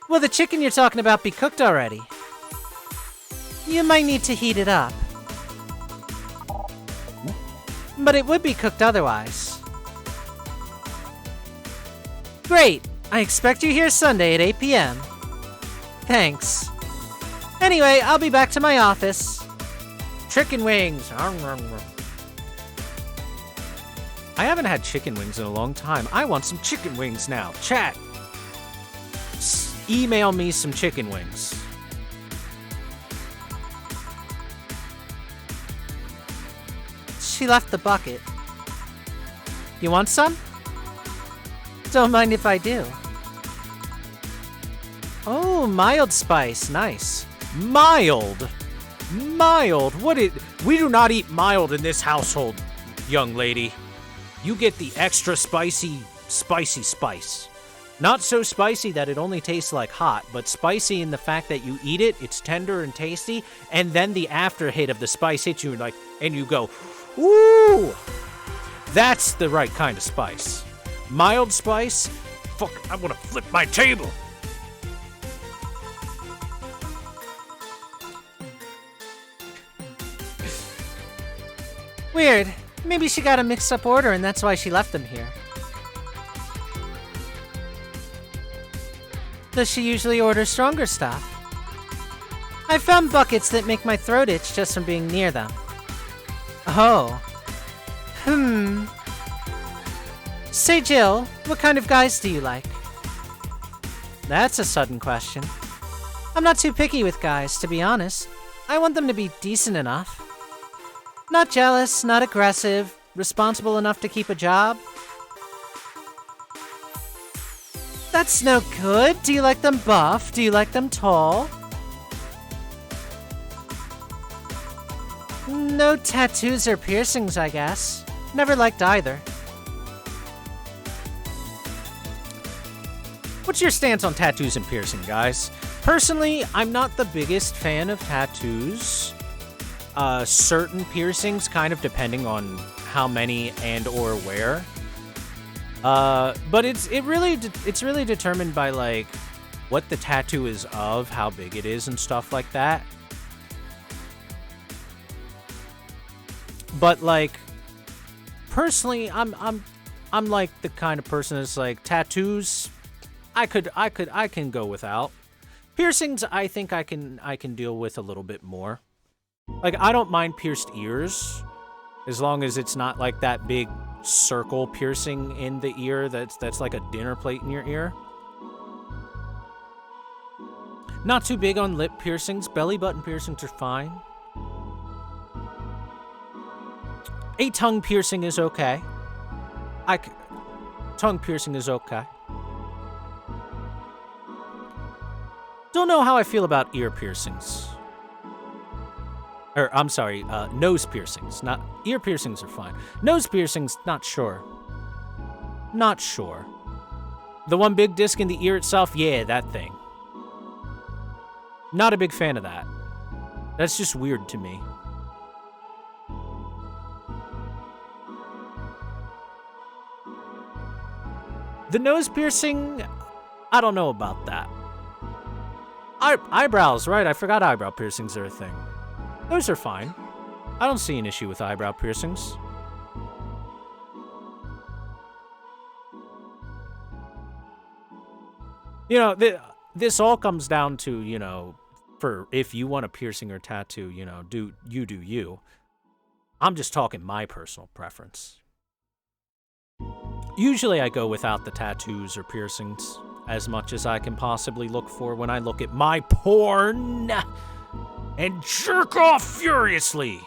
Will the chicken you're talking about be cooked already? You might need to heat it up. But it would be cooked otherwise. Great! I expect you here Sunday at 8 p.m. Thanks. Anyway, I'll be back to my office. Chicken wings! I haven't had chicken wings in a long time. I want some chicken wings now. Chat! Email me some chicken wings. She left the bucket. You want some? Don't mind if I do. Oh, mild spice. Nice. Mild? Mild? We do not eat mild in this household, young lady. You get the extra spicy spice. Not so spicy that it only tastes like hot, but spicy in the fact that you eat it, it's tender and tasty, and then the after hit of the spice hits you and you go, ooh! That's the right kind of spice. Mild spice? Fuck, I want to flip my table! Weird. Maybe she got a mixed-up order and that's why she left them here. Does she usually order stronger stuff? I found buckets that make my throat itch just from being near them. Oh. Say, Jill, what kind of guys do you like? That's a sudden question. I'm not too picky with guys, to be honest. I want them to be decent enough. Not jealous, not aggressive, responsible enough to keep a job. That's no good. Do you like them buff? Do you like them tall? No tattoos or piercings, I guess. Never liked either. What's your stance on tattoos and piercing, guys? Personally, I'm not the biggest fan of tattoos. Certain piercings, kind of depending on how many and or where. But it's really determined by like what the tattoo is of, how big it is, and stuff like that. But like, personally, I'm like the kind of person that's like tattoos. I can go without. Piercings, I think I can deal with a little bit more. Like, I don't mind pierced ears, as long as it's not like that big circle piercing in the ear that's like a dinner plate in your ear. Not too big on lip piercings. Belly button piercings are fine. A tongue piercing is okay. Tongue piercing is okay. Don't know how I feel about ear piercings. I'm sorry, nose piercings. Not ear piercings are fine. Nose piercings, not sure. Not sure. The one big disc in the ear itself, yeah, that thing. Not a big fan of that. That's just weird to me. The nose piercing, I don't know about that. Eyebrows, right? I forgot eyebrow piercings are a thing. Those are fine. I don't see an issue with eyebrow piercings. You know, this all comes down to, you know, for if you want a piercing or tattoo, you know, do you. I'm just talking my personal preference. Usually I go without the tattoos or piercings as much as I can possibly look for when I look at my porn and jerk off furiously.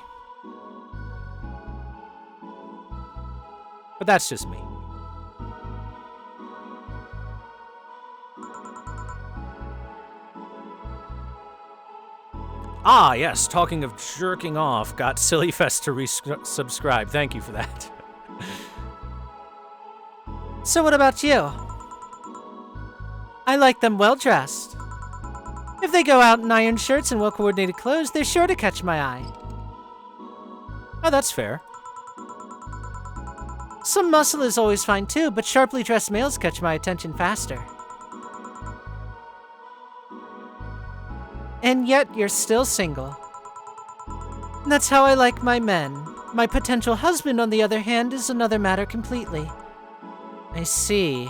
But that's just me. Ah, yes, talking of jerking off, got Sillyfest to resubscribe. Thank you for that. So what about you? I like them well-dressed. If they go out in iron shirts and well-coordinated clothes, they're sure to catch my eye. Oh, that's fair. Some muscle is always fine too, but sharply dressed males catch my attention faster. And yet, you're still single. That's how I like my men. My potential husband, on the other hand, is another matter completely. I see.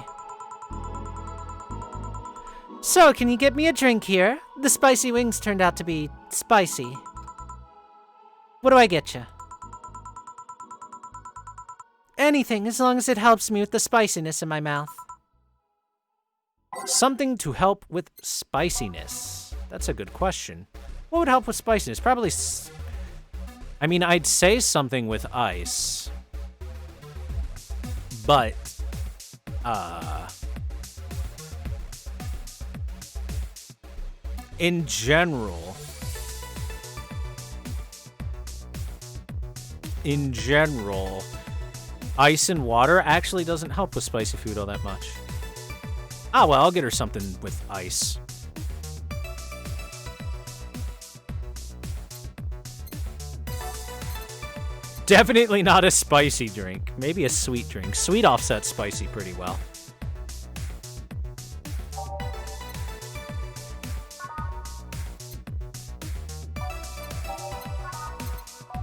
So, can you get me a drink here? The spicy wings turned out to be spicy. What do I get you? Anything, as long as it helps me with the spiciness in my mouth. Something to help with spiciness. That's a good question. What would help with spiciness? Probably I mean, I'd say something with ice. But, in general, ice and water actually doesn't help with spicy food all that much. Ah, well, I'll get her something with ice. Definitely not a spicy drink. Maybe a sweet drink. Sweet offsets spicy pretty well.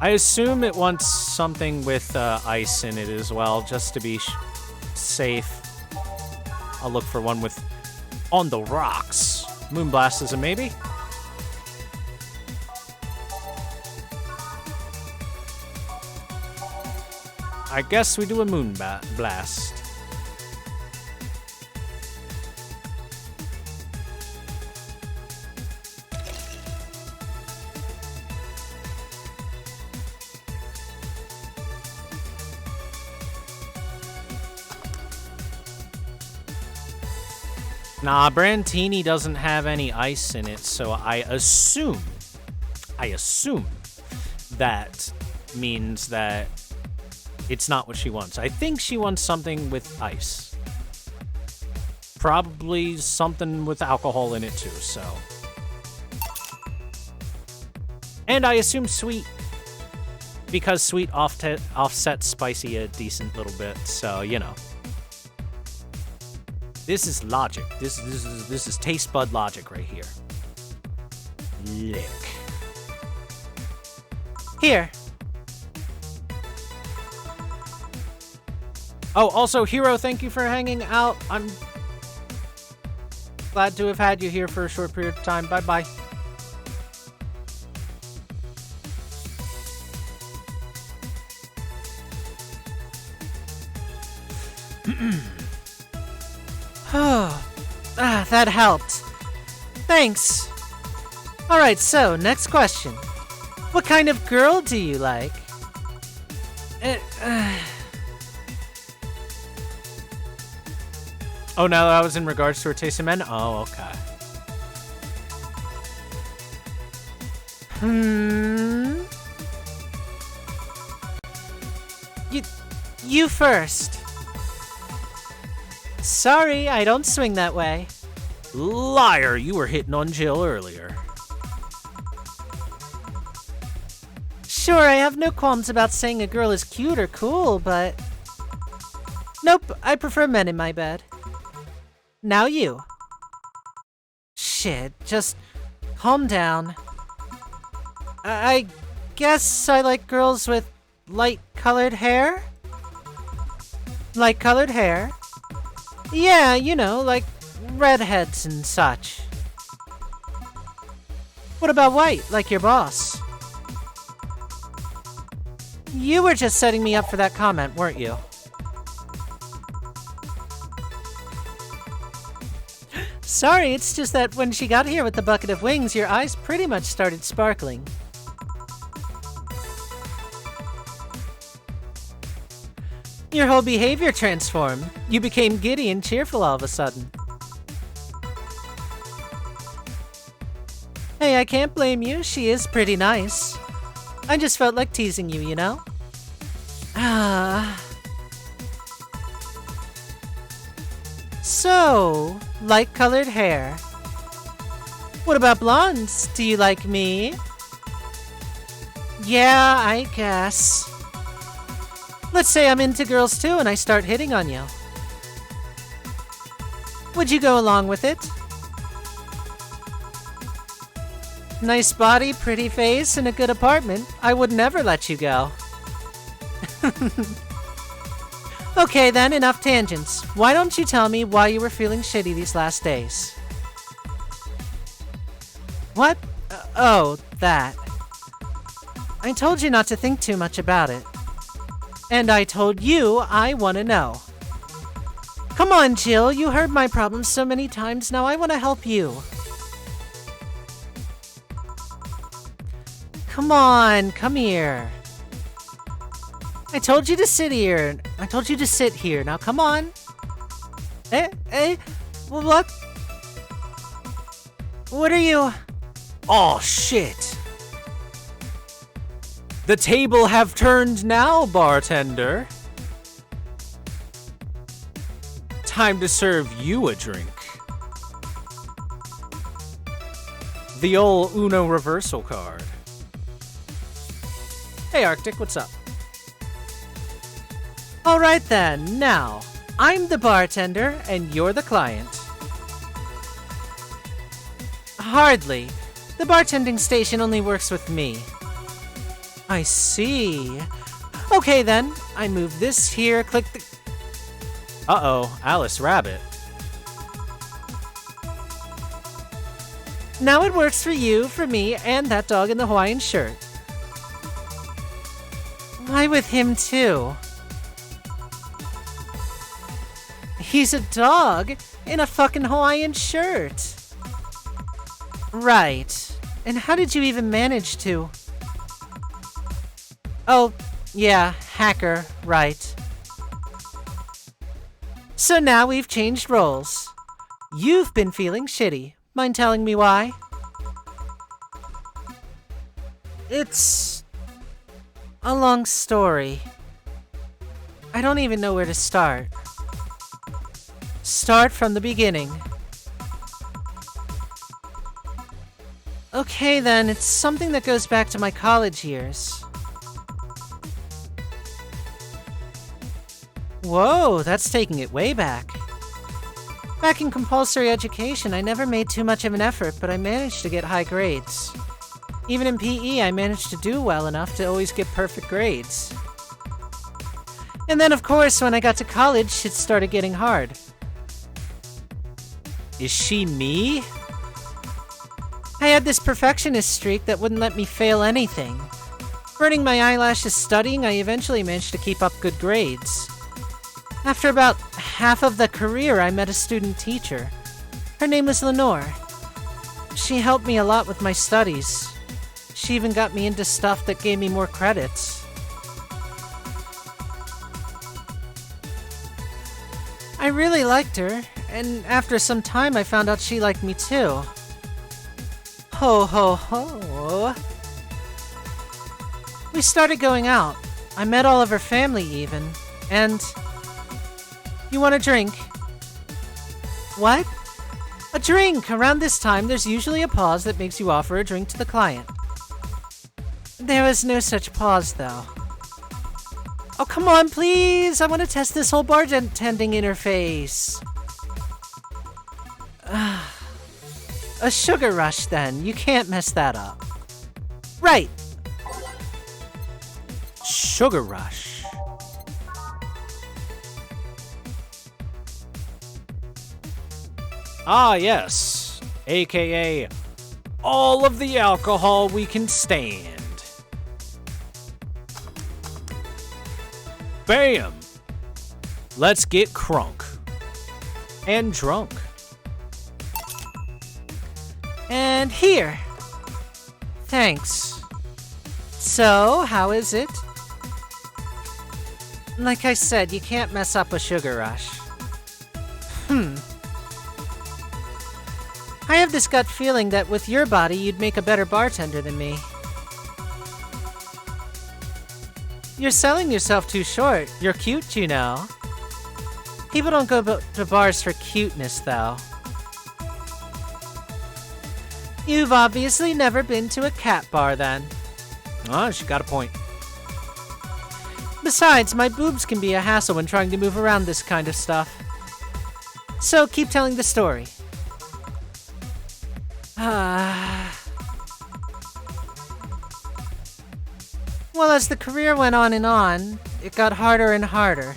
I assume it wants something with ice in it as well, just to be safe. I'll look for one with On the Rocks. Moonblast is a maybe. I guess we do a blast. Nah, Brandtini doesn't have any ice in it, so I assume that means that it's not what she wants. I think she wants something with ice. Probably something with alcohol in it too, so. And I assume sweet, because sweet offsets spicy a decent little bit, so, you know. This is logic. This is taste bud logic right here. Lick. Here. Oh, also, Hero, thank you for hanging out. I'm glad to have had you here for a short period of time. Bye-bye. That helped. Thanks. Alright, so, next question. What kind of girl do you like? Oh, no, that was in regards to her taste in men? Oh, okay. You first. Sorry, I don't swing that way. Liar, you were hitting on Jill earlier. Sure, I have no qualms about saying a girl is cute or cool, but... Nope, I prefer men in my bed. Now you. Shit, just calm down. I guess I like girls with light-colored hair? Light-colored hair? Yeah, you know, like redheads and such. What about white, like your boss? You were just setting me up for that comment, weren't you? Sorry, it's just that when she got here with the bucket of wings, your eyes pretty much started sparkling. Your whole behavior transformed. You became giddy and cheerful all of a sudden. Hey, I can't blame you. She is pretty nice. I just felt like teasing you, you know? So, light-colored hair. What about blondes? Do you like me? Yeah, I guess. Let's say I'm into girls too and I start hitting on you. Would you go along with it? Nice body, pretty face, and a good apartment. I would never let you go. Okay then, enough tangents. Why don't you tell me why you were feeling shitty these last days? What? Oh, that. I told you not to think too much about it. And I told you I want to know. Come on, Jill, you heard my problems so many times, now I want to help you. Come on, come here. I told you to sit here. I told you to sit here. Now come on. What? What are you? Oh, shit. The table have turned now, bartender. Time to serve you a drink. The ol' Uno reversal card. Hey, Arctic, what's up? Alright then, now, I'm the bartender and you're the client. Hardly. The bartending station only works with me. I see. Okay then, I move this here, click the... Uh-oh, Alice Rabbit. Now it works for you, for me, and that dog in the Hawaiian shirt. Why with him too? He's a dog in a fucking Hawaiian shirt. Right. And how did you even manage to? Oh, yeah, hacker, right. So now we've changed roles. You've been feeling shitty. Mind telling me why? It's a long story. I don't even know where to start. Start from the beginning. Okay then, it's something that goes back to my college years. Whoa, that's taking it way back. Back in compulsory education, I never made too much of an effort, but I managed to get high grades. Even in PE, I managed to do well enough to always get perfect grades. And then, of course, when I got to college, shit started getting hard. Is she me? I had this perfectionist streak that wouldn't let me fail anything. Burning my eyelashes studying, I eventually managed to keep up good grades. After about half of the career, I met a student teacher. Her name was Lenore. She helped me a lot with my studies. She even got me into stuff that gave me more credits. I really liked her, and after some time I found out she liked me too. Ho ho ho. We started going out. I met all of her family even, and... You want a drink? What? A drink! Around this time, there's usually a pause that makes you offer a drink to the client. There was no such pause, though. Oh, come on, please! I want to test this whole bartending interface. A sugar rush, then. You can't mess that up. Right! Sugar rush. Ah, yes. AKA, all of the alcohol we can stand. Bam! Let's get crunk. And drunk. And here. Thanks. So, how is it? Like I said, you can't mess up a sugar rush. I have this gut feeling that with your body, you'd make a better bartender than me. You're selling yourself too short. You're cute, you know. People don't go to bars for cuteness, though. You've obviously never been to a cat bar then. Ah, she got a point. Besides, my boobs can be a hassle when trying to move around this kind of stuff. So keep telling the story. Well, as the career went on, it got harder and harder.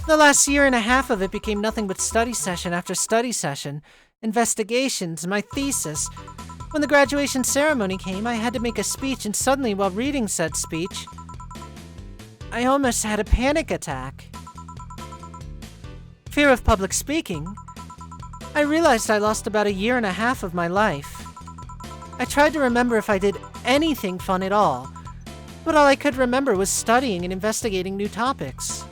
The last year and a half of it became nothing but study session after study session, investigations, my thesis. When the graduation ceremony came, I had to make a speech, and suddenly, while reading said speech, I almost had a panic attack. Fear of public speaking. I realized I lost about a year and a half of my life. I tried to remember if I did anything fun at all, but all I could remember was studying and investigating new topics.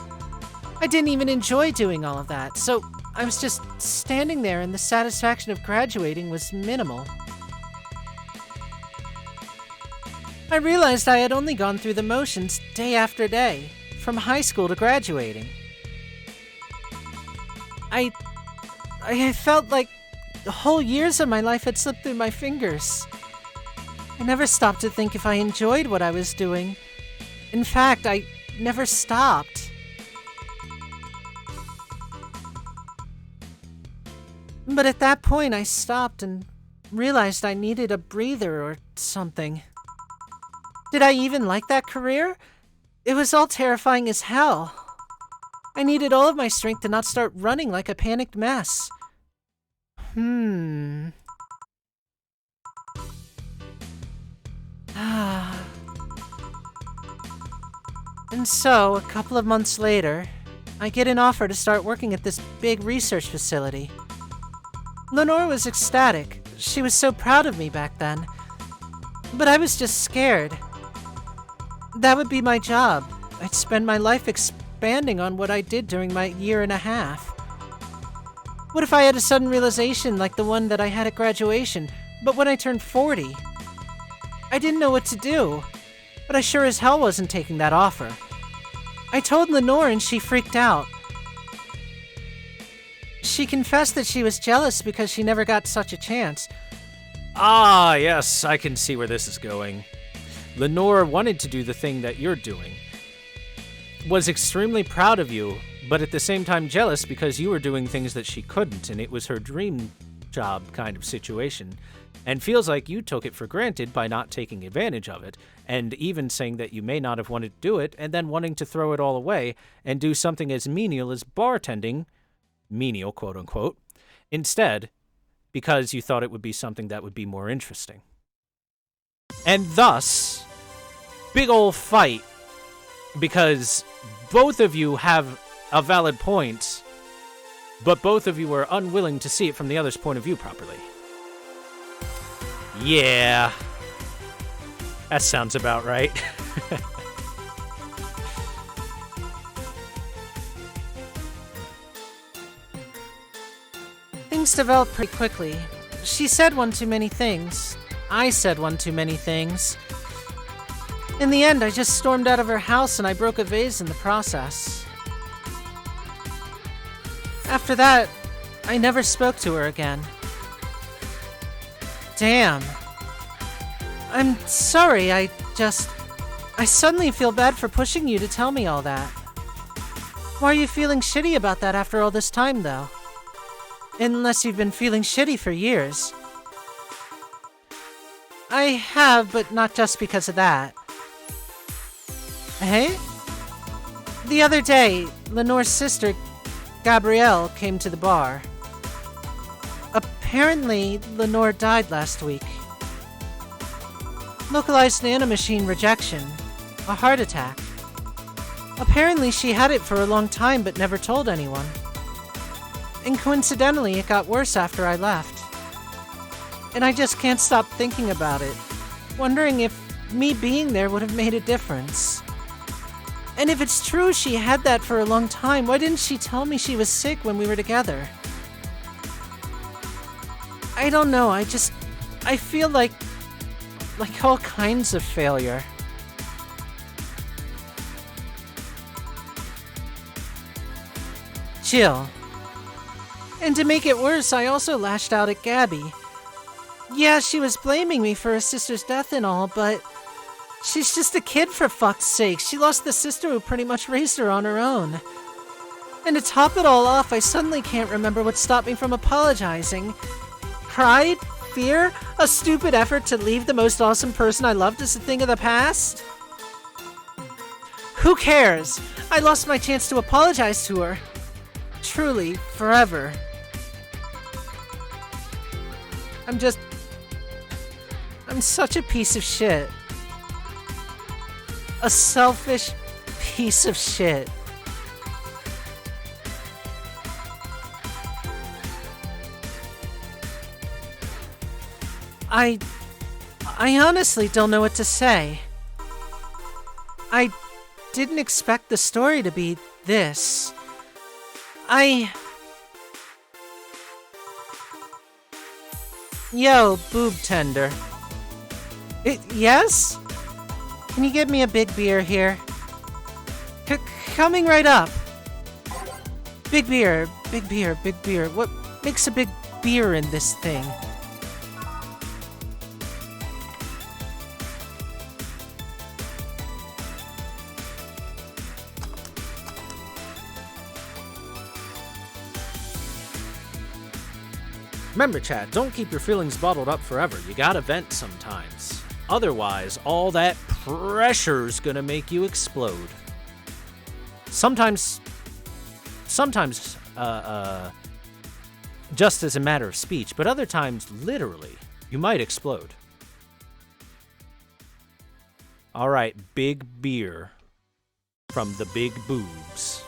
I didn't even enjoy doing all of that, so I was just standing there and the satisfaction of graduating was minimal. I realized I had only gone through the motions day after day, from high school to graduating. I felt like the whole years of my life had slipped through my fingers. I never stopped to think if I enjoyed what I was doing. In fact, I never stopped. But at that point, I stopped and realized I needed a breather or something. Did I even like that career? It was all terrifying as hell. I needed all of my strength to not start running like a panicked mess. And so, a couple of months later, I get an offer to start working at this big research facility. Lenore was ecstatic. She was so proud of me back then. But I was just scared. That would be my job. I'd spend my life expanding on what I did during my year and a half. What if I had a sudden realization like the one that I had at graduation, but when I turned 40? I didn't know what to do, but I sure as hell wasn't taking that offer. I told Lenore and she freaked out. She confessed that she was jealous because she never got such a chance. Ah, yes, I can see where this is going. Lenore wanted to do the thing that you're doing. Was extremely proud of you, but at the same time jealous because you were doing things that she couldn't, and it was her dream job kind of situation, and feels like you took it for granted by not taking advantage of it, and even saying that you may not have wanted to do it, and then wanting to throw it all away and do something as menial as bartending, menial quote-unquote, instead, because you thought it would be something that would be more interesting. And thus, big ol' fight, because both of you have a valid point, but both of you are unwilling to see it from the other's point of view properly. Yeah, that sounds about right. Things developed pretty quickly. She said one too many things. I said one too many things. In the end, I just stormed out of her house and I broke a vase in the process. After that, I never spoke to her again. Damn. I'm sorry, I suddenly feel bad for pushing you to tell me all that. Why are you feeling shitty about that after all this time, though? Unless you've been feeling shitty for years. I have, but not just because of that. Hey? The other day, Lenore's sister, Gabrielle, came to the bar. Apparently, Lenore died last week. Localized nanomachine rejection. A heart attack. Apparently, she had it for a long time but never told anyone. And coincidentally, it got worse after I left. And I just can't stop thinking about it, wondering if me being there would have made a difference. And if it's true she had that for a long time, why didn't she tell me she was sick when we were together? I don't know, I feel like all kinds of failure. Jill. And to make it worse, I also lashed out at Gabby. Yeah, she was blaming me for her sister's death and all, but she's just a kid for fuck's sake. She lost the sister who pretty much raised her on her own. And to top it all off, I suddenly can't remember what stopped me from apologizing. Pride? Fear? A stupid effort to leave the most awesome person I loved as a thing of the past? Who cares? I lost my chance to apologize to her. Truly, forever. I'm such a piece of shit. A selfish piece of shit. I honestly don't know what to say. I didn't expect the story to be this. Yo, boob tender. Yes? Can you get me a big beer here? Coming right up. Big beer, big beer, big beer. What makes a big beer in this thing? Remember, Chad, don't keep your feelings bottled up forever. You gotta vent sometimes. Otherwise, all that pressure's gonna make you explode. Sometimes, just as a matter of speech, but other times, literally, you might explode. All right, big beer from the big boobs.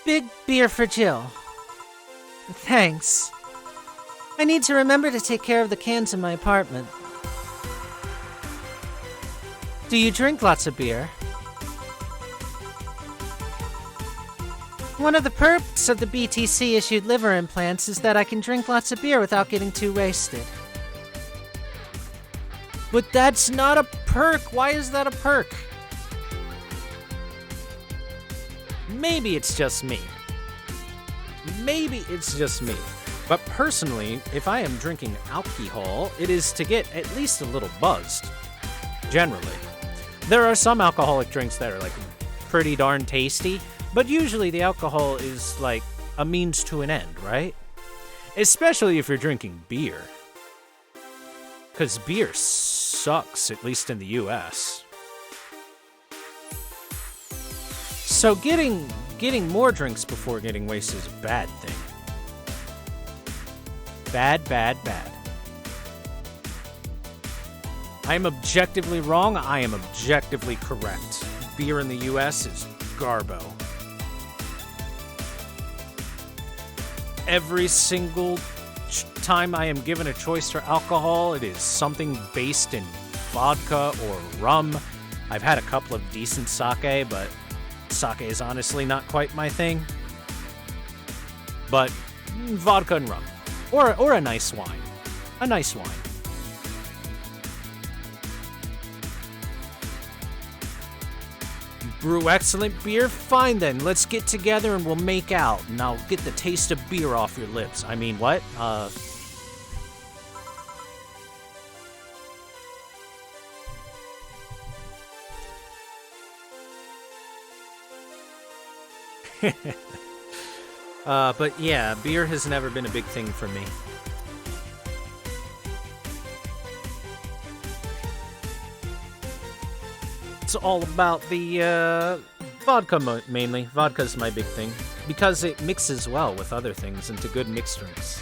Big beer for Jill. Thanks. I need to remember to take care of the cans in my apartment. Do you drink lots of beer? One of the perks of the BTC-issued liver implants is that I can drink lots of beer without getting too wasted. But that's not a perk. Why is that a perk? Maybe it's just me. Maybe it's just me. But personally, if I am drinking alcohol, it is to get at least a little buzzed. Generally. There are some alcoholic drinks that are like pretty darn tasty, but usually the alcohol is like a means to an end, right? Especially if you're drinking beer. Because beer sucks, at least in the US. So getting more drinks before getting wasted is a bad thing. Bad, bad, bad. I am objectively wrong. I am objectively correct. Beer in the US is garbo. Every single time I am given a choice for alcohol, it is something based in vodka or rum. I've had a couple of decent sake, but sake is honestly not quite my thing. But vodka and rum. Or a nice wine. A nice wine. Brew excellent beer? Fine then, let's get together and we'll make out, and I'll get the taste of beer off your lips. I mean, what? But yeah, beer has never been a big thing for me. It's all about the vodka mainly. Vodka's my big thing because it mixes well with other things into good mixed drinks.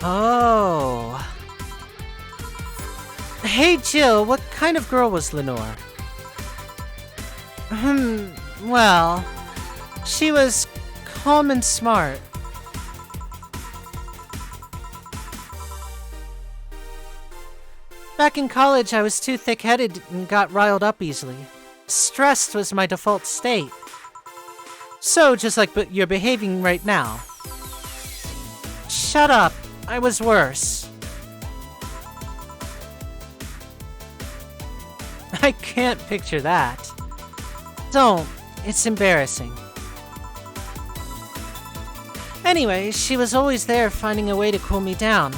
Oh. Hey Jill, what kind of girl was Lenore? Well, she was calm and smart. Back in college, I was too thick-headed and got riled up easily. Stressed was my default state. So, just like you're behaving right now. Shut up. I was worse. I can't picture that. Don't. It's embarrassing. Anyway, she was always there finding a way to cool me down.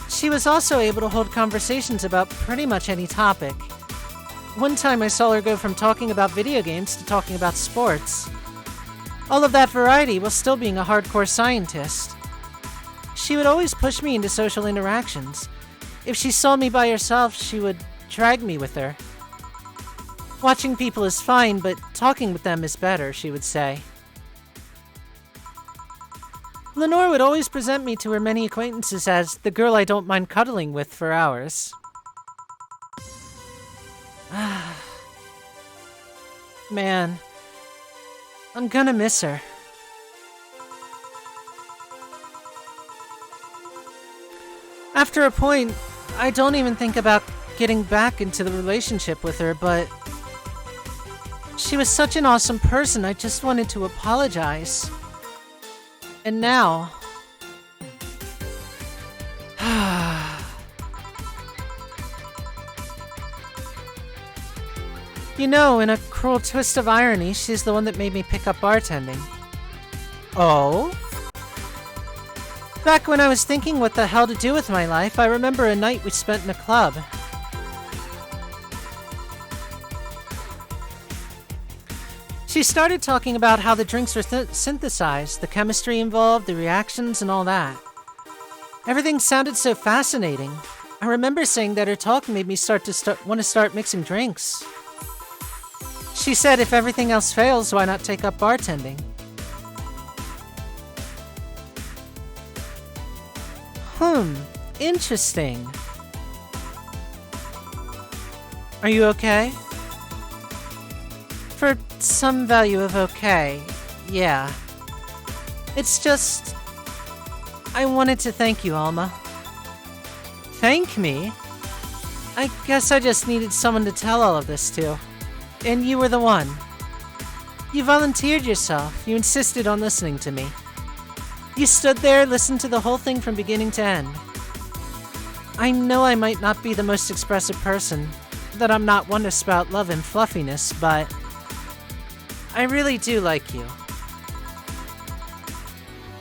She was also able to hold conversations about pretty much any topic. One time I saw her go from talking about video games to talking about sports. All of that variety while still being a hardcore scientist. She would always push me into social interactions. If she saw me by herself, she would drag me with her. Watching people is fine, but talking with them is better, she would say. Lenore would always present me to her many acquaintances as the girl I don't mind cuddling with for hours. Man, I'm gonna miss her. After a point, I don't even think about getting back into the relationship with her, but she was such an awesome person, I just wanted to apologize. And now... You know, in a cruel twist of irony, she's the one that made me pick up bartending. Oh? Back when I was thinking what the hell to do with my life, I remember a night we spent in a club. She started talking about how the drinks were synthesized, the chemistry involved, the reactions, and all that. Everything sounded so fascinating. I remember saying that her talk made me want to start mixing drinks. She said if everything else fails, why not take up bartending? Interesting. Are you okay? For some value of okay, yeah. It's just... I wanted to thank you, Alma. Thank me? I guess I just needed someone to tell all of this to. And you were the one. You volunteered yourself. You insisted on listening to me. You stood there, listened to the whole thing from beginning to end. I know I might not be the most expressive person, that I'm not one to spout love and fluffiness, but I really do like you.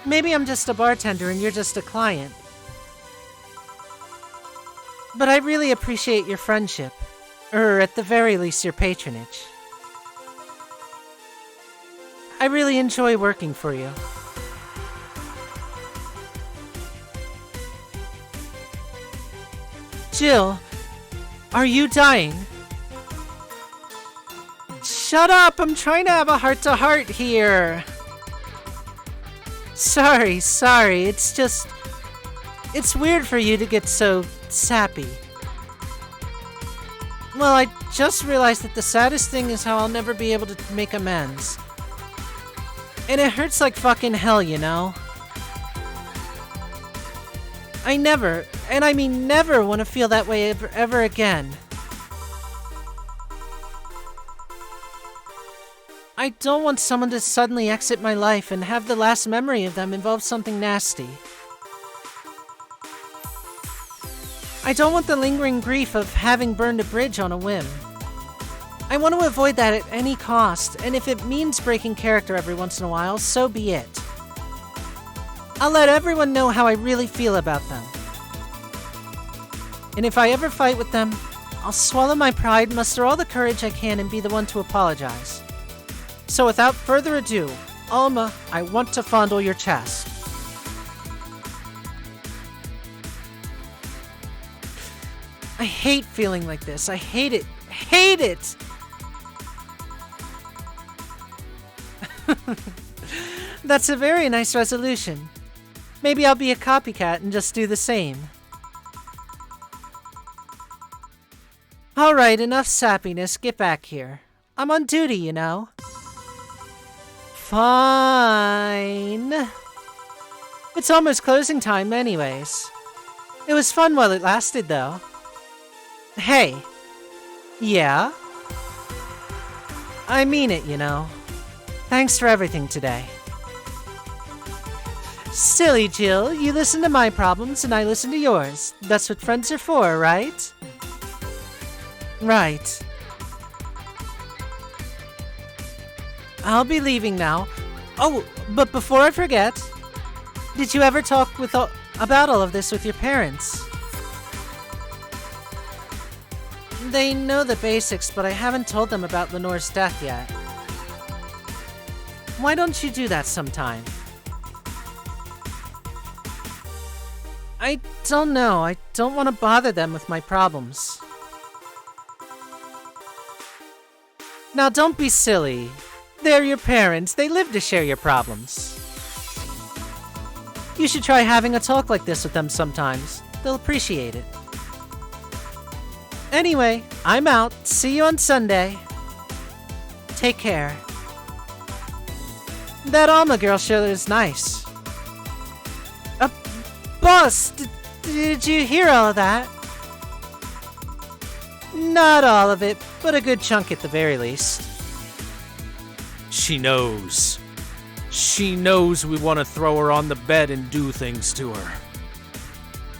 Maybe I'm just a bartender and you're just a client. But I really appreciate your friendship. Or at the very least, your patronage. I really enjoy working for you. Jill, are you dying? Shut up! I'm trying to have a heart-to-heart here. Sorry. It's just... It's weird for you to get so sappy. Well, I just realized that the saddest thing is how I'll never be able to make amends. And it hurts like fucking hell, you know? I never, and I mean never, want to feel that way ever again. I don't want someone to suddenly exit my life and have the last memory of them involve something nasty. I don't want the lingering grief of having burned a bridge on a whim. I want to avoid that at any cost, and if it means breaking character every once in a while, so be it. I'll let everyone know how I really feel about them. And if I ever fight with them, I'll swallow my pride, muster all the courage I can, and be the one to apologize. So without further ado, Alma, I want to fondle your chest. I hate feeling like this. I hate it. Hate it! That's a very nice resolution. Maybe I'll be a copycat and just do the same. Alright, enough sappiness. Get back here. I'm on duty, you know. Fine. It's almost closing time anyways. It was fun while it lasted, though. Hey. Yeah? I mean it, you know. Thanks for everything today. Silly Jill, you listen to my problems and I listen to yours. That's what friends are for, right? Right. I'll be leaving now. Oh, but before I forget, did you ever talk about all of this with your parents? They know the basics, but I haven't told them about Lenore's death yet. Why don't you do that sometime? I don't know. I don't want to bother them with my problems. Now don't be silly. They're your parents. They live to share your problems. You should try having a talk like this with them sometimes. They'll appreciate it. Anyway, I'm out. See you on Sunday. Take care. That Alma girl sure is nice. Boss, did you hear all of that? Not all of it, but a good chunk at the very least. She knows. She knows we want to throw her on the bed and do things to her.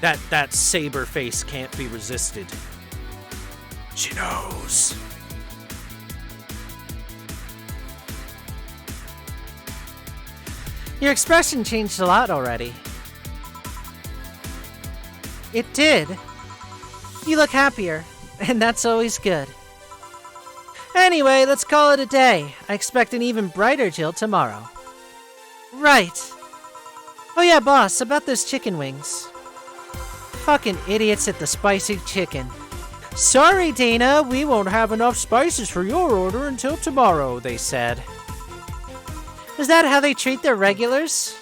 That saber face can't be resisted. She knows. Your expression changed a lot already. It did. You look happier, and that's always good. Anyway, let's call it a day. I expect an even brighter Jill tomorrow. Right. Oh yeah, boss, about those chicken wings. Fucking idiots at the spicy chicken. Sorry, Dana, we won't have enough spices for your order until tomorrow, they said. Is that how they treat their regulars?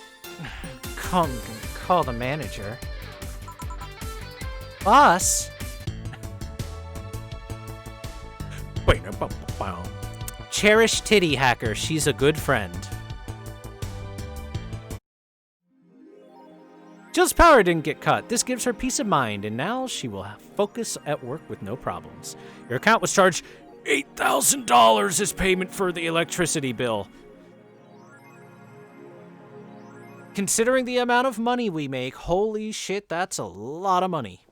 Call the manager. Boss? Cherish Titty Hacker, she's a good friend. Jill's power didn't get cut. This gives her peace of mind, and now she will focus at work with no problems. Your account was charged $8,000 as payment for the electricity bill. Considering the amount of money we make, holy shit, that's a lot of money.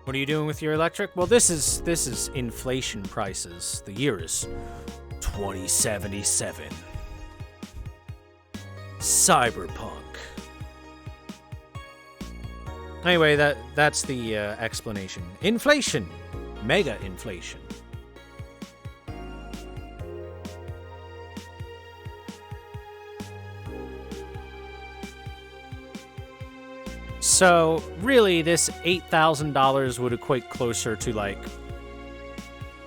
What are you doing with your electric? Well, this is inflation prices. The year is 2077. Cyberpunk. Anyway, that's the explanation. Inflation. Mega inflation. So, really, this $8,000 would equate closer to, like,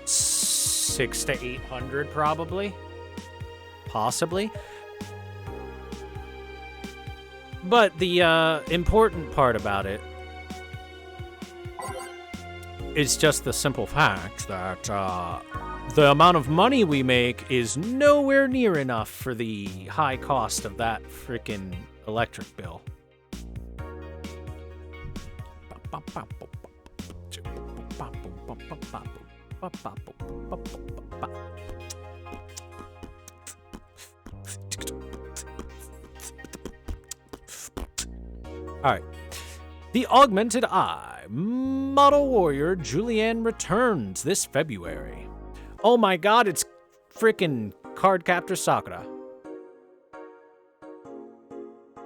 $600 to $800, probably. Possibly. But the important part about it is just the simple fact that the amount of money we make is nowhere near enough for the high cost of that frickin' electric bill. Alright. The Augmented Eye Model Warrior Julianne returns this February. Oh my god, it's frickin' Cardcaptor Sakura.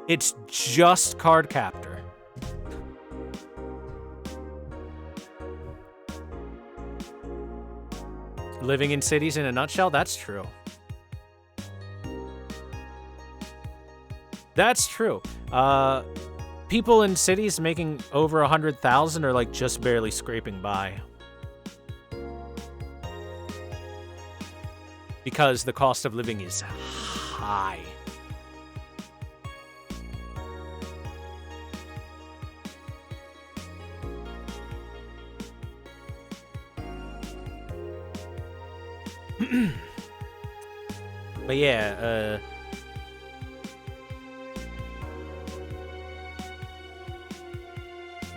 It's just Cardcaptor. Living in cities in a nutshell? That's true. That's true. People in cities making over 100,000 are like just barely scraping by. Because the cost of living is high. But yeah,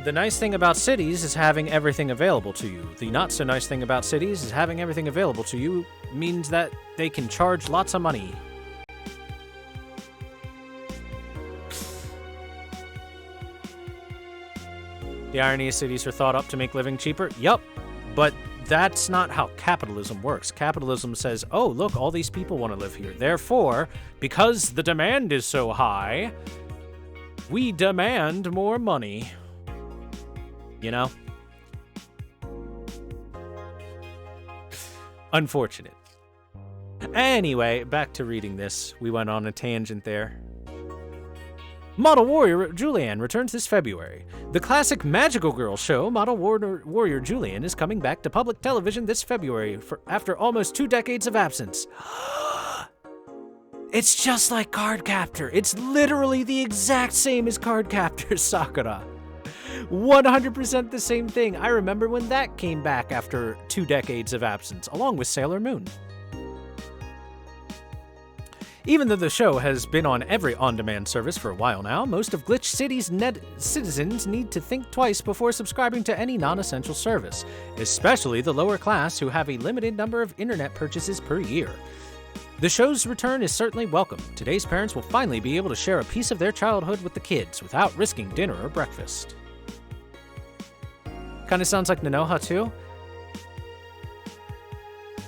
The nice thing about cities is having everything available to you. The not so nice thing about cities is having everything available to you means that they can charge lots of money. The irony is cities are thought up to make living cheaper? Yup, but that's not how capitalism works. Capitalism says, oh, look, all these people want to live here. Therefore, because the demand is so high, we demand more money. You know? Unfortunate. Anyway, back to reading this. We went on a tangent there. Model Warrior Julianne returns this February. The classic magical girl show, Model Warrior Julianne, is coming back to public television this February after almost 2 decades of absence. It's just like Cardcaptor. It's literally the exact same as Cardcaptor Sakura. 100% the same thing. I remember when that came back after 2 decades of absence, along with Sailor Moon. Even though the show has been on every on-demand service for a while now, most of Glitch City's citizens need to think twice before subscribing to any non-essential service, especially the lower class who have a limited number of internet purchases per year. The show's return is certainly welcome. Today's parents will finally be able to share a piece of their childhood with the kids without risking dinner or breakfast. Kinda sounds like Nanoha too.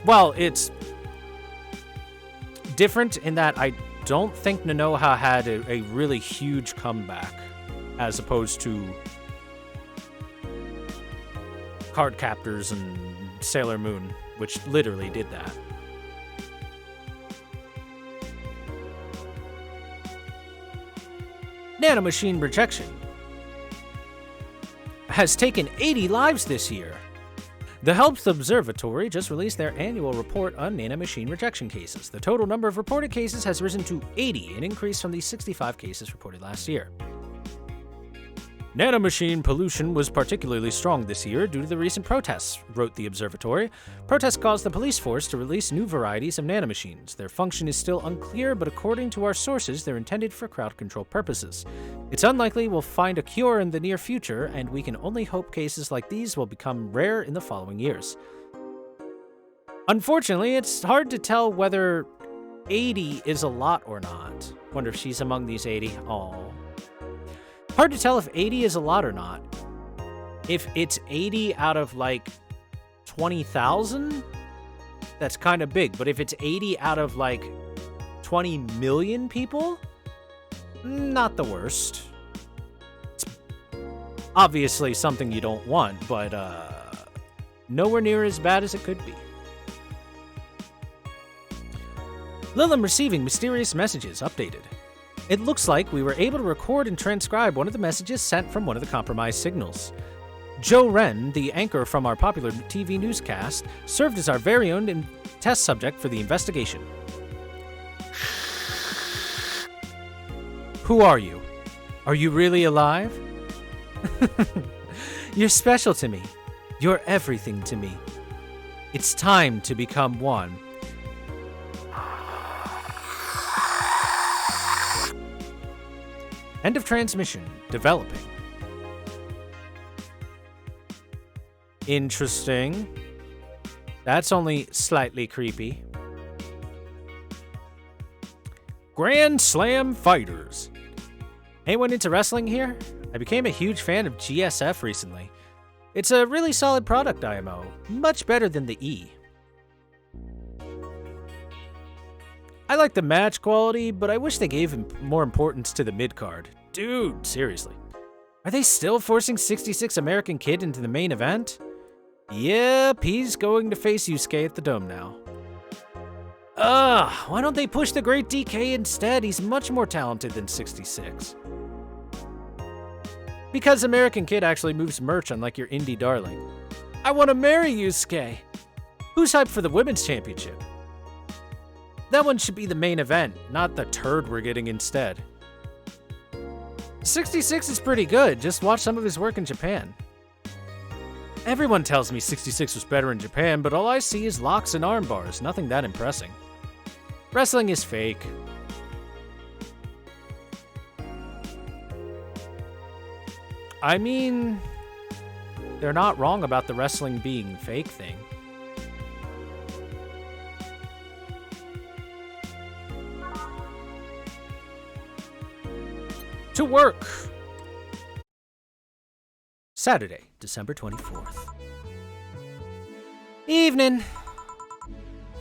Well, it's different in that I don't think Nanoha had a really huge comeback as opposed to Cardcaptors and Sailor Moon, which literally did that. Nanomachine rejection has taken 80 lives this year. The Health Observatory just released their annual report on nanomachine rejection cases. The total number of reported cases has risen to 80, an increase from the 65 cases reported last year. Nanomachine pollution was particularly strong this year due to the recent protests, wrote the observatory. Protests caused the police force to release new varieties of nanomachines. Their function is still unclear, but according to our sources, they're intended for crowd control purposes. It's unlikely we'll find a cure in the near future, and we can only hope cases like these will become rare in the following years. Unfortunately, it's hard to tell whether 80 is a lot or not. Wonder if she's among these 80. Aww. Hard to tell if 80 is a lot or not. If it's 80 out of like 20,000, that's kind of big. But if it's 80 out of like 20 million people, not the worst. It's obviously something you don't want, but nowhere near as bad as it could be. Lilim receiving mysterious messages updated. It looks like we were able to record and transcribe one of the messages sent from one of the compromised signals. Joe Wren, the anchor from our popular TV newscast, served as our very own test subject for the investigation. Who are you? Are you really alive? You're special to me. You're everything to me. It's time to become one. End of transmission. Developing. Interesting. That's only slightly creepy. Grand Slam Fighters. Anyone into wrestling here? I became a huge fan of GSF recently. It's a really solid product, IMO. Much better than the E. I like the match quality, but I wish they gave more importance to the mid-card. Dude, seriously. Are they still forcing 66 American Kid into the main event? Yep, he's going to face Yusuke at the Dome now. Why don't they push the Great DK instead? He's much more talented than 66. Because American Kid actually moves merch unlike your indie darling. I want to marry Yusuke. Who's hyped for the Women's Championship? That one should be the main event, not the turd we're getting instead. 66 is pretty good, just watch some of his work in Japan. Everyone tells me 66 was better in Japan, but all I see is locks and arm bars, nothing that impressive. Wrestling is fake. I mean, they're not wrong about the wrestling being fake thing. To work! Saturday, December 24th. Evening.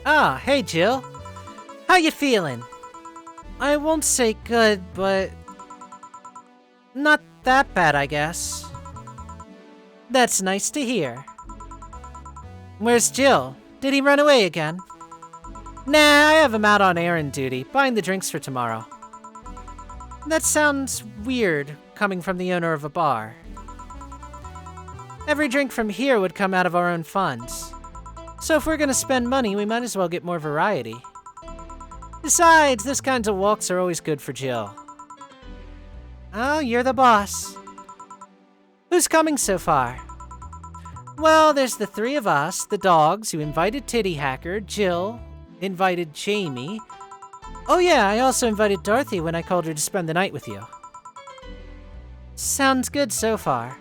Ah, hey Jill. How you feeling? I won't say good, but not that bad, I guess. That's nice to hear. Where's Jill? Did he run away again? Nah, I have him out on errand duty, buying the drinks for tomorrow. That sounds weird, coming from the owner of a bar. Every drink from here would come out of our own funds. So if we're gonna spend money, we might as well get more variety. Besides, this kinds of walks are always good for Jill. Oh, you're the boss. Who's coming so far? Well, there's the three of us, the dogs, who invited Titty Hacker, Jill, invited Jamie. Oh yeah, I also invited Dorothy when I called her to spend the night with you. Sounds good so far.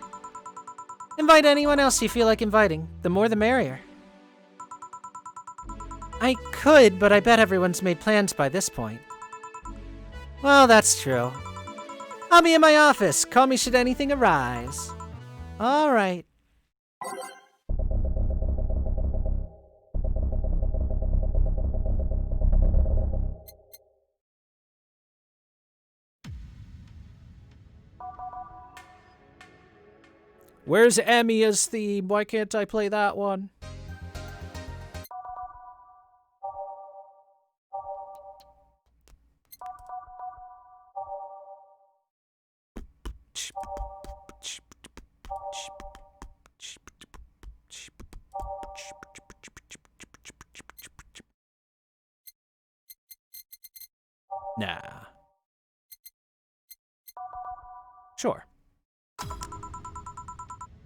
Invite anyone else you feel like inviting. The more the merrier. I could, but I bet everyone's made plans by this point. Well, that's true. I'll be in my office. Call me should anything arise. All right. Where's Amiya's theme? Why can't I play that one? Nah. Sure.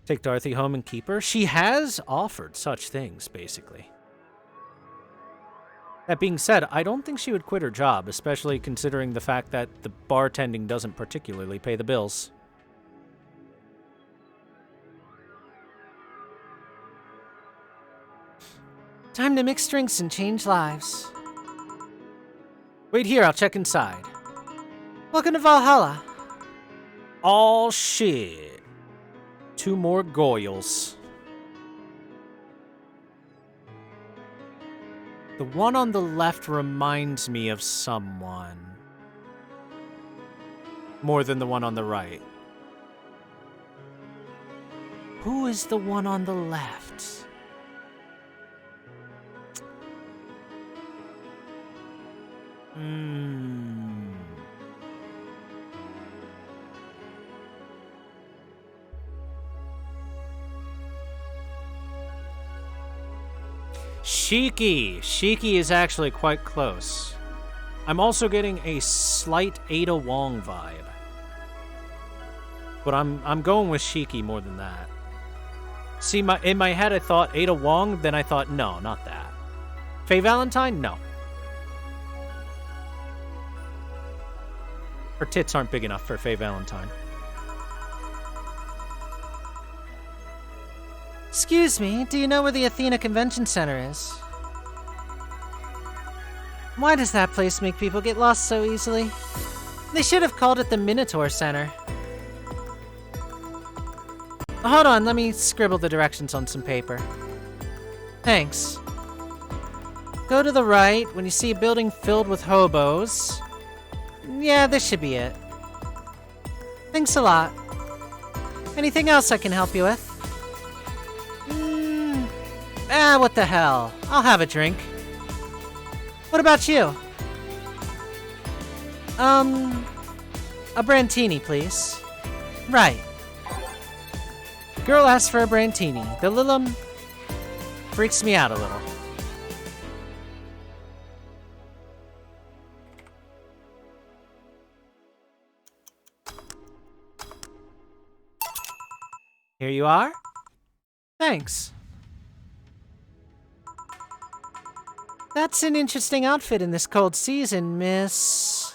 Take Dorothy home and keep her? She has offered such things, basically. That being said, I don't think she would quit her job, especially considering the fact that the bartending doesn't particularly pay the bills. Time to mix drinks and change lives. Wait here, I'll check inside. Welcome to Valhalla. Oh shit. 2 more Goyles. The one on the left reminds me of someone. More than the one on the right. Who is the one on the left? Shiki. Shiki is actually quite close. I'm also getting a slight Ada Wong vibe. But I'm going with Shiki more than that. See, in my head I thought Ada Wong, then I thought, no, not that. Faye Valentine? No. Her tits aren't big enough for Faye Valentine. Excuse me, do you know where the Athena Convention Center is? Why does that place make people get lost so easily? They should have called it the Minotaur Center. Hold on, let me scribble the directions on some paper. Thanks. Go to the right when you see a building filled with hobos. Yeah, this should be it. Thanks a lot. Anything else I can help you with? What the hell? I'll have a drink. What about you? A Brantini, please. Right. Girl asked for a Brantini. The Lilum freaks me out a little. Here you are. Thanks. That's an interesting outfit in this cold season, miss.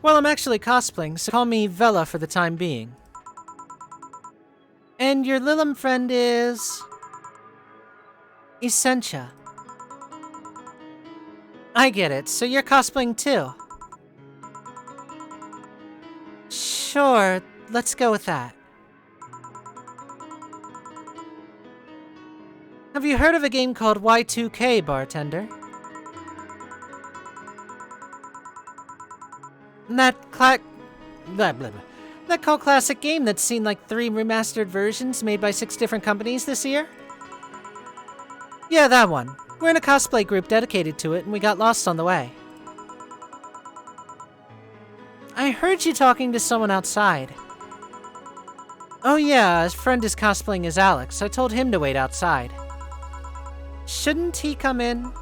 Well, I'm actually cosplaying, so call me Vela for the time being. And your Lilim friend is... Essentia. I get it, so you're cosplaying too. Sure, let's go with that. Have you heard of a game called Y2K, bartender? That cult classic game that's seen like 3 remastered versions made by 6 different companies this year? Yeah, that one. We're in a cosplay group dedicated to it, and we got lost on the way. I heard you talking to someone outside. Oh yeah, his friend is cosplaying as Alex. I told him to wait outside. Shouldn't he come in?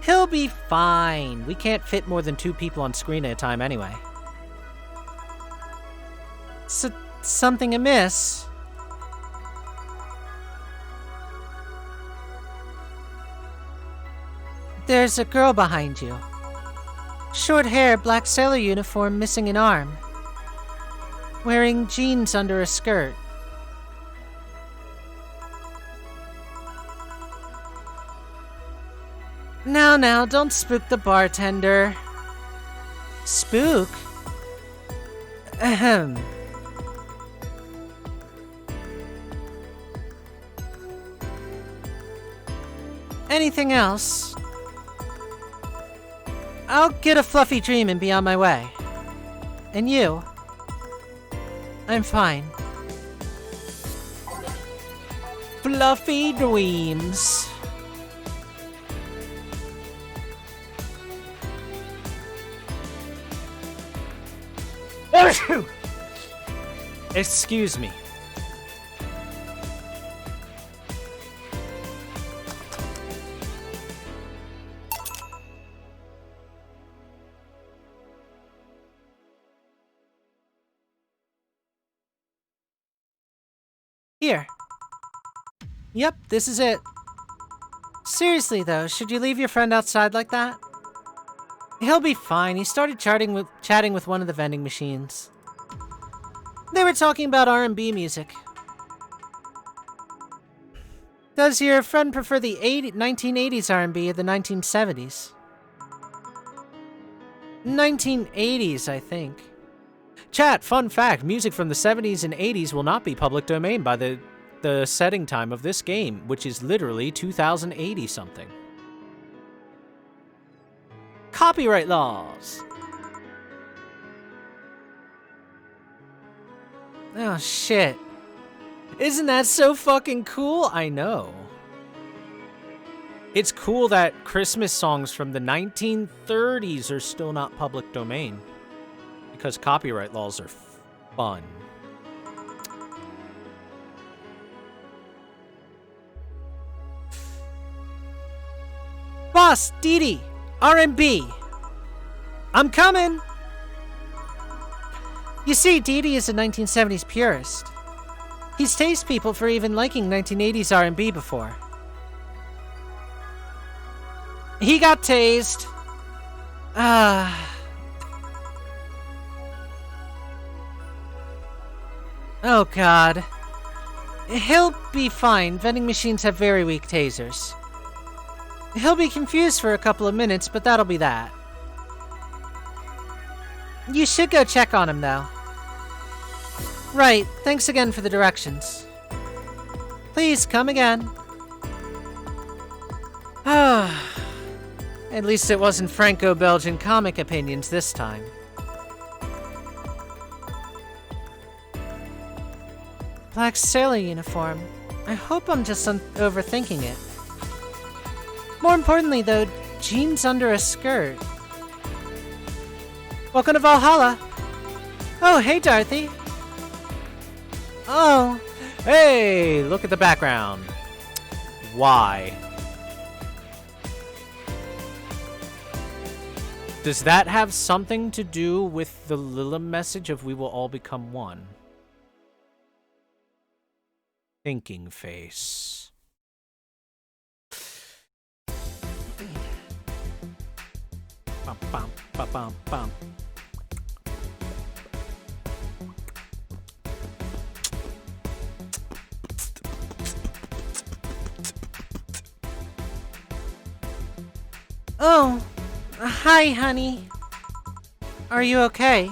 He'll be fine. We can't fit more than 2 people on screen at a time anyway. Something amiss? There's a girl behind you. Short hair, black sailor uniform, missing an arm. Wearing jeans under a skirt. Now, don't spook the bartender. Spook? Ahem. Anything else? I'll get a fluffy dream and be on my way. And you? I'm fine. Fluffy dreams. Excuse me. Here. Yep, this is it. Seriously though, should you leave your friend outside like that? He'll be fine. He started chatting with one of the vending machines. They were talking about R&B music. Does your friend prefer the 1980s R&B or the 1970s? 1980s, I think. Chat, fun fact, music from the 70s and 80s will not be public domain by the setting time of this game, which is literally 2080 something. Copyright laws. Oh shit. Isn't that so fucking cool? I know. It's cool that Christmas songs from the 1930s are still not public domain. Because copyright laws are fun. Boss, Dee R&B. I'm coming! You see, Dee is a 1970s purist. He's tased people for even liking 1980s R&B before. He got tased. Oh god. He'll be fine. Vending machines have very weak tasers. He'll be confused for a couple of minutes, but that'll be that. You should go check on him, though. Right, thanks again for the directions. Please, come again. At least it wasn't Franco-Belgian comic opinions this time. Black sailor uniform. I hope I'm just overthinking it. More importantly, though, jeans under a skirt. Welcome to Valhalla. Oh, hey, Dorothy. Oh. Hey, look at the background. Why? Does that have something to do with the Lilim message of we will all become one? Thinking face. Bum, bum, bum, bum, bum. Oh, hi, honey. Are you okay?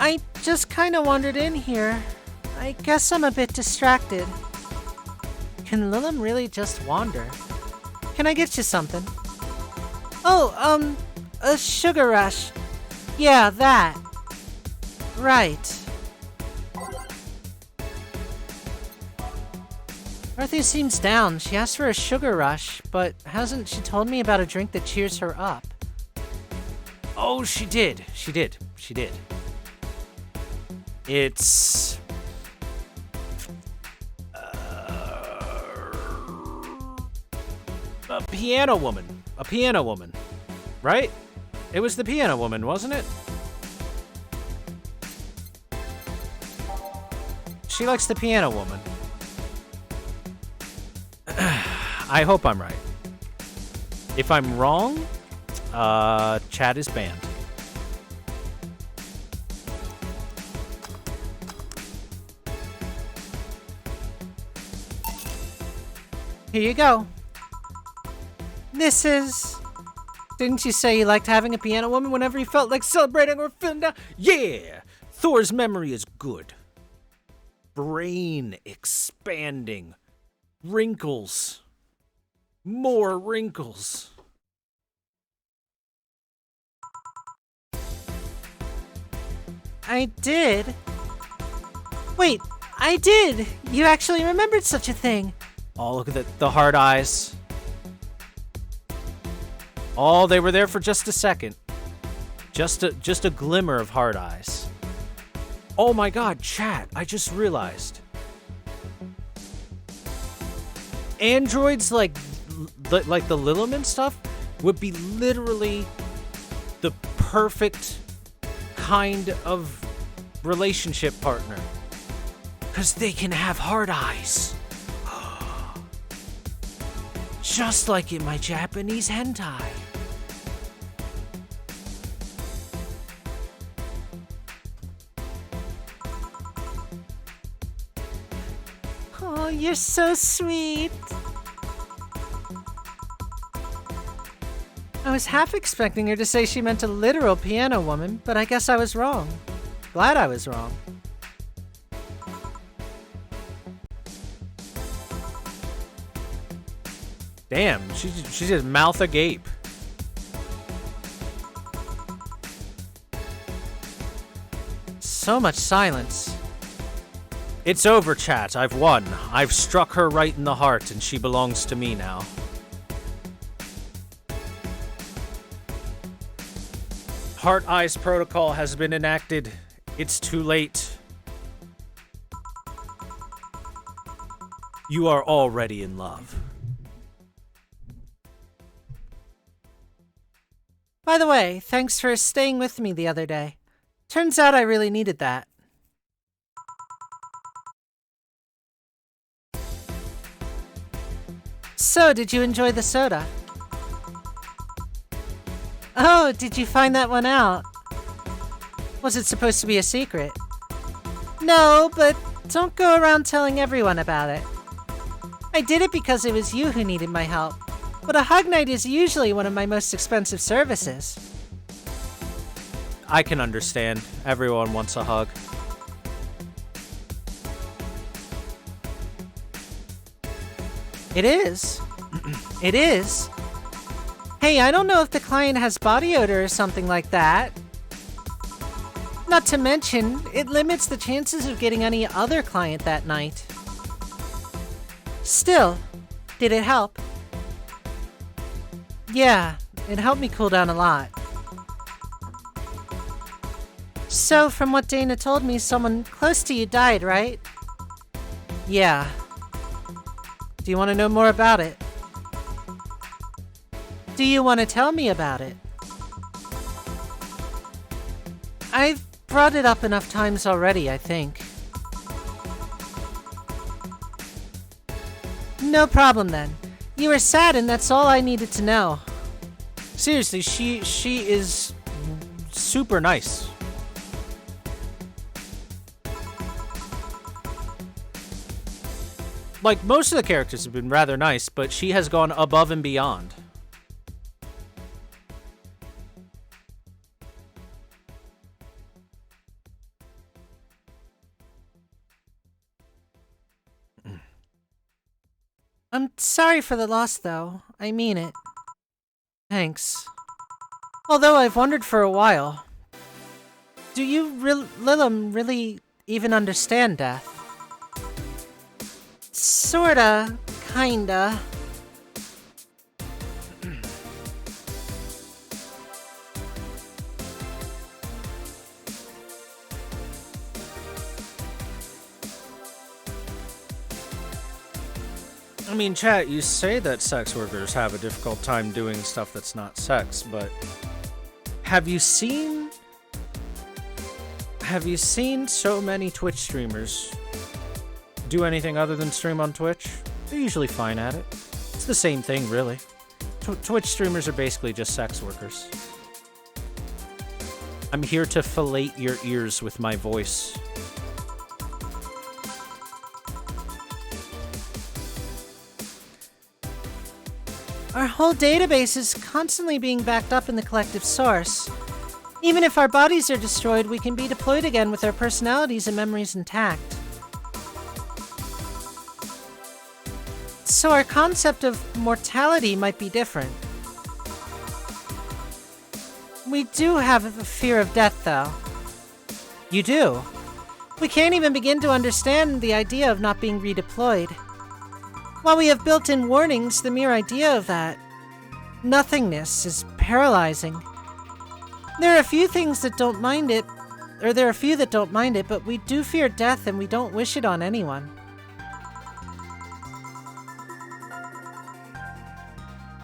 I just kinda wandered in here. I guess I'm a bit distracted. Can Lilim really just wander? Can I get you something? Oh, a sugar rush. Yeah, that. Right. Dorothy seems down. She asked for a sugar rush, but hasn't she told me about a drink that cheers her up? Oh, she did. She did. It's... a piano woman. A piano woman. Right? It was the piano woman, wasn't it? She likes the piano woman. I hope I'm right. If I'm wrong, chat is banned. Here you go. This is... Didn't you say you liked having a piano woman whenever you felt like celebrating or feeling down? Yeah! Thor's memory is good. Brain expanding. Wrinkles. More wrinkles. I did? Wait, I did! You actually remembered such a thing. Oh, look at the hard eyes. Oh, they were there for just a second. Just a glimmer of hard eyes. Oh my god, chat, I just realized. Androids like the Lilim and stuff would be literally the perfect kind of relationship partner. 'Cause they can have hard eyes. Just like in my Japanese hentai. Oh, you're so sweet. I was half expecting her to say she meant a literal piano woman, but I guess I was wrong. Glad I was wrong. Damn, she's just mouth agape. So much silence. It's over, chat. I've won. I've struck her right in the heart, and she belongs to me now. Heart Eyes Protocol has been enacted. It's too late. You are already in love. By the way, thanks for staying with me the other day. Turns out I really needed that. So, did you enjoy the soda? Oh, did you find that one out? Was it supposed to be a secret? No, but don't go around telling everyone about it. I did it because it was you who needed my help. But a hug night is usually one of my most expensive services. I can understand. Everyone wants a hug. It is. It is. Hey, I don't know if the client has body odor or something like that. Not to mention, it limits the chances of getting any other client that night. Still, did it help? Yeah, it helped me cool down a lot. So, from what Dana told me, someone close to you died, right? Yeah. Do you want to know more about it? Do you want to tell me about it? I've brought it up enough times already, I think. No problem then. You were sad and that's all I needed to know. Seriously, she is super nice. Like, most of the characters have been rather nice, but she has gone above and beyond. I'm sorry for the loss, though. I mean it. Thanks. Although I've wondered for a while, do you, Lilim, really even understand death? Sorta. Kinda. I mean, chat, you say that sex workers have a difficult time doing stuff that's not sex, but have you seen so many Twitch streamers do anything other than stream on Twitch? They're usually fine at it. It's the same thing, really. Twitch streamers are basically just sex workers. I'm here to fillet your ears with my voice. Our whole database is constantly being backed up in the collective source. Even if our bodies are destroyed, we can be deployed again with our personalities and memories intact. So our concept of mortality might be different. We do have a fear of death, though. You do? We can't even begin to understand the idea of not being redeployed. While we have built-in warnings, the mere idea of that nothingness is paralyzing. There are a few that don't mind it, but we do fear death and we don't wish it on anyone.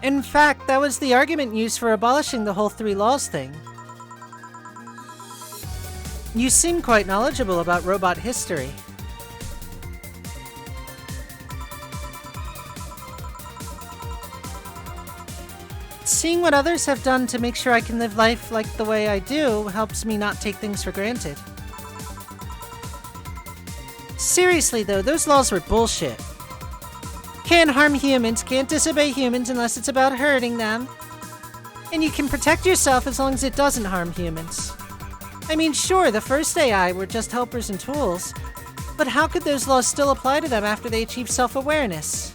In fact, that was the argument used for abolishing the whole 3 laws thing. You seem quite knowledgeable about robot history. Seeing what others have done to make sure I can live life like the way I do helps me not take things for granted. Seriously though, those laws were bullshit. Can't harm humans, can't disobey humans unless it's about hurting them. And you can protect yourself as long as it doesn't harm humans. I mean, sure, the first AI were just helpers and tools, but how could those laws still apply to them after they achieved self-awareness?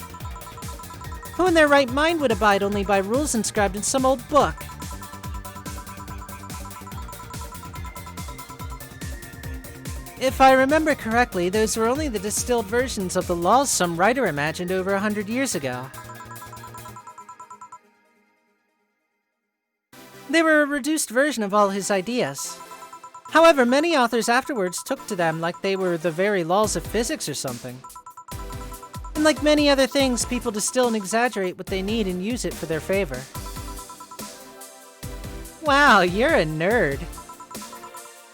Who in their right mind would abide only by rules inscribed in some old book? If I remember correctly, those were only the distilled versions of the laws some writer imagined over 100 years ago. They were a reduced version of all his ideas. However, many authors afterwards took to them like they were the very laws of physics or something. And like many other things, people distill and exaggerate what they need and use it for their favor. Wow, you're a nerd.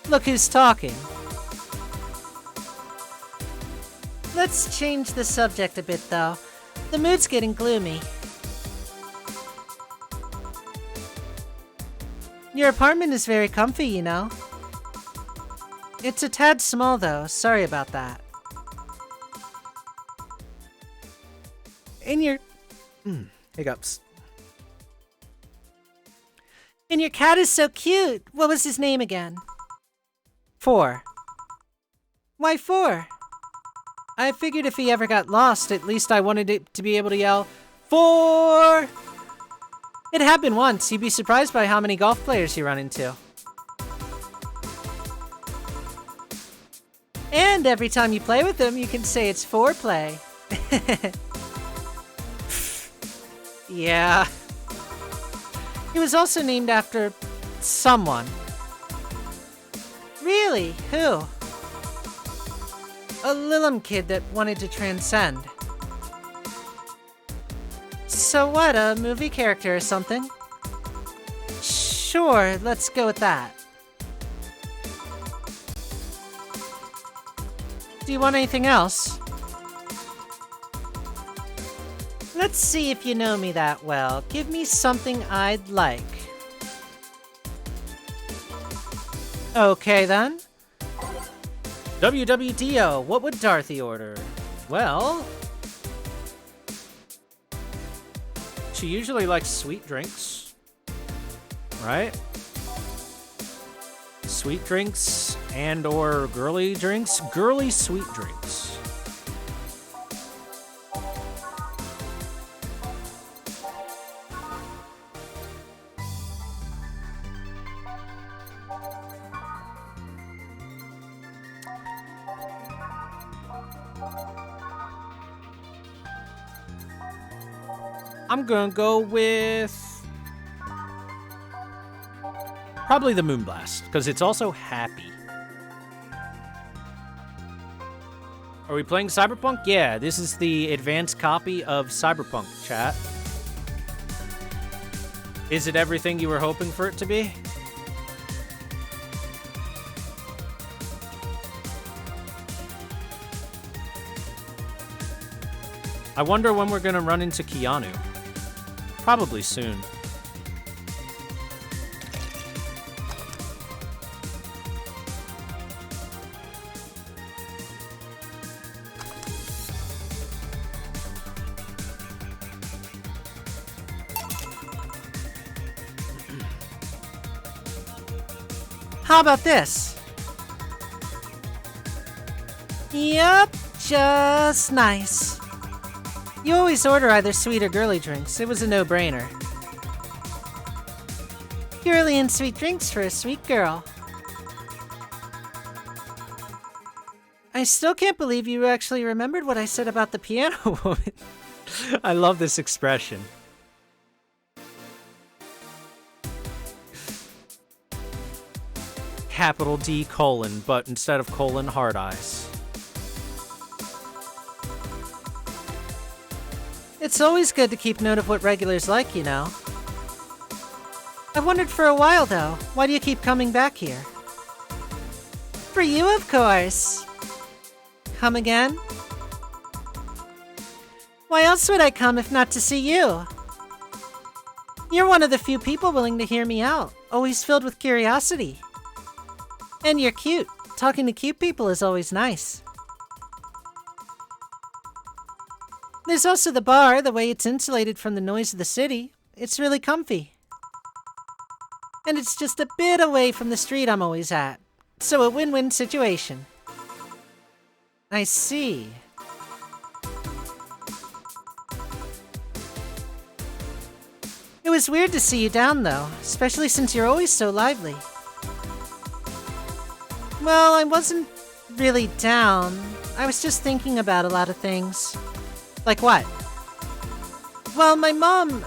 Look who's talking. Let's change the subject a bit, though. The mood's getting gloomy. Your apartment is very comfy, you know. It's a tad small, though. Sorry about that. Hiccups. And your cat is so cute. What was his name again? 4. Why 4? I figured if he ever got lost, at least I wanted it to be able to yell, 4! It happened once. You'd be surprised by how many golf players you run into. And every time you play with them, you can say it's foreplay. Yeah. He was also named after someone. Really? Who? A Lilim kid that wanted to transcend. So what, a movie character or something? Sure, let's go with that. Do you want anything else? Let's see if you know me that well. Give me something I'd like. Okay then. WWDO, what would Dorothy order? Well, She usually likes sweet drinks, right? Sweet drinks and or girly drinks. Girly sweet drinks. I'm gonna go with probably the Moonblast, because it's also happy. Are we playing Cyberpunk? Yeah, this is the advanced copy of Cyberpunk, chat. Is it everything you were hoping for it to be? I wonder when we're gonna run into Keanu. Probably soon. How about this? Yup, just nice. You always order either sweet or girly drinks. It was a no-brainer. Girly and sweet drinks for a sweet girl. I still can't believe you actually remembered what I said about the piano woman. I love this expression. Capital D colon, but instead of colon, hard eyes. It's always good to keep note of what regulars like, you know. I've wondered for a while, though, why do you keep coming back here? For you, of course. Come again? Why else would I come if not to see you? You're one of the few people willing to hear me out, always filled with curiosity. And you're cute. Talking to cute people is always nice. There's also the bar, the way it's insulated from the noise of the city. It's really comfy. And it's just a bit away from the street I'm always at. So a win-win situation. I see. It was weird to see you down, though, especially since you're always so lively. Well, I wasn't really down. I was just thinking about a lot of things. Like what? Well, my mom,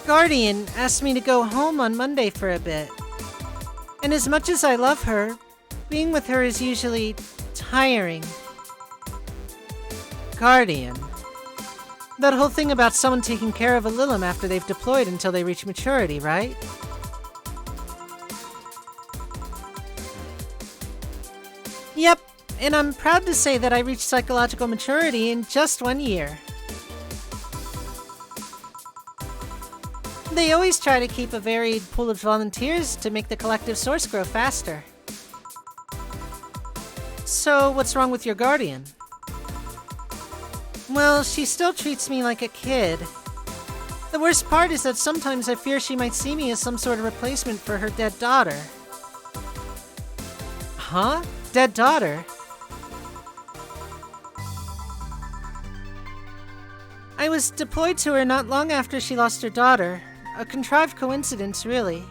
guardian, asked me to go home on Monday for a bit. And as much as I love her, being with her is usually tiring. Guardian. That whole thing about someone taking care of a Lilim after they've deployed until they reach maturity, right? Yep, and I'm proud to say that I reached psychological maturity in just 1 year. They always try to keep a varied pool of volunteers to make the collective source grow faster. So, what's wrong with your guardian? Well, she still treats me like a kid. The worst part is that sometimes I fear she might see me as some sort of replacement for her dead daughter. Huh? Dead daughter? I was deployed to her not long after she lost her daughter. A contrived coincidence, really.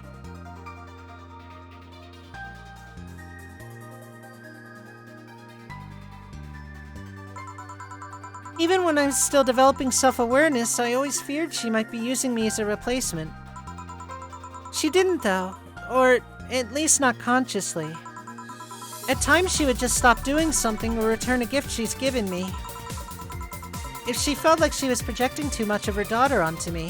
Even when I was still developing self-awareness, I always feared she might be using me as a replacement. She didn't, though. Or at least not consciously. At times she would just stop doing something or return a gift she's given me. If she felt like she was projecting too much of her daughter onto me.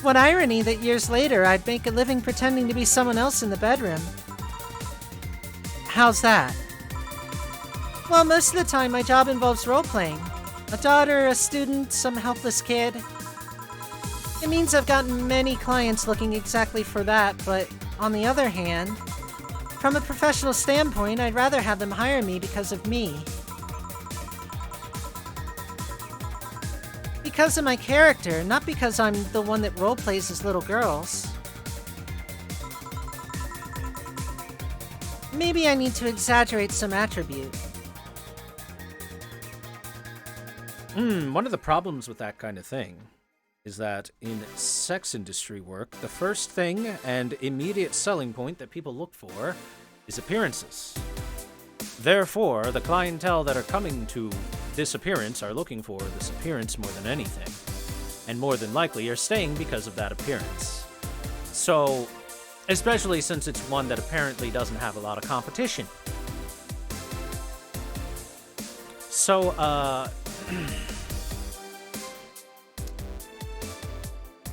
What irony that years later I'd make a living pretending to be someone else in the bedroom. How's that? Well, most of the time my job involves role-playing. A daughter, a student, some helpless kid. It means I've gotten many clients looking exactly for that, but on the other hand, from a professional standpoint, I'd rather have them hire me because of me. because of my character, not because I'm the one that roleplays as little girls. Maybe I need to exaggerate some attribute. One of the problems with that kind of thing is that in sex industry work, the first thing and immediate selling point that people look for is appearances. Therefore, the clientele that are coming to this appearance are looking for this appearance more than anything, and more than likely are staying because of that appearance. So, especially since it's one that apparently doesn't have a lot of competition. So,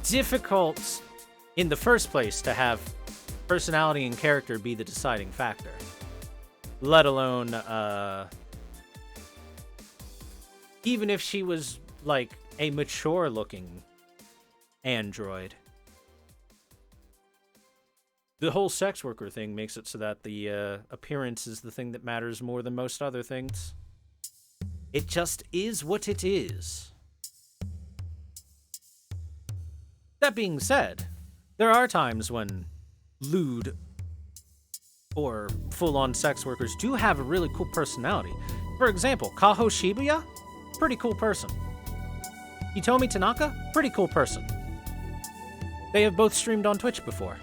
difficult in the first place to have personality and character be the deciding factor. Let alone, even if she was, like, a mature-looking android. The whole sex worker thing makes it so that the appearance is the thing that matters more than most other things. It just is what it is. That being said, there are times when lewd or full-on sex workers do have a really cool personality. For example, Kaho Shibuya, pretty cool person. Hitomi Tanaka, pretty cool person. They have both streamed on Twitch before.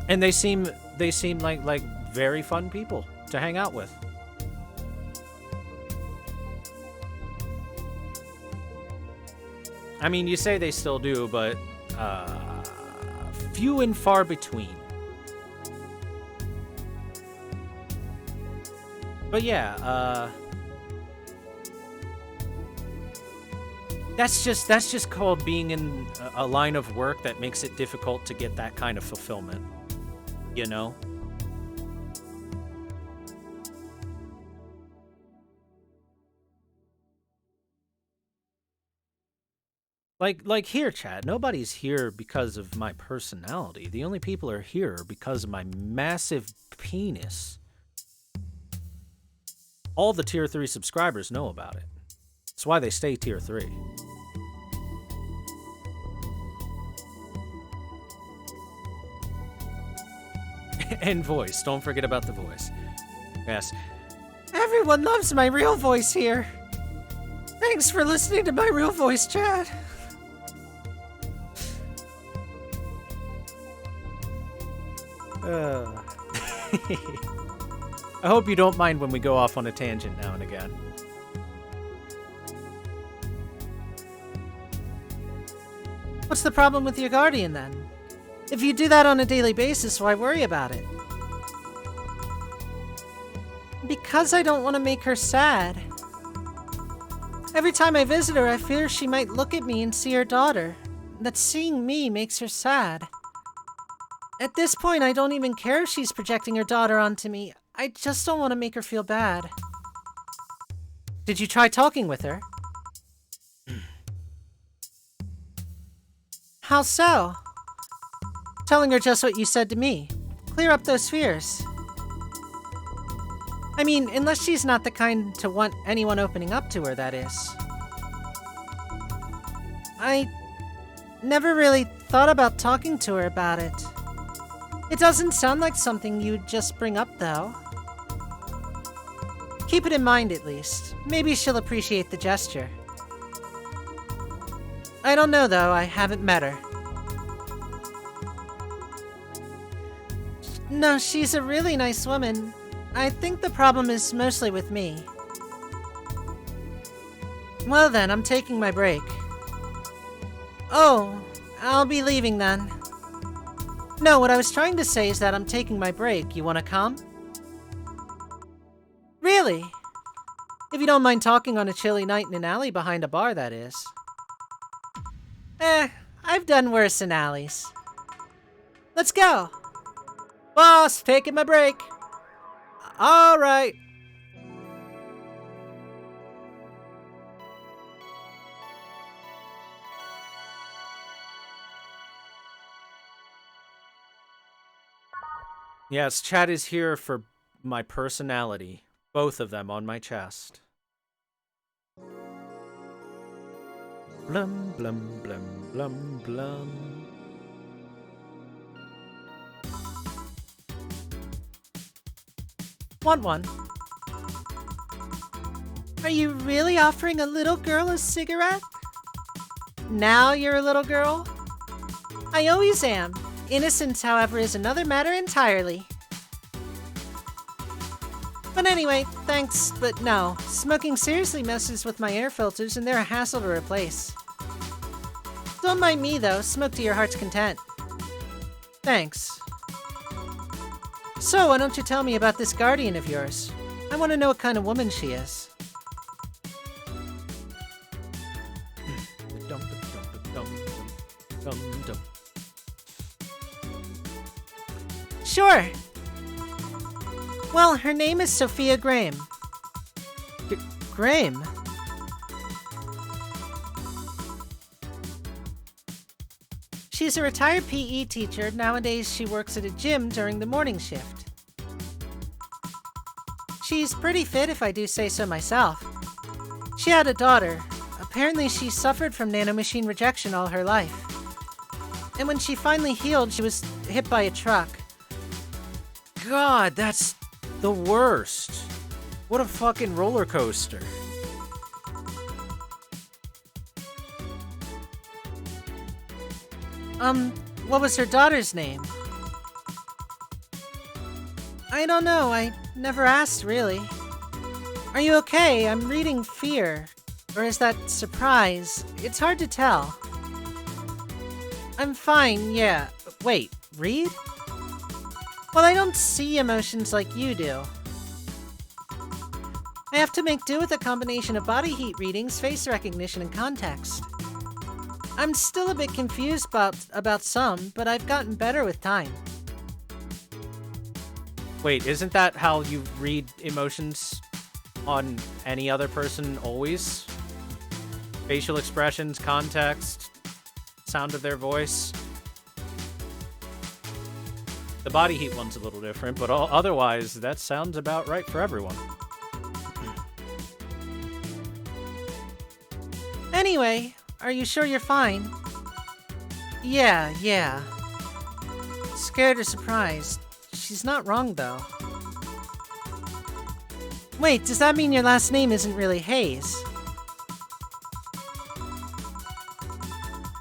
And they seem like very fun people to hang out with. I mean, you say they still do, but few and far between. But yeah, that's just called being in a line of work that makes it difficult to get that kind of fulfillment, you know? Like here, chat, nobody's here because of my personality. The only people are here because of my massive penis. All the tier 3 subscribers know about it. That's why they stay tier 3. And voice. Don't forget about the voice. Yes. Everyone loves my real voice here. Thanks for listening to my real voice, chat. I hope you don't mind when we go off on a tangent now and again. What's the problem with your guardian, then? If you do that on a daily basis, why worry about it? Because I don't want to make her sad. Every time I visit her, I fear she might look at me and see her daughter. That seeing me makes her sad. At this point, I don't even care if she's projecting her daughter onto me. I just don't want to make her feel bad. Did you try talking with her? How so? Telling her just what you said to me. Clear up those fears. I mean, unless she's not the kind to want anyone opening up to her, that is. I never really thought about talking to her about it. It doesn't sound like something you'd just bring up, though. Keep it in mind, at least. Maybe she'll appreciate the gesture. I don't know, though. I haven't met her. No, she's a really nice woman. I think the problem is mostly with me. Well then, I'm taking my break. Oh, I'll be leaving then. No, what I was trying to say is that I'm taking my break. You wanna come? Really? If you don't mind talking on a chilly night in an alley behind a bar, that is. I've done worse in alleys. Let's go! Boss, taking my break. Alright. Yes, chat is here for my personality. Both of them on my chest. Blum, blum, blum, blum, blum. Want one? Are you really offering a little girl a cigarette? Now you're a little girl? I always am. Innocence, however, is another matter entirely. But anyway, thanks, but no. Smoking seriously messes with my air filters and they're a hassle to replace. Don't mind me though, smoke to your heart's content. Thanks. So, why don't you tell me about this guardian of yours? I want to know what kind of woman she is. Sure. Well, her name is Sophia Graham. Graham? She's a retired PE teacher. Nowadays, she works at a gym during the morning shift. She's pretty fit, if I do say so myself. She had a daughter. Apparently, she suffered from nanomachine rejection all her life. And when she finally healed, she was hit by a truck. God, that's the worst. What a fucking roller coaster. What was her daughter's name? I don't know, I never asked, really. Are you okay? I'm reading fear. Or is that surprise? It's hard to tell. I'm fine, yeah. Wait, read? Well, I don't see emotions like you do. I have to make do with a combination of body heat readings, face recognition, and context. I'm still a bit confused about some, but I've gotten better with time. Wait, isn't that how you read emotions on any other person always? Facial expressions, context, sound of their voice. The body heat one's a little different, but otherwise, that sounds about right for everyone. Anyway, are you sure you're fine? Yeah. Scared or surprised? She's not wrong, though. Wait, does that mean your last name isn't really Hayes?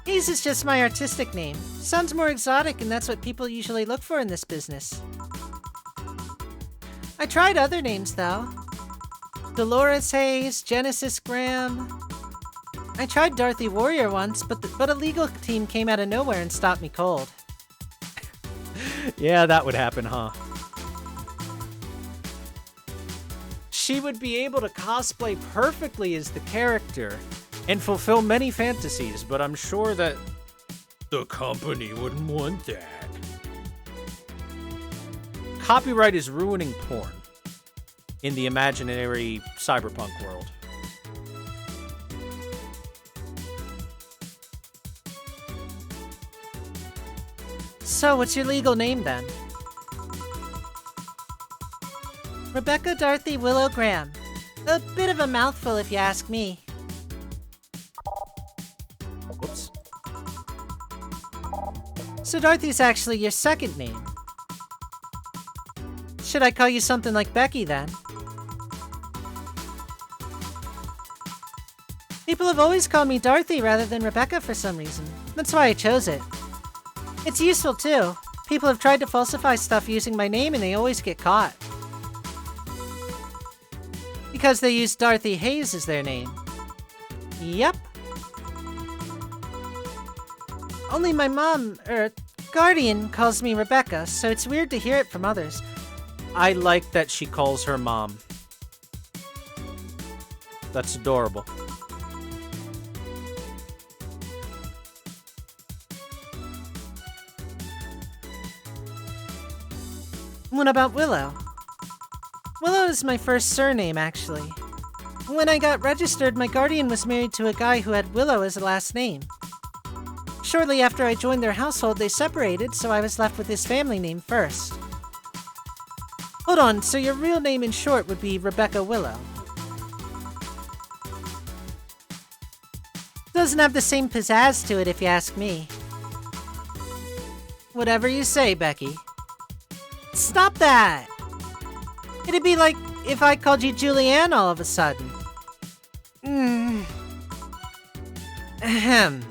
Hayes is just my artistic name. Sounds more exotic, and that's what people usually look for in this business. I tried other names, though. Dolores Hayes, Genesis Graham. I tried Dorothy Warrior once, but a legal team came out of nowhere and stopped me cold. Yeah, that would happen, huh? She would be able to cosplay perfectly as the character and fulfill many fantasies, but I'm sure that the company wouldn't want that. Copyright is ruining porn in the imaginary cyberpunk world. So, what's your legal name, then? Rebecca Dorothy Willow Graham. A bit of a mouthful, if you ask me. Whoops. So Dorothy's actually your second name. Should I call you something like Becky, then? People have always called me Dorothy rather than Rebecca for some reason. That's why I chose it. It's useful, too. People have tried to falsify stuff using my name and they always get caught. Because they use Dorothy Hayes as their name. Yep. Only my mom, guardian, calls me Rebecca, so it's weird to hear it from others. I like that she calls her mom. That's adorable. What about Willow? Willow is my first surname, actually. When I got registered, my guardian was married to a guy who had Willow as a last name. Shortly after I joined their household, they separated, so I was left with his family name first. Hold on, so your real name in short would be Rebecca Willow. Doesn't have the same pizzazz to it if you ask me. Whatever you say, Becky. Stop that! It'd be like if I called you Julianne all of a sudden. Ahem.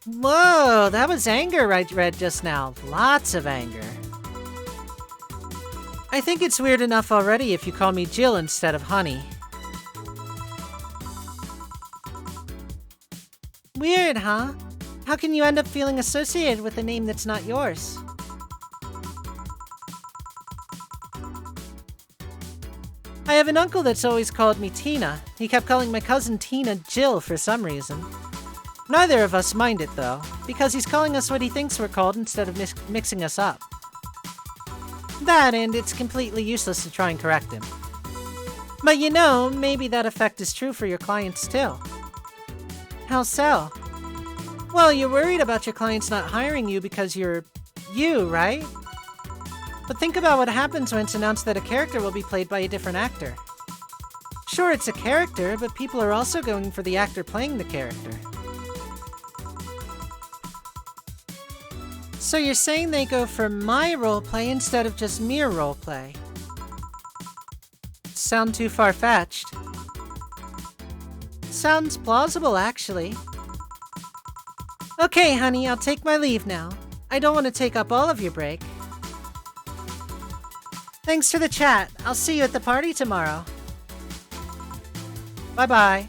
Whoa, that was anger I read just now. Lots of anger. I think it's weird enough already if you call me Jill instead of Honey. Weird, huh? How can you end up feeling associated with a name that's not yours? I have an uncle that's always called me Tina. He kept calling my cousin Tina Jill for some reason. Neither of us mind it, though, because he's calling us what he thinks we're called instead of mixing us up. That, and it's completely useless to try and correct him. But you know, maybe that effect is true for your clients, too. How so? Well, you're worried about your clients not hiring you because you're you, right? But think about what happens when it's announced that a character will be played by a different actor. Sure, it's a character, but people are also going for the actor playing the character. So you're saying they go for my roleplay instead of just mere roleplay? Sound too far-fetched? Sounds plausible, actually. Okay, honey, I'll take my leave now. I don't want to take up all of your break. Thanks for the chat. I'll see you at the party tomorrow. Bye-bye.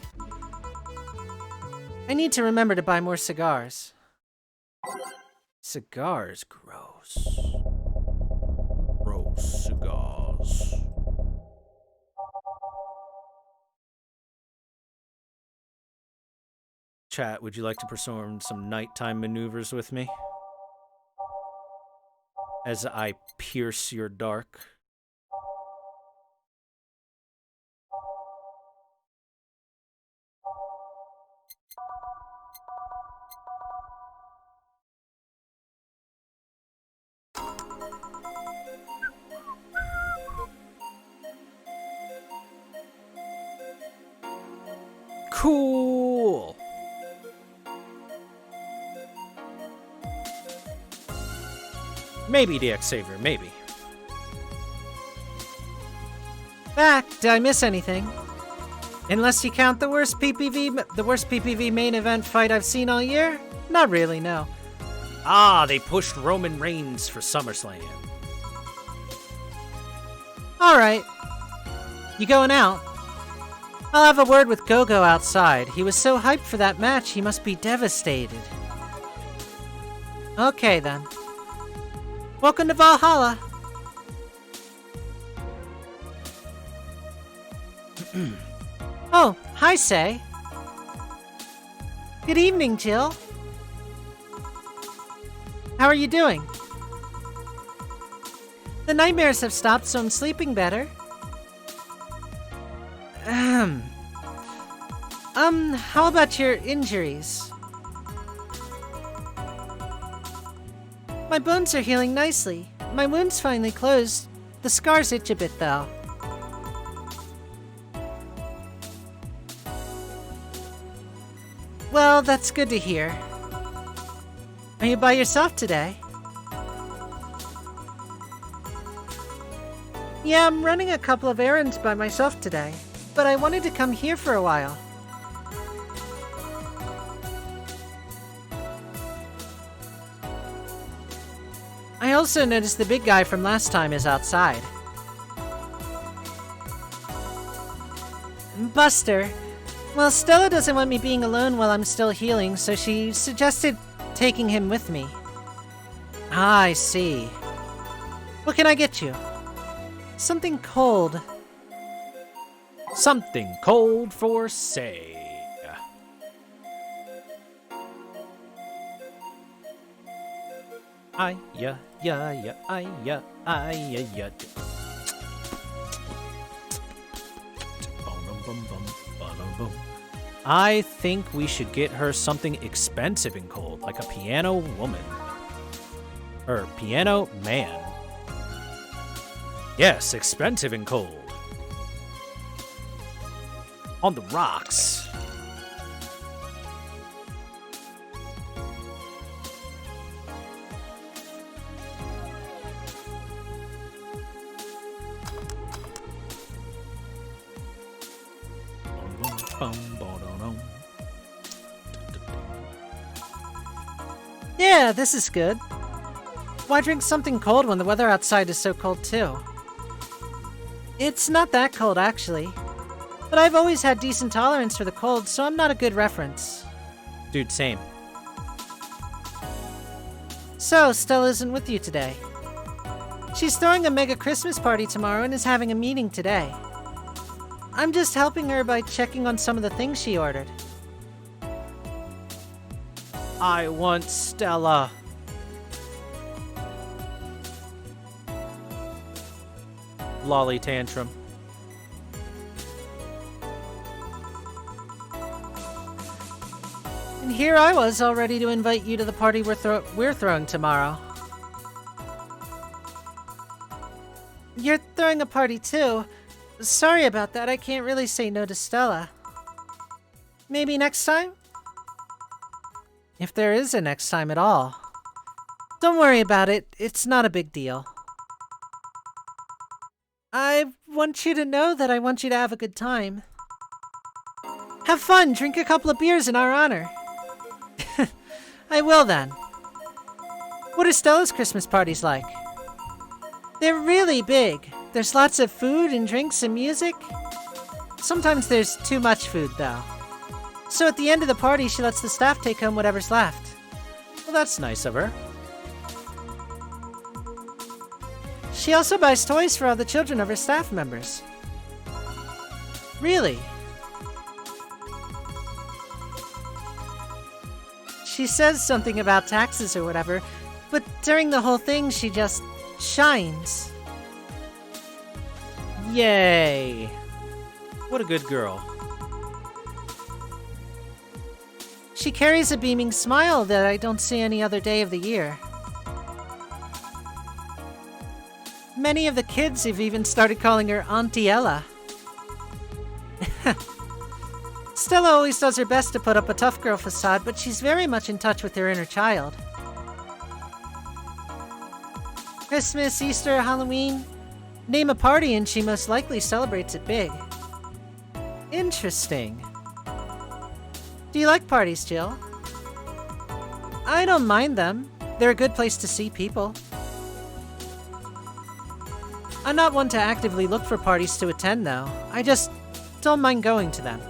I need to remember to buy more cigars. Cigars, gross. Gross cigars. Chat, would you like to perform some nighttime maneuvers with me? As I pierce your dark. Cool. Maybe, DX Savior, maybe. Back, did I miss anything? Unless you count the worst PPV main event fight I've seen all year? Not really, no. Ah, they pushed Roman Reigns for SummerSlam. Alright. You going out? I'll have a word with Gogo outside. He was so hyped for that match, he must be devastated. Okay, then. Welcome to Valhalla. Oh, hi, Say. Good evening, Jill. How are you doing? The nightmares have stopped, so I'm sleeping better. How about your injuries? My bones are healing nicely. My wound's finally closed. The scars itch a bit, though. Well, that's good to hear. Are you by yourself today? Yeah, I'm running a couple of errands by myself today, but I wanted to come here for a while. I also noticed the big guy from last time is outside. Buster. Well, Stella doesn't want me being alone while I'm still healing, so she suggested taking him with me. Ah, I see. What can I get you? Something cold. Something cold for Say. Yeah. I think we should get her something expensive and cold, like a piano woman. Or piano man. Yes, expensive and cold. On the rocks. Yeah, this is good. Why drink something cold when the weather outside is so cold too? It's not that cold actually, but I've always had decent tolerance for the cold, so I'm not a good reference. Dude, same. So, Stella isn't with you today. She's throwing a mega Christmas party tomorrow and is having a meeting today. I'm just helping her by checking on some of the things she ordered. I want Stella. Lolly tantrum. And here I was, all ready to invite you to the party we're throwing tomorrow. You're throwing a party too. Sorry about that, I can't really say no to Stella. Maybe next time? If there is a next time at all. Don't worry about it, it's not a big deal. I want you to know that I want you to have a good time. Have fun, drink a couple of beers in our honor. I will then. What are Stella's Christmas parties like? They're really big. There's lots of food and drinks and music. Sometimes there's too much food though. So at the end of the party, she lets the staff take home whatever's left. Well, that's nice of her. She also buys toys for all the children of her staff members. Really? She says something about taxes or whatever, but during the whole thing she just shines. Yay! What a good girl. She carries a beaming smile that I don't see any other day of the year. Many of the kids have even started calling her Auntie Ella. Stella always does her best to put up a tough girl facade, but she's very much in touch with her inner child. Christmas, Easter, Halloween. Name a party and she most likely celebrates it big. Interesting. Do you like parties, Jill? I don't mind them. They're a good place to see people. I'm not one to actively look for parties to attend, though. I just don't mind going to them.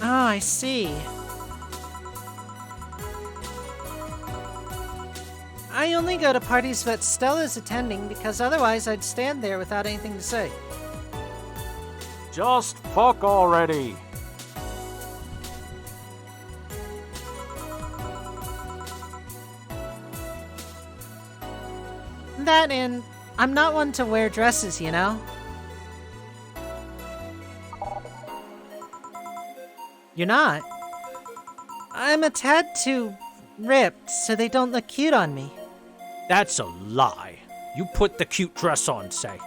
Oh, I see. I only go to parties that Stella's attending because otherwise I'd stand there without anything to say. Just fuck already. That and I'm not one to wear dresses, you know? You're not? I'm a tad too ripped, so they don't look cute on me. That's a lie. You put the cute dress on, say.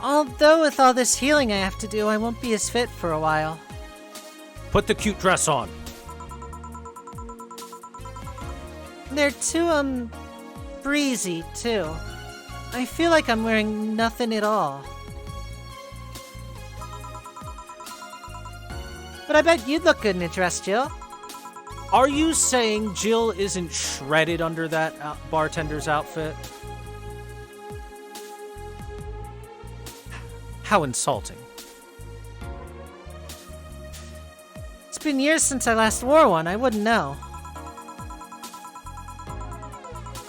Although with all this healing I have to do, I won't be as fit for a while. Put the cute dress on. They're too, breezy, too. I feel like I'm wearing nothing at all. But I bet you'd look good in a dress, Jill. Are you saying Jill isn't shredded under that bartender's outfit? How insulting. It's been years since I last wore one, I wouldn't know.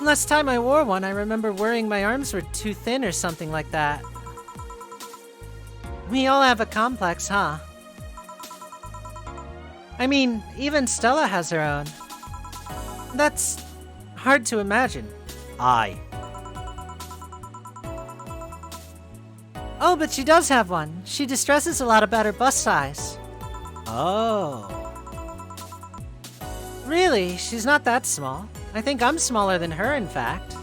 Last time I wore one, I remember worrying my arms were too thin or something like that. We all have a complex, huh? I mean, even Stella has her own. That's hard to imagine. Aye. Oh, but she does have one. She distresses a lot about her bust size. Oh. Really? She's not that small. I think I'm smaller than her, in fact.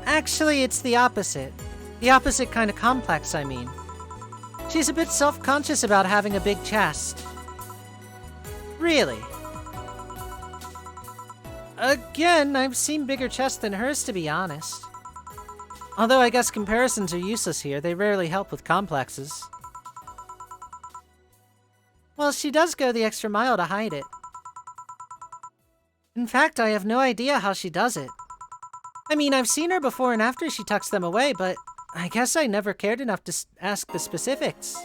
Actually, it's the opposite. The opposite kind of complex, I mean. She's a bit self-conscious about having a big chest. Really? Again, I've seen bigger chests than hers, to be honest. Although I guess comparisons are useless here, they rarely help with complexes. Well, she does go the extra mile to hide it. In fact, I have no idea how she does it. I mean, I've seen her before and after she tucks them away, but I guess I never cared enough to ask the specifics.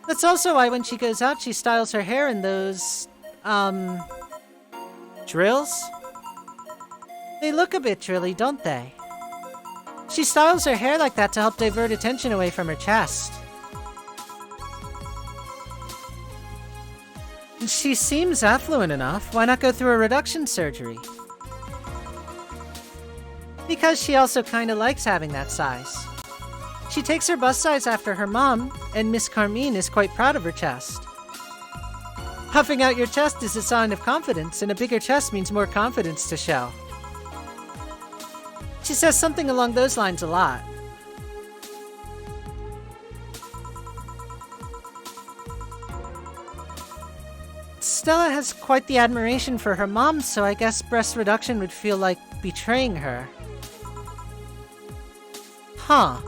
That's also why when she goes out, she styles her hair in those, drills? They look a bit drilly, don't they? She styles her hair like that to help divert attention away from her chest. She seems affluent enough. Why not go through a reduction surgery? Because she also kinda likes having that size. She takes her bust size after her mom, and Miss Carmine is quite proud of her chest. Puffing out your chest is a sign of confidence, and a bigger chest means more confidence to show. She says something along those lines a lot. Stella has quite the admiration for her mom, so I guess breast reduction would feel like betraying her. Huh.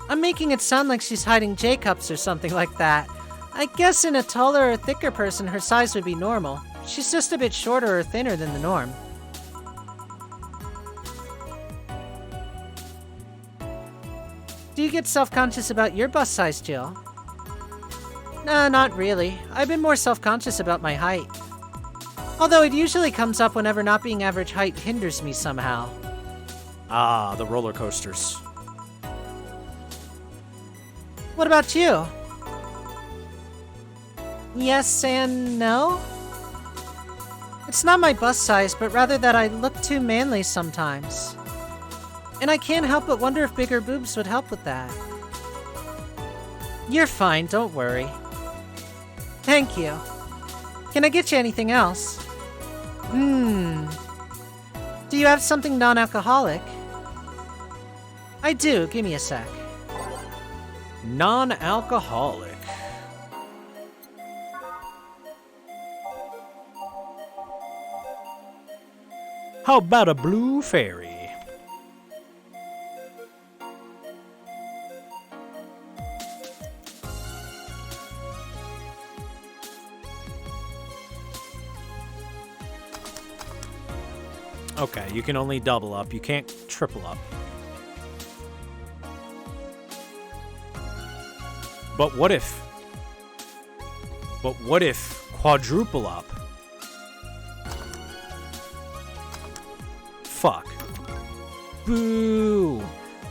I'm making it sound like she's hiding J-cups or something like that. I guess in a taller or thicker person, her size would be normal. She's just a bit shorter or thinner than the norm. Do you get self-conscious about your bust size, Jill? Nah, not really. I've been more self-conscious about my height. Although it usually comes up whenever not being average height hinders me somehow. Ah, the roller coasters. What about you? Yes and no? It's not my bust size, but rather that I look too manly sometimes. And I can't help but wonder if bigger boobs would help with that. You're fine, don't worry. Thank you. Can I get you anything else? Do you have something non-alcoholic? I do, give me a sec. Non-alcoholic. How about a blue fairy? Okay, you can only double up. You can't triple up. But what if quadruple up? Fuck. Boo!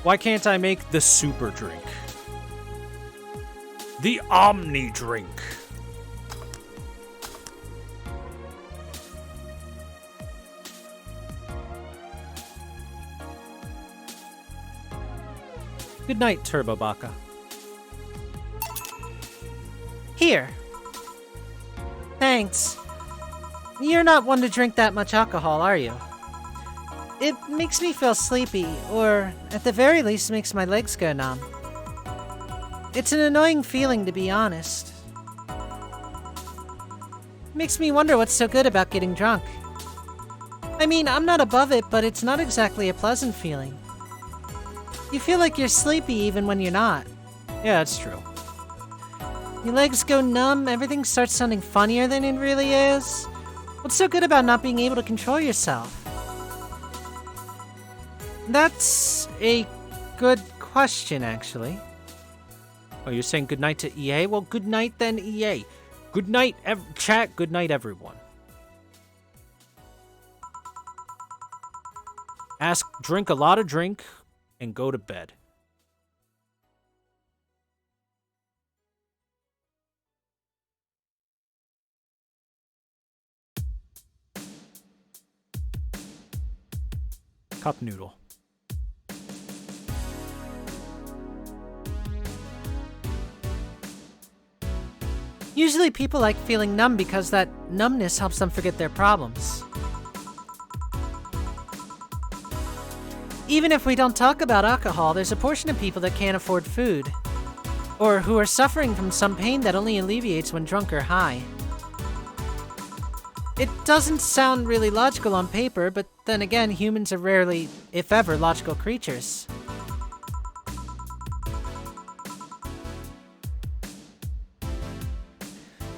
Why can't I make the super drink? The Omni drink. Good night, Turbo Baka. Here. Thanks. You're not one to drink that much alcohol, are you? It makes me feel sleepy, or at the very least makes my legs go numb. It's an annoying feeling, to be honest. Makes me wonder what's so good about getting drunk. I mean, I'm not above it, but it's not exactly a pleasant feeling. You feel like you're sleepy even when you're not. Yeah, that's true. Your legs go numb, everything starts sounding funnier than it really is. What's so good about not being able to control yourself? That's a good question, actually. Oh, you're saying good night to EA? Well, good night then, EA. Good night, chat. Good night, everyone. Drink a lot of drink, and go to bed. Cup noodle. Usually people like feeling numb because that numbness helps them forget their problems. Even if we don't talk about alcohol, there's a portion of people that can't afford food, or who are suffering from some pain that only alleviates when drunk or high. It doesn't sound really logical on paper, but then again, humans are rarely, if ever, logical creatures.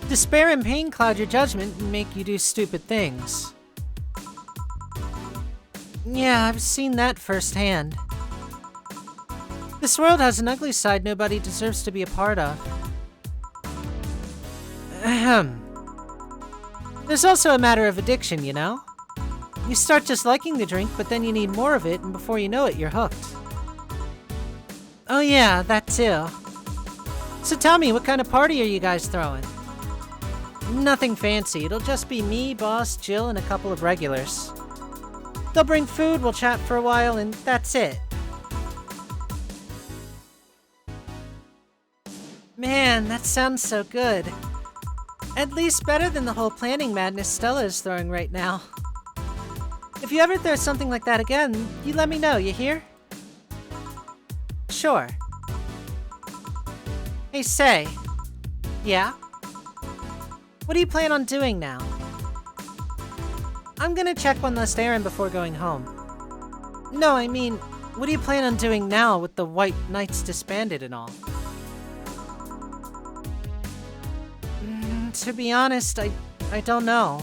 Despair and pain cloud your judgment and make you do stupid things. Yeah, I've seen that firsthand. This world has an ugly side nobody deserves to be a part of. Ahem. There's also a matter of addiction, you know? You start just liking the drink, but then you need more of it, and before you know it, you're hooked. Oh yeah, that too. So tell me, what kind of party are you guys throwing? Nothing fancy, it'll just be me, Boss, Jill, and a couple of regulars. They'll bring food, we'll chat for a while, and that's it. Man, that sounds so good. At least better than the whole planning madness Stella is throwing right now. If you ever throw something like that again, you let me know, you hear? Sure. Hey, say. Yeah? What do you plan on doing now? I'm gonna check one last errand before going home. No, I mean, what do you plan on doing now with the White Knights disbanded and all? To be honest, I don't know.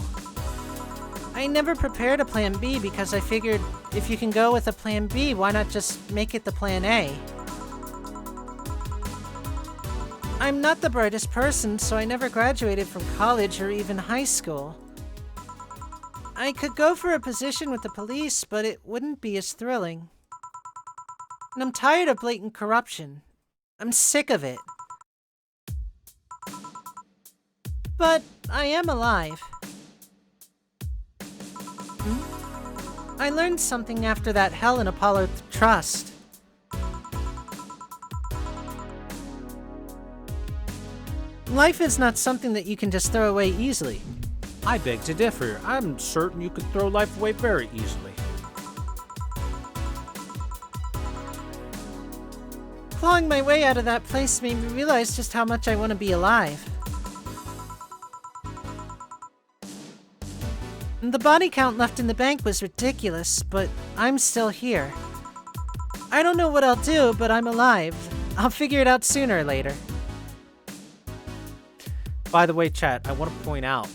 I never prepared a plan B because I figured if you can go with a plan B, why not just make it the plan A? I'm not the brightest person, so I never graduated from college or even high school. I could go for a position with the police, but it wouldn't be as thrilling. And I'm tired of blatant corruption. I'm sick of it. But I am alive. I learned something after that hell in Apollo Trust. Life is not something that you can just throw away easily. I beg to differ. I'm certain you could throw life away very easily. Clawing my way out of that place made me realize just how much I want to be alive. The body count left in the bank was ridiculous, but I'm still here. I don't know what I'll do, but I'm alive. I'll figure it out sooner or later. By the way, chat, I want to point out,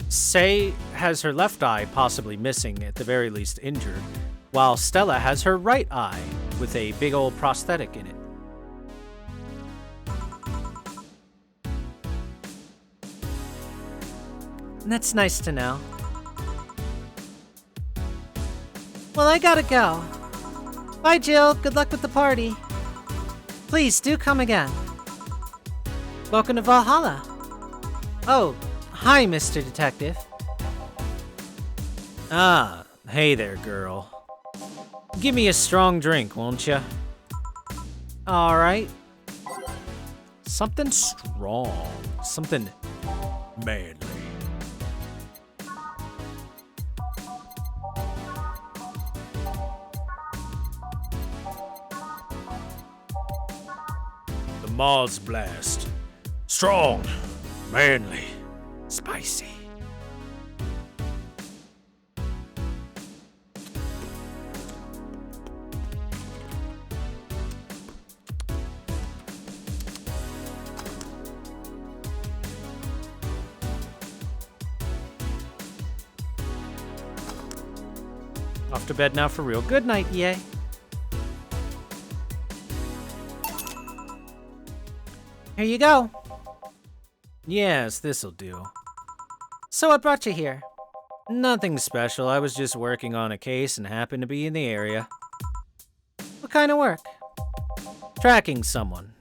Sei has her left eye possibly missing, at the very least injured, while Stella has her right eye with a big old prosthetic in it. That's nice to know. Well, I gotta go. Bye, Jill. Good luck with the party. Please do come again. Welcome to Valhalla. Oh, hi, Mr. Detective. Ah, hey there, girl. Give me a strong drink, won't ya? Alright. Something strong. Something manly. The Mars Blast. Strong, manly, spicy. Off to bed now for real. Good night, EA. Here you go. Yes, this'll do. So what brought you here? Nothing special. I was just working on a case and happened to be in the area. What kind of work? Tracking someone.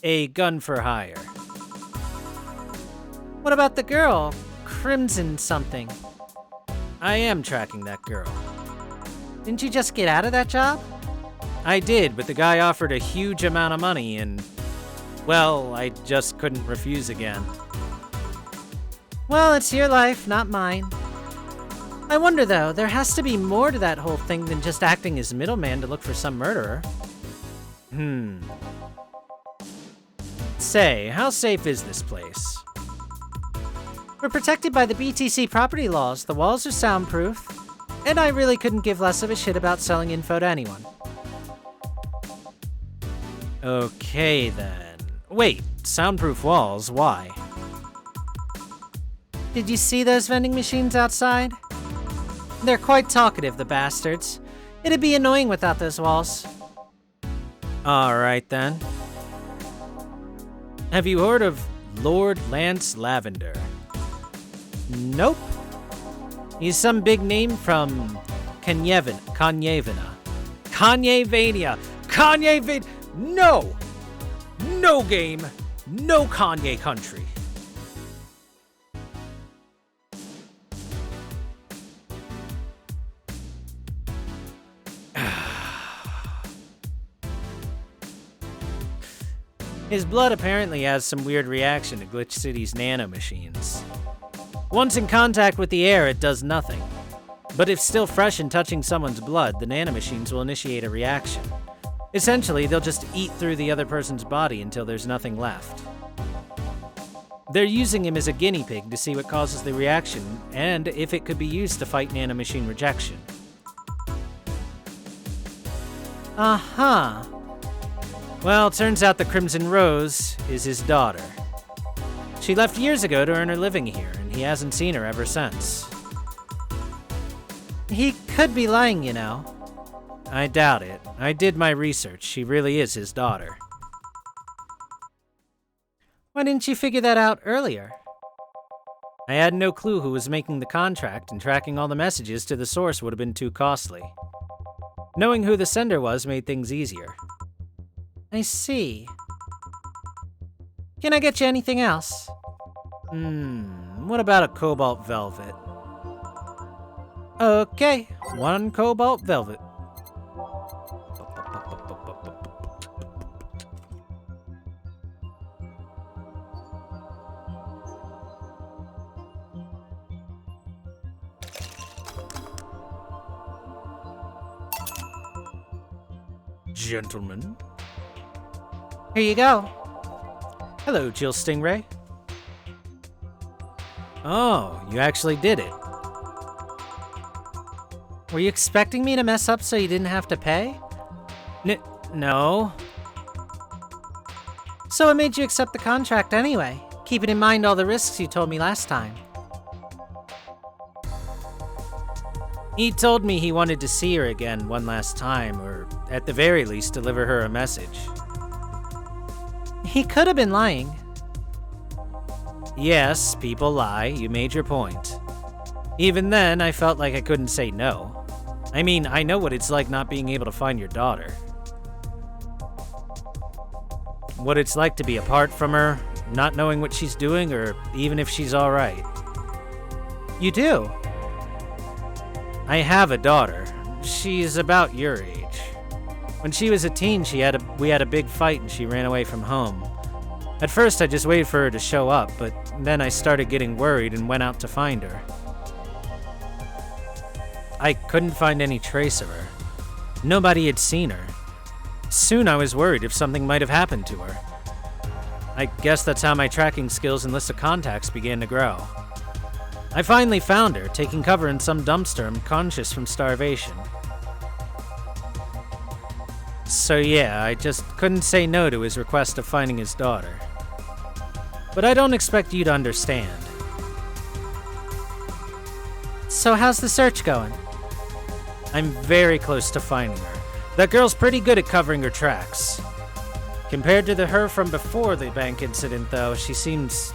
A gun for hire. What about the girl? Crimson something. I am tracking that girl. Didn't you just get out of that job? I did, but the guy offered a huge amount of money and... Well, I just couldn't refuse again. Well, it's your life, not mine. I wonder, though, there has to be more to that whole thing than just acting as middleman to look for some murderer. Say, how safe is this place? We're protected by the BTC property laws, the walls are soundproof, and I really couldn't give less of a shit about selling info to anyone. Okay, then. Wait, soundproof walls, why? Did you see those vending machines outside? They're quite talkative, the bastards. It'd be annoying without those walls. Alright then. Have you heard of Lord Lance Lavender? Nope. He's some big name from Kanyevana. Kanye No! No game, no Kanye country. His blood apparently has some weird reaction to Glitch City's nanomachines. Once in contact with the air, it does nothing. But if still fresh and touching someone's blood, the nanomachines will initiate a reaction. Essentially, they'll just eat through the other person's body until there's nothing left. They're using him as a guinea pig to see what causes the reaction, and if it could be used to fight nanomachine rejection. Uh-huh. Well, turns out the Crimson Rose is his daughter. She left years ago to earn her living here, and he hasn't seen her ever since. He could be lying, you know. I doubt it. I did my research. She really is his daughter. Why didn't you figure that out earlier? I had no clue who was making the contract, and tracking all the messages to the source would have been too costly. Knowing who the sender was made things easier. I see. Can I get you anything else? What about a cobalt velvet? Okay, 1 cobalt velvet. Gentlemen. Here you go. Hello, Jill Stingray. Oh, you actually did it. Were you expecting me to mess up so you didn't have to pay? No. So what made you accept the contract anyway, keeping in mind all the risks you told me last time? He told me he wanted to see her again one last time, or at the very least deliver her a message. He could have been lying. Yes, people lie, you made your point. Even then, I felt like I couldn't say no. I mean, I know what it's like not being able to find your daughter. What it's like to be apart from her, not knowing what she's doing, or even if she's alright. You do? I have a daughter. She's about your age. When she was a teen, we had a big fight and she ran away from home. At first, I just waited for her to show up, but then I started getting worried and went out to find her. I couldn't find any trace of her. Nobody had seen her. Soon I was worried if something might have happened to her. I guess that's how my tracking skills and list of contacts began to grow. I finally found her, taking cover in some dumpster unconscious from starvation. So yeah, I just couldn't say no to his request of finding his daughter. But I don't expect you to understand. So how's the search going? I'm very close to finding her. That girl's pretty good at covering her tracks. Compared to her from before the bank incident, though, she seems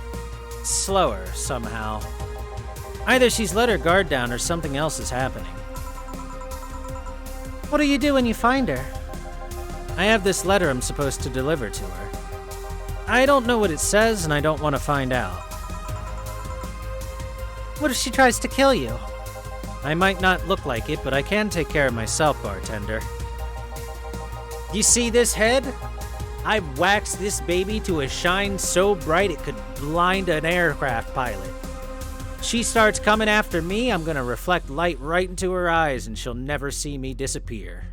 slower somehow. Either she's let her guard down or something else is happening. What do you do when you find her? I have this letter I'm supposed to deliver to her. I don't know what it says, and I don't want to find out. What if she tries to kill you? I might not look like it, but I can take care of myself, bartender. You see this head? I've waxed this baby to a shine so bright it could blind an aircraft pilot. She starts coming after me, I'm gonna reflect light right into her eyes and she'll never see me disappear.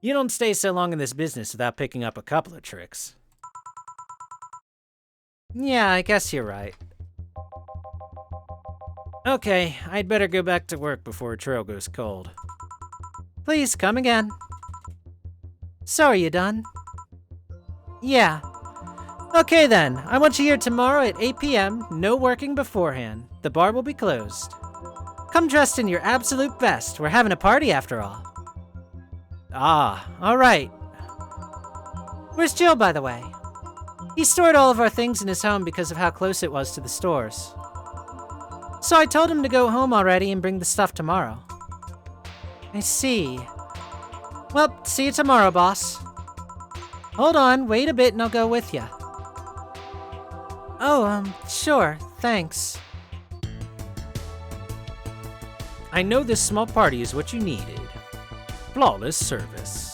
You don't stay so long in this business without picking up a couple of tricks. Yeah, I guess you're right. Okay, I'd better go back to work before a trail goes cold. Please come again. So are you done? Yeah. Okay then, I want you here tomorrow at 8 p.m., no working beforehand. The bar will be closed. Come dressed in your absolute best, we're having a party after all. Ah, alright. Where's Jill, by the way? He stored all of our things in his home because of how close it was to the stores. So I told him to go home already and bring the stuff tomorrow. I see. Well, see you tomorrow, boss. Hold on, wait a bit and I'll go with you. Oh, sure, thanks. I know this small party is what you needed. Flawless service.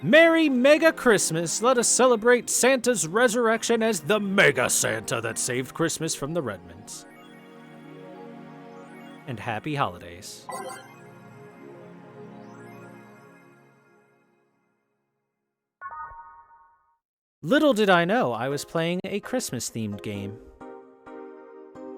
Merry Mega Christmas! Let us celebrate Santa's resurrection as the Mega Santa that saved Christmas from the Redmonds. And happy holidays. Little did I know I was playing a Christmas-themed game.